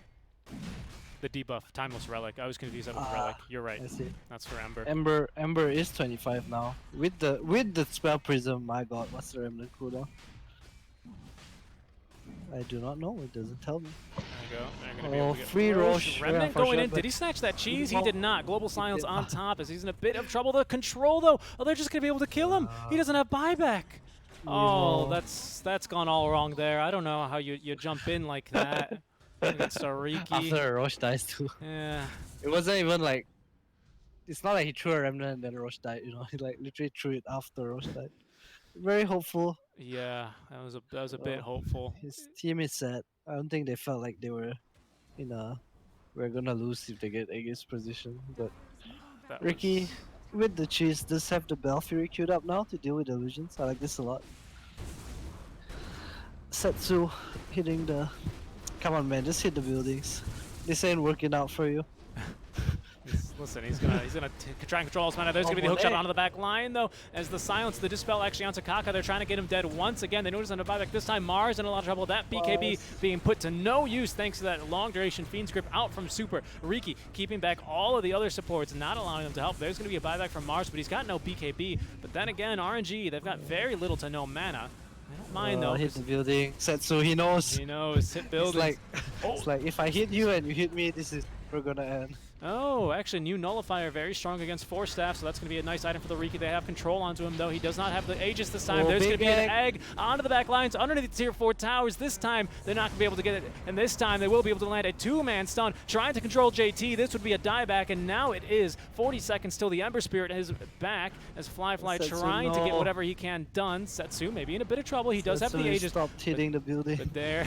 The debuff, Timeless Relic. I was confused with Relic. You're right. I see. That's for Ember. Ember is 25 now. With the spell prism, my god, what's the remnant cooldown? I do not know. It doesn't tell me. There you go. They're gonna be able to get free Roche. Remnant going in. Did he snatch that cheese? He did not. Global Silence on top as he's in a bit of trouble. The control though. Oh, they're just gonna be able to kill him. He doesn't have buyback. Oh, that's gone all wrong there. I don't know how you jump in like that. Against Ariki. After Roche dies too. Yeah. It wasn't even like. It's not like he threw a remnant and then Roche died. You know, he like literally threw it after Roche died. Very hopeful. Yeah, that was a bit hopeful. His team is sad. I don't think they felt like they were we're gonna lose if they get Aegis position. But Ricky with the cheese does have the Belfury queued up now to deal with illusions. I like this a lot. Setsu hitting the. Come on, man, just hit the buildings. This ain't working out for you. Listen, he's gonna try and control his mana. There's gonna be the hook shot onto the back line though, as the silence, the dispel actually onto Kaka. They're trying to get him dead once again. They notice on the buyback this time. Mars in a lot of trouble. That BKB being put to no use thanks to that long duration Fiend's Grip out from Super. Riki keeping back all of the other supports, not allowing them to help. There's gonna be a buyback from Mars, but he's got no BKB. But then again, RNG, they've got very little to no mana. I don't mind though. Hit the building. Setsu, he knows. He knows. Hit building. It's like if I hit you and you hit me, we're gonna end. Oh, actually, new Nullifier, very strong against Force Staff, so that's going to be a nice item for the Riki. They have control onto him, though. He does not have the Aegis this time. There's going to be an egg onto the back lines, underneath the tier 4 towers. This time, they're not going to be able to get it, and this time, they will be able to land a 2-man stun, trying to control JT. This would be a dieback, and now it is 40 seconds till the Ember Spirit is back, as Fly trying to get whatever he can done. Setsu maybe in a bit of trouble. He does have the Aegis. Stopped hitting the building. But there,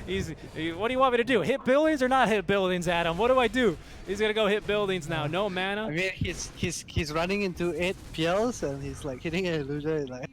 easy. What do you want me to do? Hit buildings or not hit buildings, Adam? What do I do? He's gonna go hit buildings now. No mana. I mean, he's running into 8 PLs and he's like hitting an illusion. Like,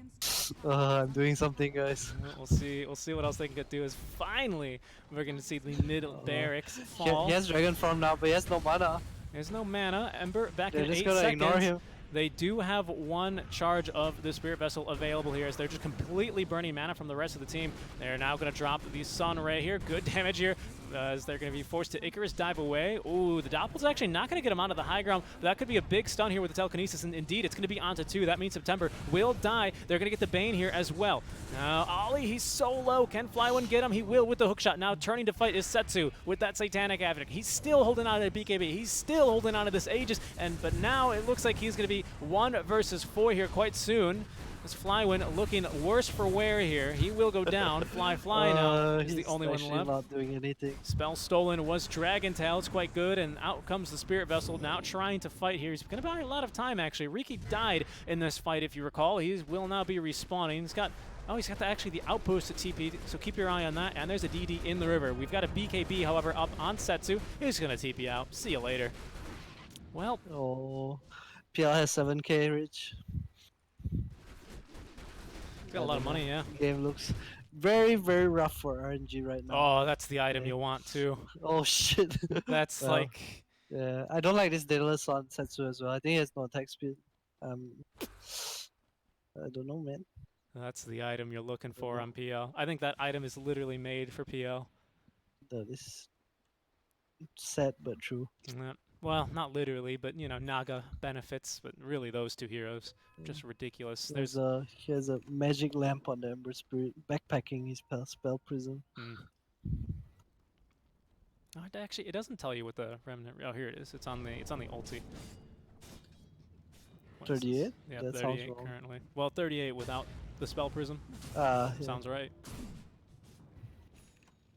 I'm doing something, guys. We'll see. We'll see what else they can do. Is finally we're gonna see the mid barracks fall. He has Dragon Form now, but he has no mana. There's no mana. Ember back in 8 just gonna seconds. ignore him. They do have one charge of the Spirit Vessel available here, as they're just completely burning mana from the rest of the team. They're now going to drop the Sun Ray here. Good damage here, as they're going to be forced to Icarus dive away. Ooh, the Doppel's actually not going to get him onto the high ground, but that could be a big stun here with the Telekinesis, and indeed, it's going to be onto 2. That means September will die. They're going to get the Bane here as well. Now, Ollie, he's so low. Can Fly1 get him? He will with the hookshot. Now, turning to fight is Setsu with that Satanic Havoc. He's still holding on to BKB. He's still holding on to this Aegis, but now it looks like he's going to be 1 versus 4 here quite soon. This Fly1 looking worse for wear here. He will go down. Fly now is the only one left. Not doing anything. Spell stolen was Dragon Tail. It's quite good, and out comes the Spirit Vessel now trying to fight here. He's going to buy a lot of time actually. Riki died in this fight, if you recall. He will now be respawning. He's got actually the outpost at TP, so keep your eye on that. And there's a DD in the river. We've got a BKB, however, up on Setsu. He's going to TP out. See you later. Well. Oh, PL has 7k, Rich. Got a lot of money, yeah. Game looks very, very rough for RNG right now. Oh, that's the item you want too. Oh shit. That's like. Yeah, I don't like this Daedalus on Setsu as well. I think he has no attack speed. I don't know, man. That's the item you're looking for on PL. I think that item is literally made for PL. That is sad but true. Yeah. Well, not literally, but you know, Naga benefits, but really those two heroes, just ridiculous. He has a magic lamp on the Ember Spirit, backpacking his spell prism. Oh, actually, it doesn't tell you what the remnant. Oh, here it is. It's on the ulti. 38? Yeah, that 38 currently. Well, 38 without the spell prism. Yeah. Sounds right.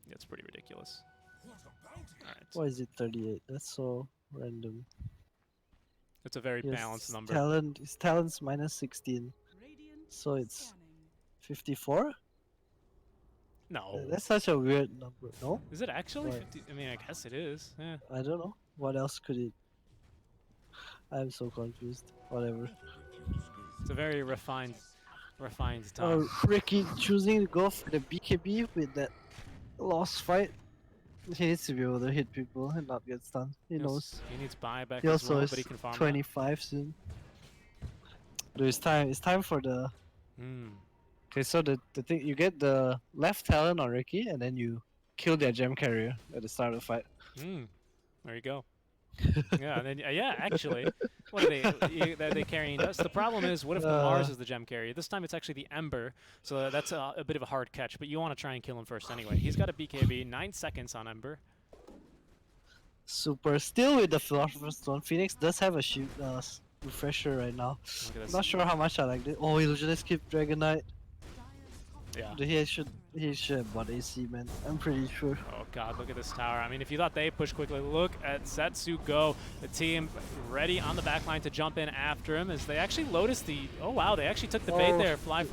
Yeah, it's pretty ridiculous. All right. Why is it 38? That's so random. It's a very balanced number. His talent's minus 16. So it's 54? No. That's such a weird number, no? Is it actually 50? I mean, I guess it is. Yeah. I don't know. What else could it... I'm so confused. Whatever. It's a very refined time. Oh, Riki choosing to go for the BKB with that lost fight. He needs to be able to hit people and not get stunned. He knows. He needs buyback He as also well, is but he can farm 25 soon. But it's time for the... Okay, so the thing, you get the left talent on Riki, and then you kill their gem carrier at the start of the fight. There you go. Yeah, and then actually, what are they carrying us? The problem is, what if the Mars is the gem carrier? This time it's actually the Ember, so that's a bit of a hard catch. But you want to try and kill him first anyway. He's got a BKB, 9 seconds on Ember. Super. Still with the Philosopher's Stone. Phoenix does have a shoot refresher right now. Not sure how much I like it. Oh, Illusionist keep Dragon Knight. Yeah. He should have bought AC, man. I'm pretty sure. Oh god, look at this tower. I mean, if you thought they pushed quickly, look at Setsu go. The team ready on the backline to jump in after him as they actually Lotus the... Oh wow, they actually took the bait there. Fly.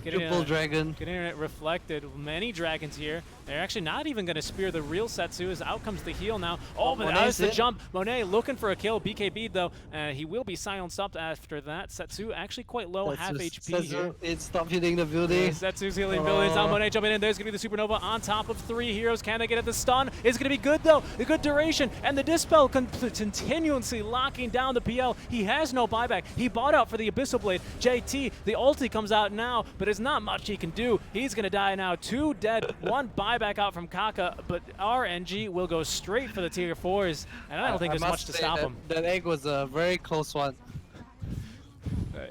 Triple dragon. Getting it reflected. Many dragons here. They're actually not even going to spear the real Setsu as out comes the heal now. Oh, but that was the jump. Monet looking for a kill. BKB though. He will be silenced up after that. Setsu actually quite low, half HP here. It stopped hitting the building. Setsu's healing buildings. Now Monet jumping in. There's going to be the Supernova on top of 3 heroes. Can they get at the stun? It's going to be good, though. A good duration. And the Dispel continuously locking down the PL. He has no buyback. He bought out for the Abyssal Blade. JT, the ulti comes out now, but there's not much he can do. He's going to die now. 2 dead. 1 buyback out from Kaka, but RNG will go straight for the tier 4s. And I don't think there's much to stop him. That egg was a very close one.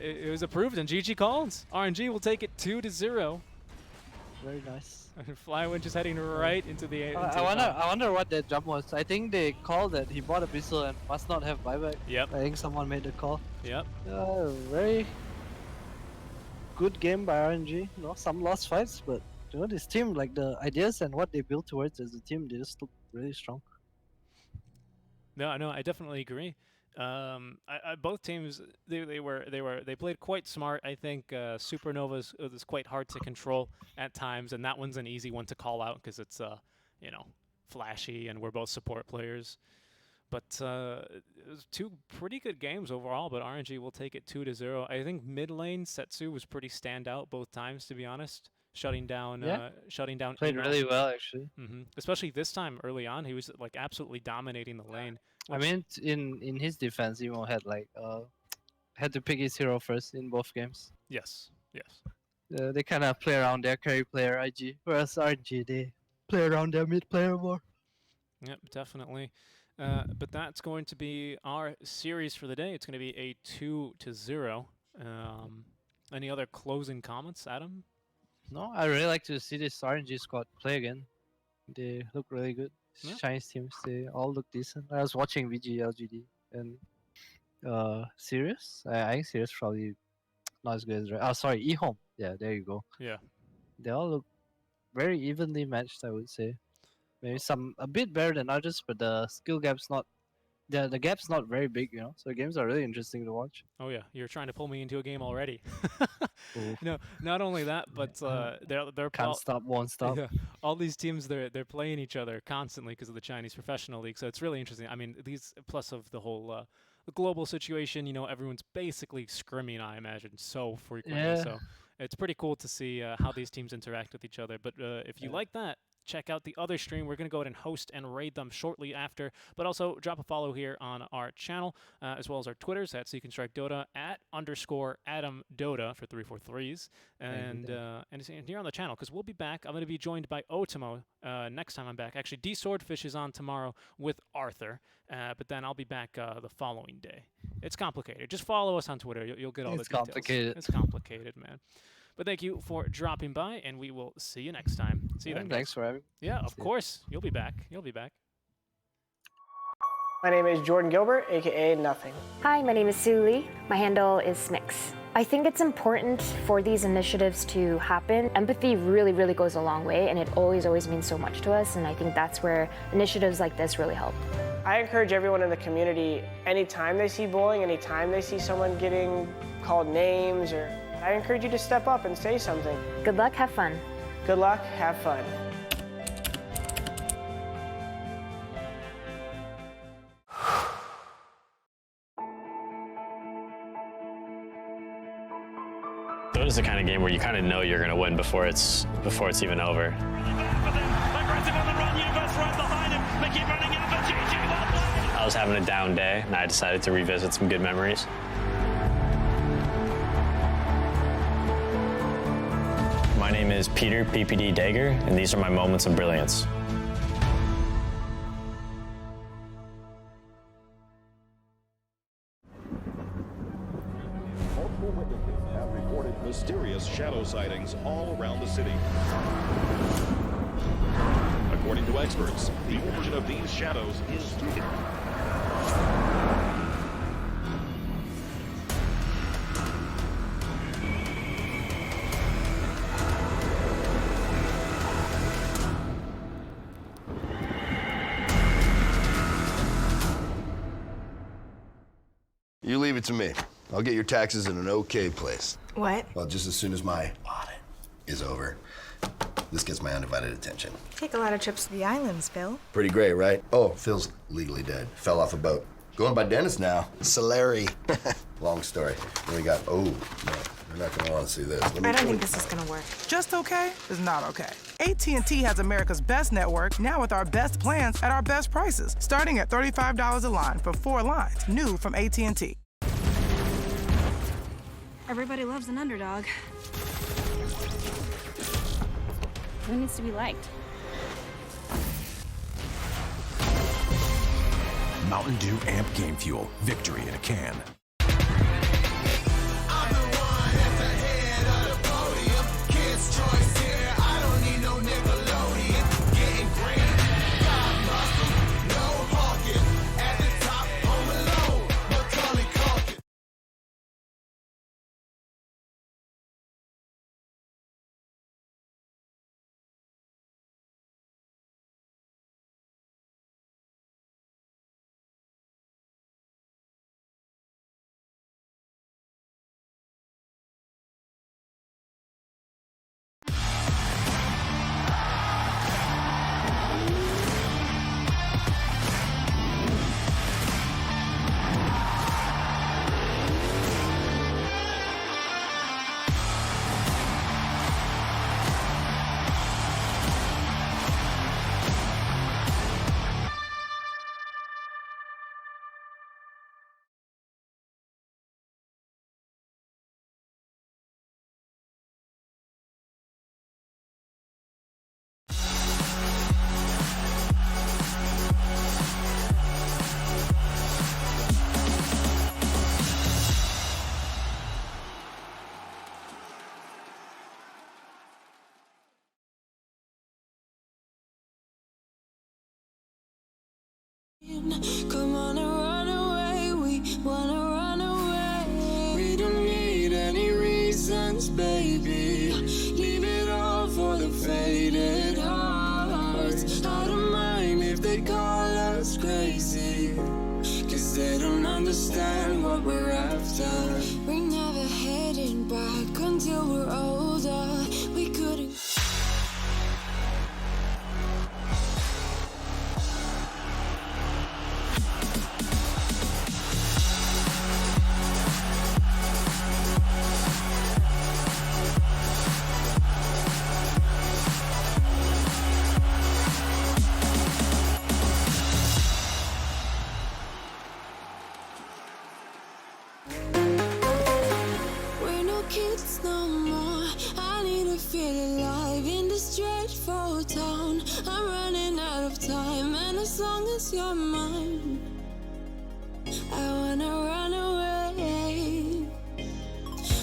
It was approved, and GG calls. RNG will take it 2-0. Very nice. Flywinch is heading right into the. I wonder what that jump was. I think they called that he bought a pistol and must not have buyback. Yep. I think someone made the call. Yep. Very good game by RNG. You know, some lost fights, but you know, this team, like the ideas and what they built towards as a team, they just look really strong. No, I definitely agree. Both teams, they played quite smart. I think Supernova's was quite hard to control at times, and that one's an easy one to call out because it's you know, flashy, and we're both support players. But it was 2 pretty good games overall. But RNG will take it 2-0. I think mid lane Setsu was pretty standout both times, to be honest. Shutting down. Played really well actually. Especially this time early on, he was like absolutely dominating the lane. I mean, in his defense, Emo had like had to pick his hero first in both games. Yes. They kind of play around their carry player IG, whereas RNG they play around their mid player more. Yep, definitely. But that's going to be our series for the day. It's going to be a 2-0. Any other closing comments, Adam? No, I really like to see this RNG squad play again. They look really good. Yeah. Chinese teams, they all look decent. I was watching VG, LGD, and Sirius. I think Sirius probably not as good as right. Oh, sorry, eHome. Yeah, there you go. Yeah. They all look very evenly matched, I would say. Maybe some a bit better than others, but the skill gap's not. The gap's not very big, you know. So the games are really interesting to watch. Oh yeah, you're trying to pull me into a game already. No, not only that, but they're can't stop, won't stop. Yeah, all these teams they're playing each other constantly because of the Chinese professional league. So it's really interesting. I mean, these plus of the whole the global situation. You know, everyone's basically scrimming, I imagine, so frequently. Yeah. So it's pretty cool to see how these teams interact with each other. But if you like that, check out the other stream. We're going to go ahead and host and raid them shortly after. But also drop a follow here on our channel, as well as our Twitters at Seek and Strike Dota, @_AdamDota for 343s, and it's here on the channel because we'll be back. I'm going to be joined by Otamo next time I'm back. Actually, D Swordfish is on tomorrow with Arthur, but then I'll be back the following day. It's complicated. Just follow us on Twitter. You'll get all the details. Complicated. It's complicated, man. But thank you for dropping by, and we will see you next time. See you then. Thanks for having me. Yeah, of course. You'll be back. You'll be back. My name is Jordan Gilbert, aka Nothing. Hi, my name is Sue Lee. My handle is Smix. I think it's important for these initiatives to happen. Empathy really, really goes a long way, and it always means so much to us, and I think that's where initiatives like this really help. I encourage everyone in the community, anytime they see bullying, anytime they see someone getting called names, I encourage you to step up and say something. Good luck, have fun. Good luck, have fun. Dota is the kind of game where you kind of know you're going to win before it's even over. Aggressive on the run, Universe right behind him. They keep running in for GG. I was having a down day, and I decided to revisit some good memories. My name is Peter PPD Dager, and these are my moments of brilliance. Multiple witnesses have reported mysterious shadow sightings all around the city. According to experts, the origin of these shadows is You leave it to me. I'll get your taxes in an okay place. What? Well, just as soon as my audit is over, this gets my undivided attention. Take a lot of trips to the islands, Phil. Pretty great, right? Oh, Phil's legally dead. Fell off a boat. Going by Dennis now. Solari. Long story. Then we got, no. They're not gonna want to see this. I don't think this is gonna work. Just okay is not okay. AT&T has America's best network, now with our best plans at our best prices, starting at $35 a line for 4 lines, new from AT&T. Everybody loves an underdog. Who needs to be liked? Mountain Dew Amp Game Fuel. Victory in a can. Come on and run away, we wanna run away. We don't need any reasons, baby. Leave it all for the faded hearts. I don't mind if they call us crazy, 'cause they don't understand what we're after. We're never heading back until we're older. We couldn't. Kids no more. I need to feel alive in this dreadful town. I'm running out of time, and as long as you're mine, I wanna run away.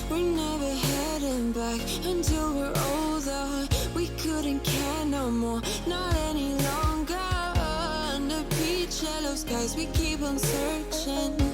We're never heading back until we're older. We couldn't care no more, not any longer. Under peach yellow skies, we keep on searching.